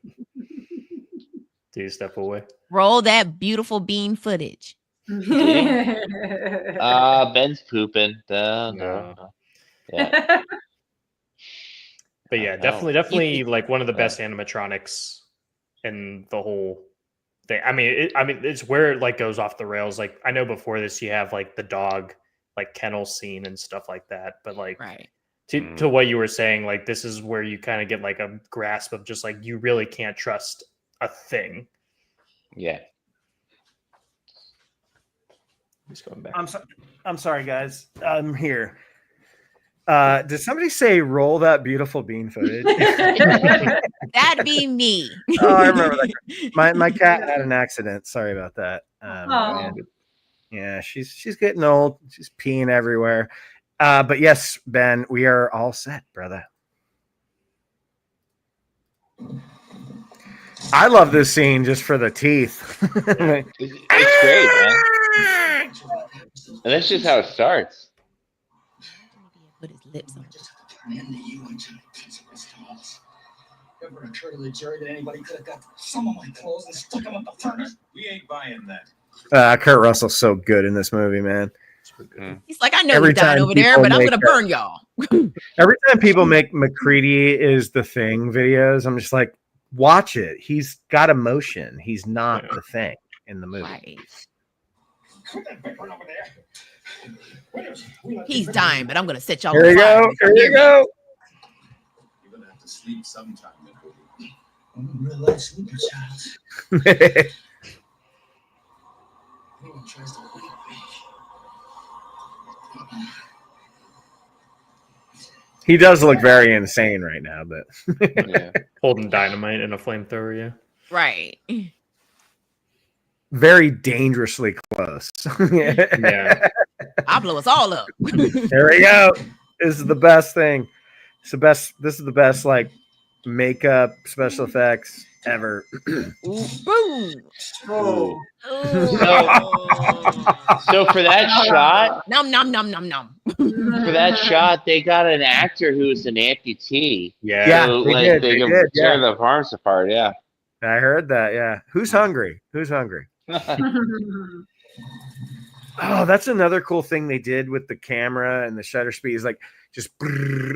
Speaker 2: Do you step away?
Speaker 4: Roll that beautiful bean footage.
Speaker 3: Ben's pooping. No. Yeah.
Speaker 2: But yeah, definitely like one of the best animatronics in the whole thing. I mean, it's where it like goes off the rails. Like I know before this, you have like the dog, like kennel scene and stuff like that. But like to what you were saying, like this is where you kind of get like a grasp of just like you really can't trust a thing.
Speaker 3: Yeah.
Speaker 2: He's going back.
Speaker 1: I'm sorry, guys. I'm here. Did somebody say roll that beautiful bean footage?
Speaker 4: That'd be me.
Speaker 1: Oh, I remember that. My cat had an accident. Sorry about that. Yeah, she's getting old. She's peeing everywhere. But yes, Ben, we are all set, brother. I love this scene just for the teeth.
Speaker 3: It's great, man. And that's just how it starts.
Speaker 4: Put his lips on.
Speaker 7: Ever occurred to the jury that anybody could have got some of my clothes and stuck them up the furnace? We ain't buying that.
Speaker 1: Kurt Russell's so good in this movie, man.
Speaker 4: He's like, I know you're dying over there, but I'm gonna burn y'all.
Speaker 1: Every time people make McCready is the Thing videos, I'm just like, watch it. He's got emotion. He's not the Thing in the movie.
Speaker 4: Right. He's dying, but I'm gonna set y'all.
Speaker 1: Here you go. Here you go.
Speaker 10: to sleep sometime, Nicole. I'm a real life sleepy child. Anyone tries to wake me.
Speaker 1: He does look very insane right now, but
Speaker 3: Yeah.
Speaker 2: Holding dynamite in a flamethrower, yeah.
Speaker 4: Right.
Speaker 1: very dangerously close.
Speaker 2: Yeah.
Speaker 4: I'll blow us all up.
Speaker 1: There we go. This is the best thing. It's the best. This is the best like makeup special effects ever.
Speaker 4: Ooh, boom.
Speaker 5: Oh.
Speaker 3: So for that shot,
Speaker 4: Nom nom nom nom nom.
Speaker 3: for that shot, they got an actor who was an amputee.
Speaker 2: Yeah.
Speaker 3: So,
Speaker 1: they
Speaker 3: like,
Speaker 1: did,
Speaker 3: they
Speaker 1: they
Speaker 3: could
Speaker 1: did,
Speaker 3: tear
Speaker 1: yeah.
Speaker 3: the arms apart. Yeah.
Speaker 1: I heard that. Yeah. Who's hungry? Who's hungry? Oh, that's another cool thing they did with the camera and the shutter speed is like just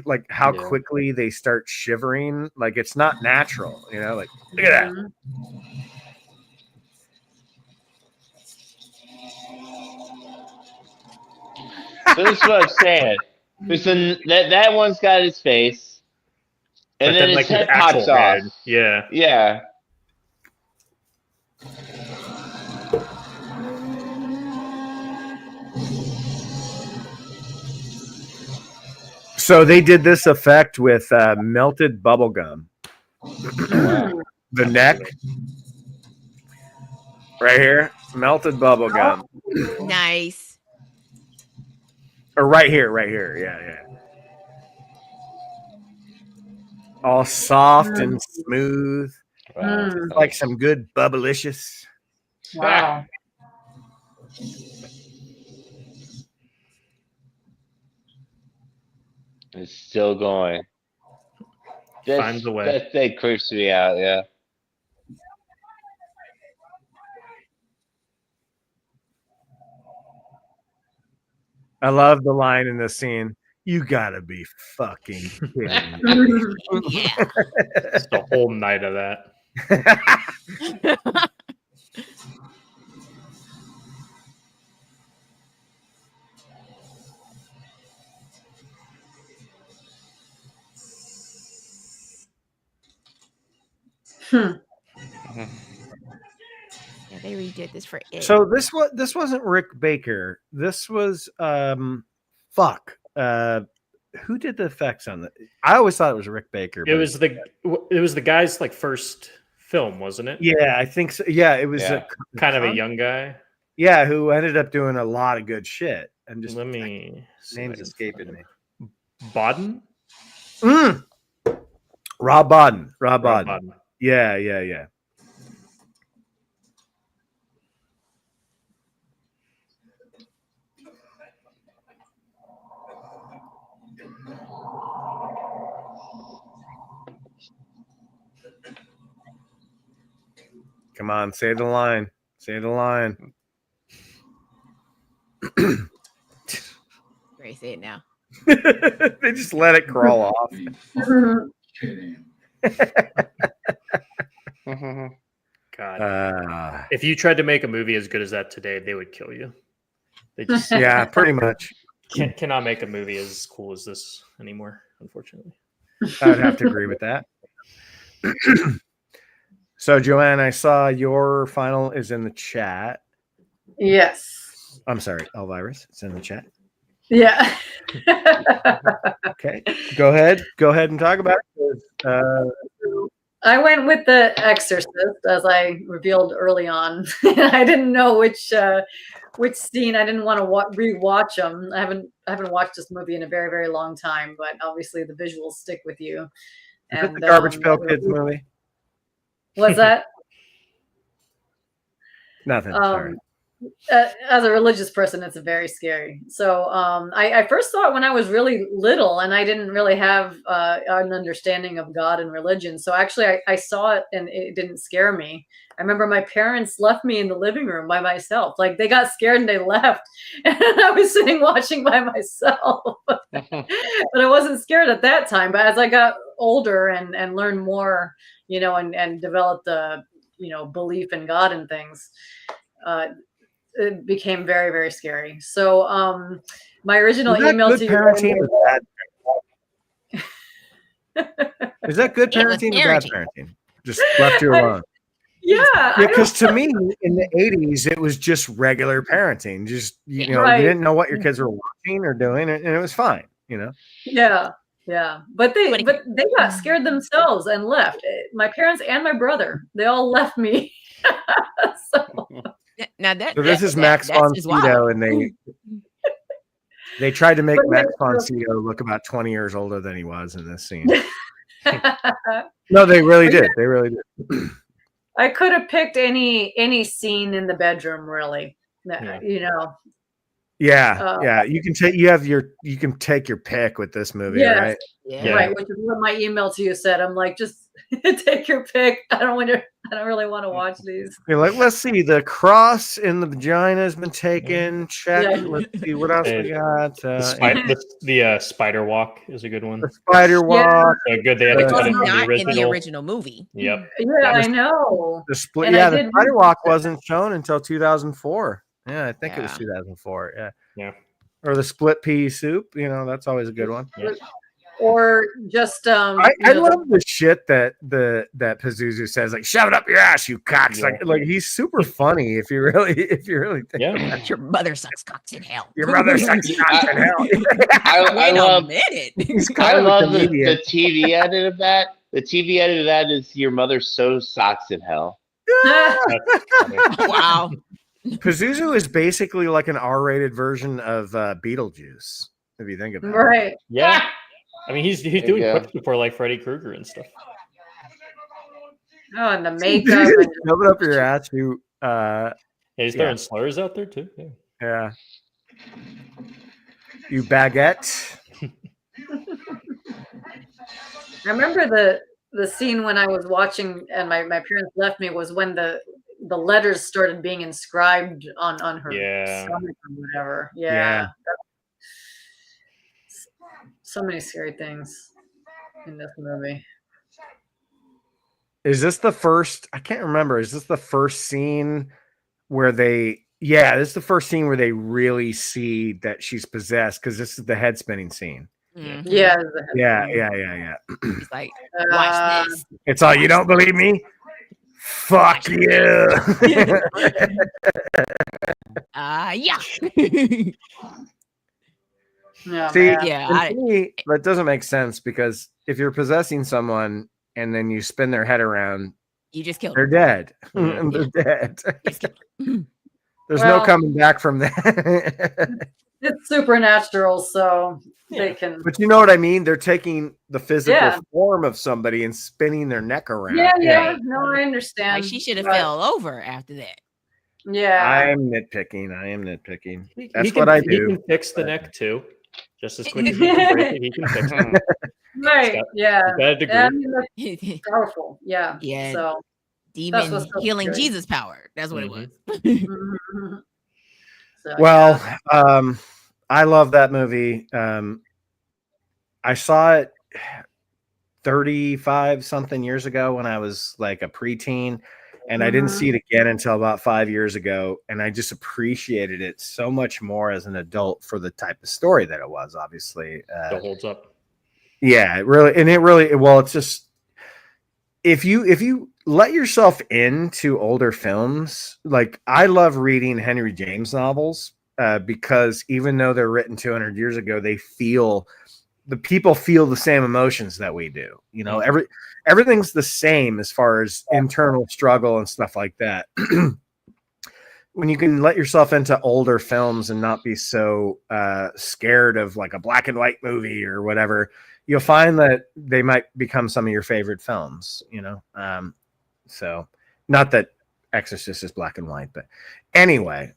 Speaker 1: like how
Speaker 2: Yeah.
Speaker 1: quickly they start shivering. Like it's not natural, you know. Like look at that.
Speaker 3: So this is what I'm saying. That one's got his face, and
Speaker 2: But
Speaker 3: then
Speaker 2: then,
Speaker 3: his
Speaker 2: like,
Speaker 3: head
Speaker 2: his actual
Speaker 3: pops off.
Speaker 2: head. Yeah.
Speaker 3: Yeah.
Speaker 1: So they did this effect with melted bubble gum. The neck, right here, melted bubble gum,
Speaker 4: Nice.
Speaker 1: or right here, yeah. All soft and smooth, like some good bubblicious.
Speaker 5: Wow.
Speaker 3: It's still going.
Speaker 2: Finds a way.
Speaker 3: That thing creeps me out. Yeah.
Speaker 1: I love the line in this scene. You gotta be fucking kidding me.
Speaker 4: Yeah.
Speaker 2: It's the whole night of that.
Speaker 4: Yeah, they redid this for it.
Speaker 1: So this wasn't Rick Baker. This was fuck. Who did the effects on that? I always thought it was Rick Baker.
Speaker 2: It was the guy's like first film, wasn't it?
Speaker 1: Yeah, I think so. Yeah, it was
Speaker 2: kind of a young guy.
Speaker 1: Yeah, who ended up doing a lot of good shit. And just
Speaker 2: Let me
Speaker 1: name's escaping me.
Speaker 2: Bodden?
Speaker 1: Rob Bodden. Yeah. Come on, say the line. Say the line.
Speaker 4: Ray, say it now.
Speaker 1: They just let it crawl off.
Speaker 2: God. If you tried to make a movie as good as that today, they would kill you. They just
Speaker 1: yeah, pretty much.
Speaker 2: Cannot make a movie as cool as this anymore, unfortunately.
Speaker 1: I'd have to agree with that. So, Joanne, I saw your final is in the chat.
Speaker 5: Yes.
Speaker 1: I'm sorry, Elvirus. It's in the chat.
Speaker 5: Yeah.
Speaker 1: Okay. Go ahead and talk about it.
Speaker 5: I went with The Exorcist, as I revealed early on. I didn't know which scene. I didn't want to rewatch them. I haven't watched this movie in a very, very long time, but obviously the visuals stick with you.
Speaker 1: Is it the Garbage Pail Kids movie?
Speaker 5: What's that?
Speaker 1: Nothing. Sorry.
Speaker 5: As a religious person, it's very scary. So I first thought when I was really little and I didn't really have an understanding of God and religion. So actually I saw it and it didn't scare me. I remember my parents left me in the living room by myself. Like they got scared and they left. And I was sitting watching by myself. But I wasn't scared at that time. But as I got older and learned more, and developed a, belief in God and things, it became very, very scary. So my original email to you.
Speaker 1: Is that good
Speaker 4: It was
Speaker 1: parenting or bad
Speaker 4: parenting.
Speaker 1: parenting? Just left you alone.
Speaker 5: Yeah,
Speaker 1: Because to me, in the 80s, it was just regular parenting. Just, you know,
Speaker 5: Right.
Speaker 1: you didn't know what your kids were watching or doing, and it was fine, you know?
Speaker 5: Yeah, but they
Speaker 4: But
Speaker 5: got scared themselves and left. My parents and my brother, they all left me. So,
Speaker 4: now that
Speaker 1: So this is
Speaker 4: that-
Speaker 1: Max
Speaker 4: that's
Speaker 1: von
Speaker 4: just
Speaker 1: Sydow,
Speaker 4: wild.
Speaker 1: and they tried to make
Speaker 5: But
Speaker 1: Max
Speaker 5: yeah,
Speaker 1: von Sydow look about 20 years older than he was in this scene. No, they really
Speaker 5: But yeah.
Speaker 1: did. They really did.
Speaker 5: I could have picked any scene in the bedroom, really.
Speaker 2: Yeah.
Speaker 5: You know.
Speaker 1: Yeah, yeah. You can take your pick with this movie,
Speaker 5: Yes.
Speaker 1: right?
Speaker 4: Yeah.
Speaker 5: Right, which is what my email to you said. I'm like, just take your pick. I don't really want to watch these.
Speaker 1: You're like, let's see, the cross in the vagina has been taken. Check.
Speaker 5: Yeah.
Speaker 1: Let's see what else we got.
Speaker 2: The spider walk is a good one.
Speaker 1: The spider walk.
Speaker 2: Good. They had to
Speaker 4: Which
Speaker 2: cut
Speaker 4: was
Speaker 2: it from the
Speaker 4: not
Speaker 2: original.
Speaker 4: in the original movie.
Speaker 2: Yep.
Speaker 5: Yeah, I know.
Speaker 1: The split.
Speaker 5: And I
Speaker 1: Yeah, the
Speaker 5: did
Speaker 1: spider
Speaker 5: read
Speaker 1: walk
Speaker 5: that.
Speaker 1: wasn't shown until 2004. Yeah, I think it was
Speaker 4: Yeah.
Speaker 1: 2004. Yeah.
Speaker 2: Yeah.
Speaker 1: Or the split pea soup. You know, that's always a good one.
Speaker 2: Yeah.
Speaker 5: Or just
Speaker 1: I love the shit that that Pazuzu says, like, shove it up your ass, you cocks.
Speaker 2: Yeah.
Speaker 1: Like he's super funny if you really think
Speaker 2: Yeah.
Speaker 1: about it.
Speaker 4: Your mother sucks cocks in hell.
Speaker 1: Your mother sucks cocks in hell.
Speaker 3: I
Speaker 4: Wait
Speaker 3: love
Speaker 4: a minute.
Speaker 1: He's
Speaker 3: I
Speaker 1: kind of a
Speaker 3: love the
Speaker 1: comedian.
Speaker 3: TV edit of that. The TV edit of that is your mother sews socks in hell.
Speaker 2: That's funny.
Speaker 4: Wow.
Speaker 1: Pazuzu is basically like an R-rated version of Beetlejuice, if you think about it.
Speaker 5: right.
Speaker 2: Yeah. I mean, he's
Speaker 3: you
Speaker 2: doing
Speaker 3: go.
Speaker 2: clips before like Freddy Krueger and stuff.
Speaker 5: Oh, and the makeup. And,
Speaker 1: Shove it up your ass, you.
Speaker 2: Yeah, he's
Speaker 1: Yeah.
Speaker 2: throwing slurs out there too. Yeah.
Speaker 1: Yeah. You baguette.
Speaker 5: I remember the scene when I was watching and my parents left me was when the letters started being inscribed on her
Speaker 2: Yeah.
Speaker 5: stomach or whatever.
Speaker 1: Yeah.
Speaker 5: Yeah. So many scary things in this movie.
Speaker 1: Is this the first? I can't remember. Is this the first scene where they? Yeah, this is the first scene where they really see that she's possessed, because this is the head spinning scene.
Speaker 4: Mhm.
Speaker 5: Yeah.
Speaker 1: Yeah.
Speaker 4: He's like, watch this.
Speaker 1: It's all, you don't believe me? Fuck you.
Speaker 4: Yeah.
Speaker 5: Yeah.
Speaker 1: See,
Speaker 5: man.
Speaker 4: Yeah.
Speaker 1: and to me, that doesn't make sense, because if you're possessing someone and then you spin their head around,
Speaker 4: You just killed
Speaker 1: they're
Speaker 4: him.
Speaker 1: dead.
Speaker 2: Yeah.
Speaker 1: They're dead.
Speaker 4: You just killed him.
Speaker 1: There's no
Speaker 5: Well-
Speaker 1: coming back from that.
Speaker 5: It's supernatural, so they
Speaker 2: Yeah.
Speaker 5: can.
Speaker 1: But you know what I mean? They're taking the physical
Speaker 5: Yeah.
Speaker 1: form of somebody and spinning their neck around.
Speaker 5: Yeah. No, I understand.
Speaker 4: Like she should have
Speaker 5: but-
Speaker 4: fell over after that.
Speaker 5: Yeah.
Speaker 1: I'm nitpicking. That's
Speaker 2: He can,
Speaker 1: what I
Speaker 2: He
Speaker 1: do.
Speaker 2: can fix the neck too, just as quick as he can break it. He can fix it.
Speaker 5: Right.
Speaker 2: got-
Speaker 5: Yeah.
Speaker 2: He's got a degree.
Speaker 5: Yeah, I mean, that's powerful. Yeah.
Speaker 4: Yeah.
Speaker 5: So.
Speaker 4: Demon
Speaker 5: what's so
Speaker 4: healing
Speaker 5: scary.
Speaker 4: Jesus power. That's what it was.
Speaker 5: Mhm. So,
Speaker 1: Well,
Speaker 5: yeah.
Speaker 1: I love that movie. I saw it 35 something years ago when I was like a preteen, and I didn't
Speaker 5: Mhm.
Speaker 1: see it again until about 5 years ago. And I just appreciated it so much more as an adult for the type of story that it was, obviously.
Speaker 2: Still holds up.
Speaker 1: Yeah, it really, well, it's just, if you let yourself into older films, like I love reading Henry James novels, because even though they're written 200 years ago, the people feel the same emotions that we do. You know, everything's the same as far as internal struggle and stuff like that. When you can let yourself into older films and not be so scared of like a black and white movie or whatever, you'll find that they might become some of your favorite films, you know? So not that Exorcist is black and white, but anyway,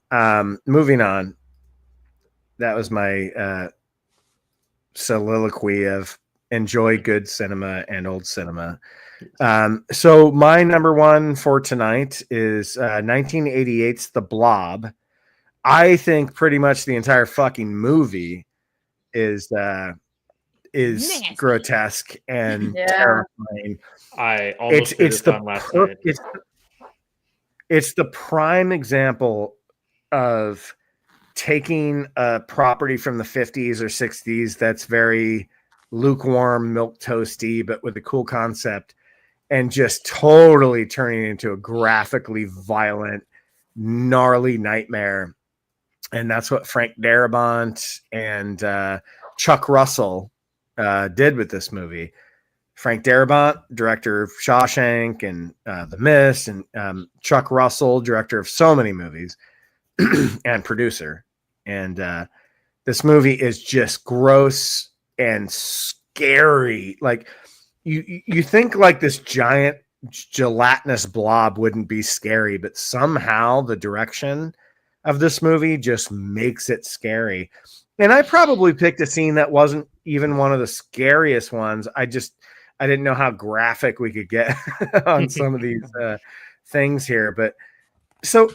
Speaker 1: moving on. That was my soliloquy of enjoy good cinema and old cinema. So my number one for tonight is 1988's The Blob. I think pretty much the entire fucking movie is
Speaker 4: Nasty.
Speaker 1: grotesque and
Speaker 5: Yeah.
Speaker 1: terrifying.
Speaker 2: I almost threw this on last night.
Speaker 1: It's the prime example of taking a property from the 50s or 60s that's very lukewarm, milk toasty, but with a cool concept, and just totally turning into a graphically violent, gnarly nightmare. And that's what Frank Darabont and Chuck Russell did with this movie. Frank Darabont, director of Shawshank and The Mist, and Chuck Russell, director of so many movies and producer. And this movie is just gross and scary. Like you think like this giant gelatinous blob wouldn't be scary, but somehow the direction of this movie just makes it scary. And I probably picked a scene that wasn't even one of the scariest ones. I didn't know how graphic we could get on some of these things here. But so,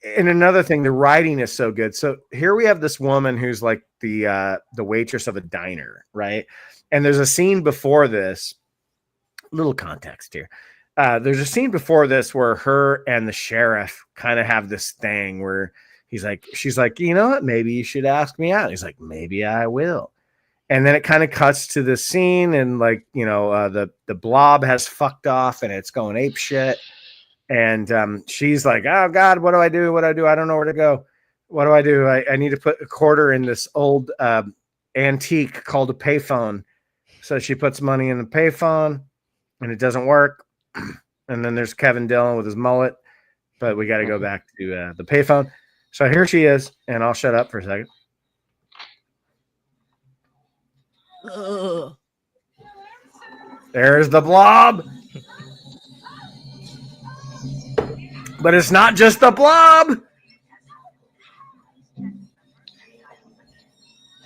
Speaker 1: and another thing, the writing is so good. So here we have this woman who's like the waitress of a diner, right? And there's a scene before this, little context here. There's a scene before this where her and the sheriff kind of have this thing where she's like, you know what? Maybe you should ask me out. He's like, maybe I will. And then it kind of cuts to the scene, and like, you know, the blob has fucked off and it's going ape shit. And she's like, oh God, what do I do? What do I do? I don't know where to go. What do I do? I need to put a quarter in this old antique called a payphone. So she puts money in the payphone and it doesn't work. And then there's Kevin Dillon with his mullet, but we got to go back to the payphone. So here she is, and I'll shut up for a second.
Speaker 4: Ugh.
Speaker 1: There's the blob. But it's not just the blob.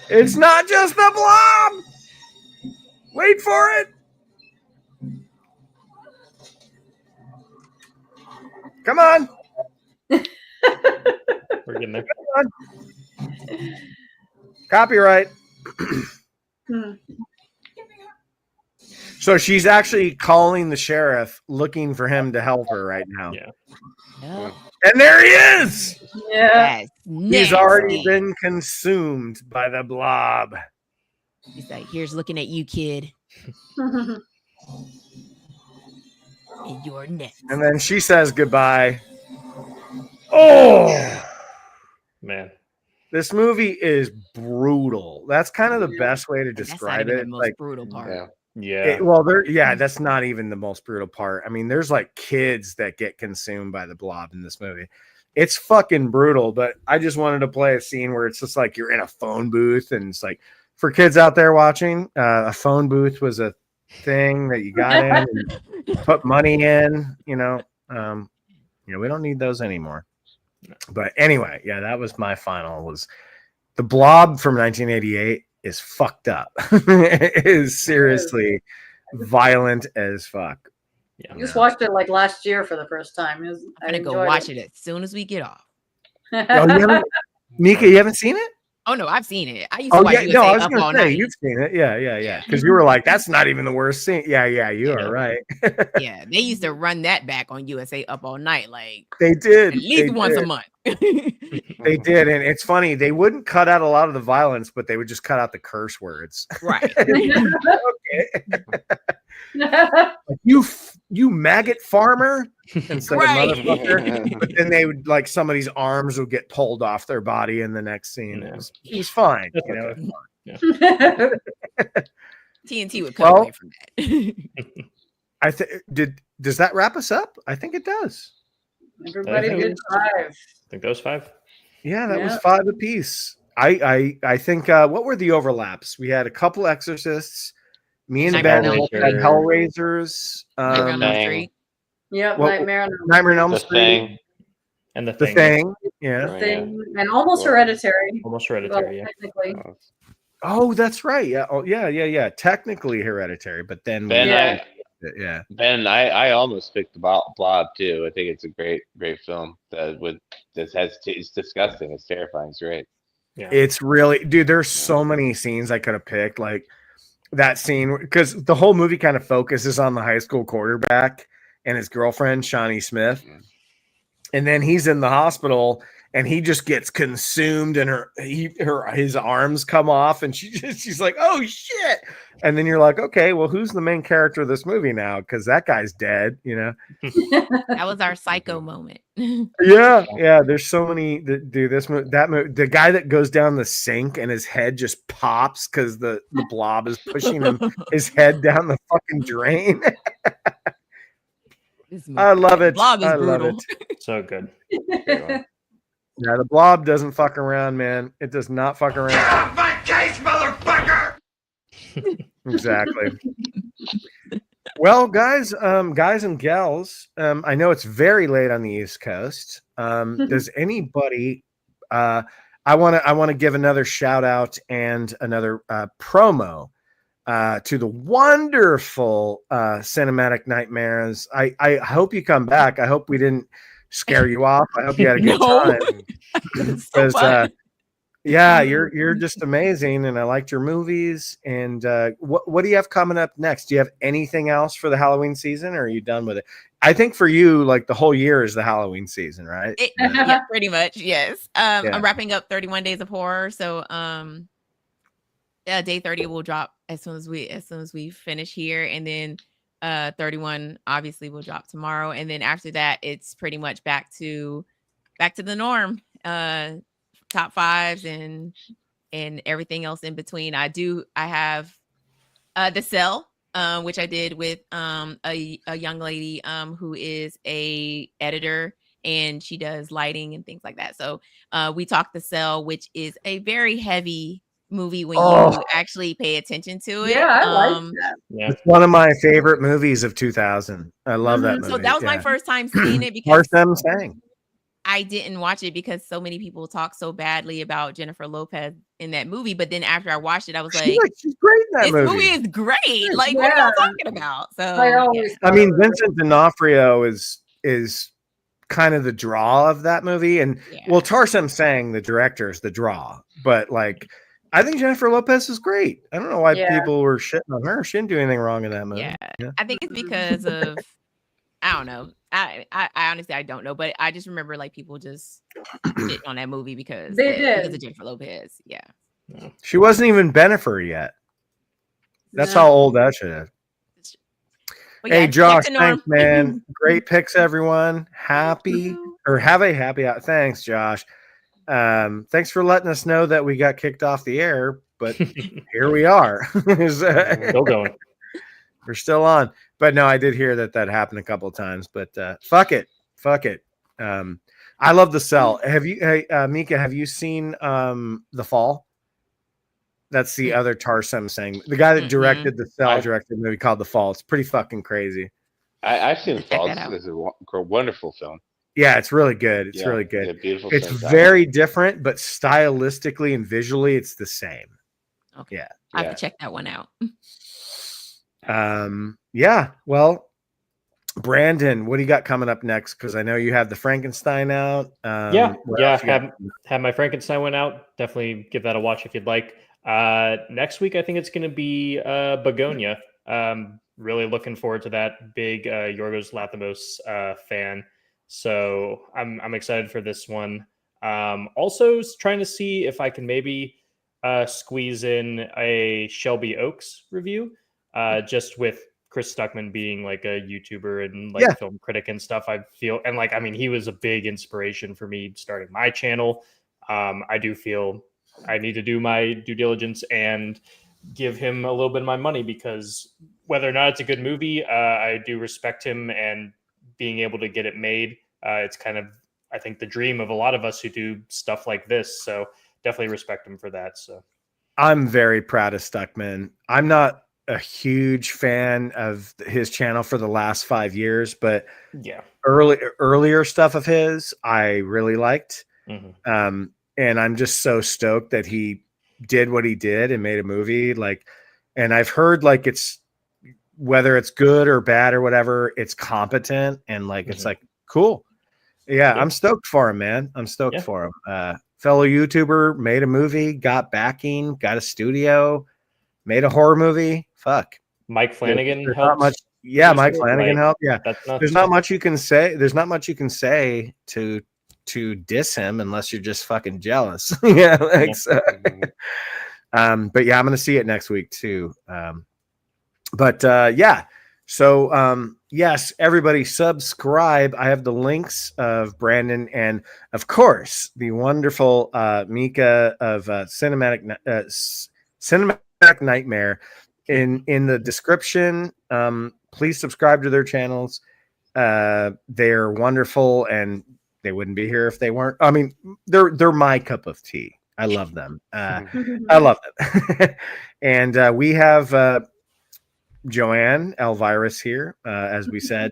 Speaker 1: It's not just the blob. Wait for it. Come on.
Speaker 2: We're getting there.
Speaker 1: Copyright. So she's actually calling the sheriff, looking for him to help her right now.
Speaker 2: Yeah.
Speaker 4: Yep.
Speaker 1: And there he is.
Speaker 5: Yeah.
Speaker 4: That's
Speaker 1: He's already
Speaker 4: nasty.
Speaker 1: been consumed by the blob.
Speaker 4: He's like, here's looking at you, kid. And you're next.
Speaker 1: And then she says goodbye. Oh,
Speaker 2: Man.
Speaker 1: this movie is brutal. That's kind of the best way to
Speaker 4: That's not
Speaker 1: describe
Speaker 4: even
Speaker 1: it.
Speaker 4: the most
Speaker 1: Like,
Speaker 4: brutal part.
Speaker 3: Yeah.
Speaker 2: Yeah.
Speaker 1: that's not even the most brutal part. I mean, there's like kids that get consumed by the blob in this movie. It's fucking brutal, but I just wanted to play a scene where it's just like you're in a phone booth, and it's like, for kids out there watching, a phone booth was a thing that you got in and put money in, you know. We don't need those anymore. But anyway, yeah, that was my final. Was the Blob from 1988 is fucked up. It is seriously violent as fuck.
Speaker 2: Yeah.
Speaker 5: I just watched it like last year for the first time.
Speaker 4: I'm gonna go watch it as soon as we get off.
Speaker 1: Mika, you haven't seen it?
Speaker 4: Oh no, I've seen it. I used to watch USA
Speaker 1: I was
Speaker 4: Up All
Speaker 1: gonna say
Speaker 4: Night.
Speaker 1: you've seen it. Yeah. Because you were like, that's not even the worst scene. Yeah, you are right.
Speaker 4: Yeah, they used to run that back on USA Up All Night, like
Speaker 1: They did
Speaker 4: at least once a month.
Speaker 1: They did, and it's funny. They wouldn't cut out a lot of the violence, but they would just cut out the curse words.
Speaker 4: Right.
Speaker 1: Like, you maggot farmer instead
Speaker 4: Right.
Speaker 1: of motherfucker. But then they would, like, somebody's arms would get pulled off their body in the next scene.
Speaker 2: Yeah.
Speaker 1: It was fine.
Speaker 2: That's
Speaker 1: You know?
Speaker 2: okay.
Speaker 4: TNT would cut away from that.
Speaker 1: Does that wrap us up? I think it does.
Speaker 5: Everybody did 5.
Speaker 2: I think those 5.
Speaker 1: Yeah, that was
Speaker 5: Yeah.
Speaker 1: 5 apiece. I think what were the overlaps? We had a couple Exorcists. Me and
Speaker 4: Nightmare
Speaker 1: Ben
Speaker 4: on Elm
Speaker 1: had
Speaker 2: Street.
Speaker 1: Hellraisers.
Speaker 4: Nightmare on Elm
Speaker 3: Thing.
Speaker 4: Street.
Speaker 5: Yep,
Speaker 1: What-
Speaker 5: Nightmare on
Speaker 1: Nightmare on Elm
Speaker 3: The
Speaker 1: Street.
Speaker 3: Thing.
Speaker 2: And the
Speaker 1: The
Speaker 2: thing.
Speaker 1: Thing. Yeah.
Speaker 5: the Thing, and almost Hereditary.
Speaker 2: Almost
Speaker 5: Well,
Speaker 2: hereditary. Yeah.
Speaker 5: technically.
Speaker 1: Oh, that's right. Yeah. Oh, yeah. Technically Hereditary, but then
Speaker 3: Ben,
Speaker 5: Yeah.
Speaker 1: yeah.
Speaker 3: I almost picked the Blob too. I think it's a great film it's disgusting. It's terrifying. It's great.
Speaker 2: Yeah.
Speaker 1: It's really, dude, there's so many scenes I could have picked. Like that scene, because the whole movie kind of focuses on the high school quarterback and his girlfriend, Shawnee Smith. And then he's in the hospital and he just gets consumed and his arms come off and she's like, oh shit. And then you're like, okay, well, who's the main character of this movie now? Because that guy's dead, you know?
Speaker 4: That was our psycho moment.
Speaker 1: Yeah, yeah. There's so many that do this. The guy that goes down the sink and his head just pops because the blob is pushing his head down the fucking drain. I love it.
Speaker 4: Blob is
Speaker 1: I
Speaker 4: brutal.
Speaker 1: love it.
Speaker 2: So good.
Speaker 1: Yeah, the blob doesn't fuck around, man. It does not fuck around.
Speaker 10: Get off my case, motherfucker!
Speaker 1: Exactly. Well, guys and gals, I know it's very late on the East Coast. Does anybody I want to give another shout out and another promo to the wonderful Cinematic Nightmares. I hope you come back. I hope we didn't scare you off. I hope you had a good time. Because yeah, you're just amazing, and I liked your movies. And what do you have coming up next? Do you have anything else for the Halloween season, or are you done with it? I think for you, like the whole year is the Halloween season, right?
Speaker 4: Yeah, pretty much. Yes.
Speaker 1: Yeah.
Speaker 4: I'm wrapping up 31 Days of Horror, so day 30 will drop as soon as we finish here, and then 31 obviously will drop tomorrow, and then after that it's pretty much back to the norm. Top fives and everything else in between. I have The Cell, which I did with a young lady who is a editor, and she does lighting and things like that. So we talked The Cell, which is a very heavy movie when you actually pay attention to it.
Speaker 5: Yeah, I like that.
Speaker 2: Yeah.
Speaker 1: It's one of my favorite movies of 2000. I love that movie.
Speaker 4: So that was my first time seeing it because
Speaker 1: Tarsem sang.
Speaker 4: I didn't watch it because so many people talk so badly about Jennifer Lopez in that movie. But then after I watched it, I was like,
Speaker 1: she's great in that
Speaker 4: this movie is great. Like, what are y'all talking about? So
Speaker 1: I mean, Vincent D'Onofrio is kind of the draw of that movie. And well, Tarsem sang, the director, is the draw. But like, I think Jennifer Lopez is great. I don't know why people were shitting on her. She didn't do anything wrong in that movie.
Speaker 4: Yeah. I think it's because of, I don't know. I honestly, I don't know, but I just remember like people just shit on that movie because of Jennifer Lopez. Yeah.
Speaker 1: She wasn't even Bennifer yet. That's how old that shit is. Hey, Josh, thanks, man. Great picks, everyone. Have a happy out. Thanks, Josh. Thanks for letting us know that we got kicked off the air, but here we are.
Speaker 2: Still going.
Speaker 1: We're still on. But no, I did hear that happened a couple of times. But fuck it. I love The Cell. Have you, Mika? Have you seen The Fall? That's the other Tarsem saying. The guy that directed The Cell directed a movie called The Fall. It's pretty fucking crazy.
Speaker 3: I've seen The Fall. This is a wonderful film.
Speaker 1: Yeah, it's really good. It's really good.
Speaker 3: Yeah, beautiful.
Speaker 1: It's very different, but stylistically and visually, it's the same.
Speaker 4: Okay.
Speaker 1: Yeah,
Speaker 4: I have to check that one out.
Speaker 1: Yeah. Well, Brandon, what do you got coming up next? Because I know you have the Frankenstein out.
Speaker 2: Have my Frankenstein one out. Definitely give that a watch if you'd like. Next week, I think it's going to be Begonia. Really looking forward to that. Big Yorgos Lanthimos fan. So I'm excited for this one. Also trying to see if I can maybe squeeze in a Shelby Oaks review, just with Chris Stuckman being like a YouTuber and like film critic and stuff. I feel, and like, I mean, he was a big inspiration for me starting my channel. I do feel I need to do my due diligence and give him a little bit of my money, because whether or not it's a good movie, I do respect him, and being able to get it made. It's kind of, I think, the dream of a lot of us who do stuff like this. So definitely respect him for that. So
Speaker 1: I'm very proud of Stuckman. I'm not a huge fan of his channel for the last 5 years, but earlier stuff of his I really liked. And I'm just so stoked that he did what he did and made a movie. Like, and I've heard like it's, whether it's good or bad or whatever, it's competent, and like it's like cool. Yeah, I'm stoked for him, man. I'm stoked for him. Fellow YouTuber, made a movie, got backing, got a studio, made a horror movie. Fuck.
Speaker 2: Mike Flanagan
Speaker 1: There's
Speaker 2: helped.
Speaker 1: not much. Yeah, Mike Flanagan helped. Yeah, there's not much you can say. There's not much you can say to diss him unless you're just fucking jealous. Yeah, like, so. But yeah, I'm gonna see it next week too. But yeah, so yes, everybody subscribe. I have the links of Brandon and of course the wonderful Mika of Cinematic Nightmare in the description. Please subscribe to their channels. They're wonderful, and they wouldn't be here if they weren't. I mean, they're my cup of tea. I love them. I love them. And we have Joanne Elvirus here. As we said,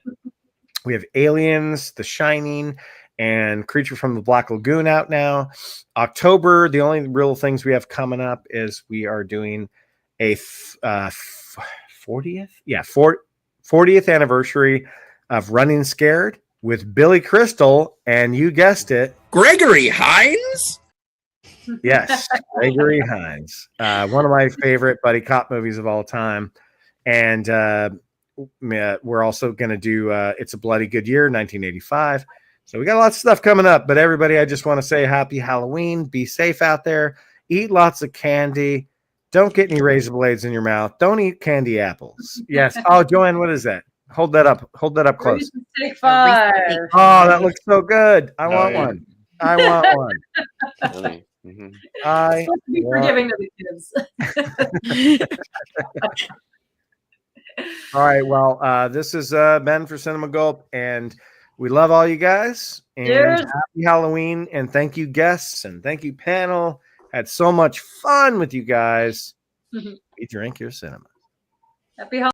Speaker 1: we have Aliens, The Shining, and Creature from the Black Lagoon out now. October, the only real things we have coming up is we are doing a 40th? Yeah, 40th anniversary of Running Scared with Billy Crystal, and you guessed it,
Speaker 11: Gregory Hines.
Speaker 1: Yes, Gregory Hines, one of my favorite buddy cop movies of all time. And we're also going to do It's a Bloody Good Year, 1985. So we got lots of stuff coming up. But everybody, I just want to say happy Halloween. Be safe out there. Eat lots of candy. Don't get any razor blades in your mouth. Don't eat candy apples. Yes. Oh, Joanne, what is that? Hold that up. Hold that up close.
Speaker 5: Take 5.
Speaker 1: Oh, that looks so good. I want one. I want one.
Speaker 3: Really?
Speaker 1: I
Speaker 5: supposed to be forgiving to the kids.
Speaker 1: All right. Well, this is Ben for Cinema Gulp, and we love all you guys. And happy Halloween, and thank you, guests, and thank you, panel. Had so much fun with you guys. We drink your cinema.
Speaker 5: Happy Halloween.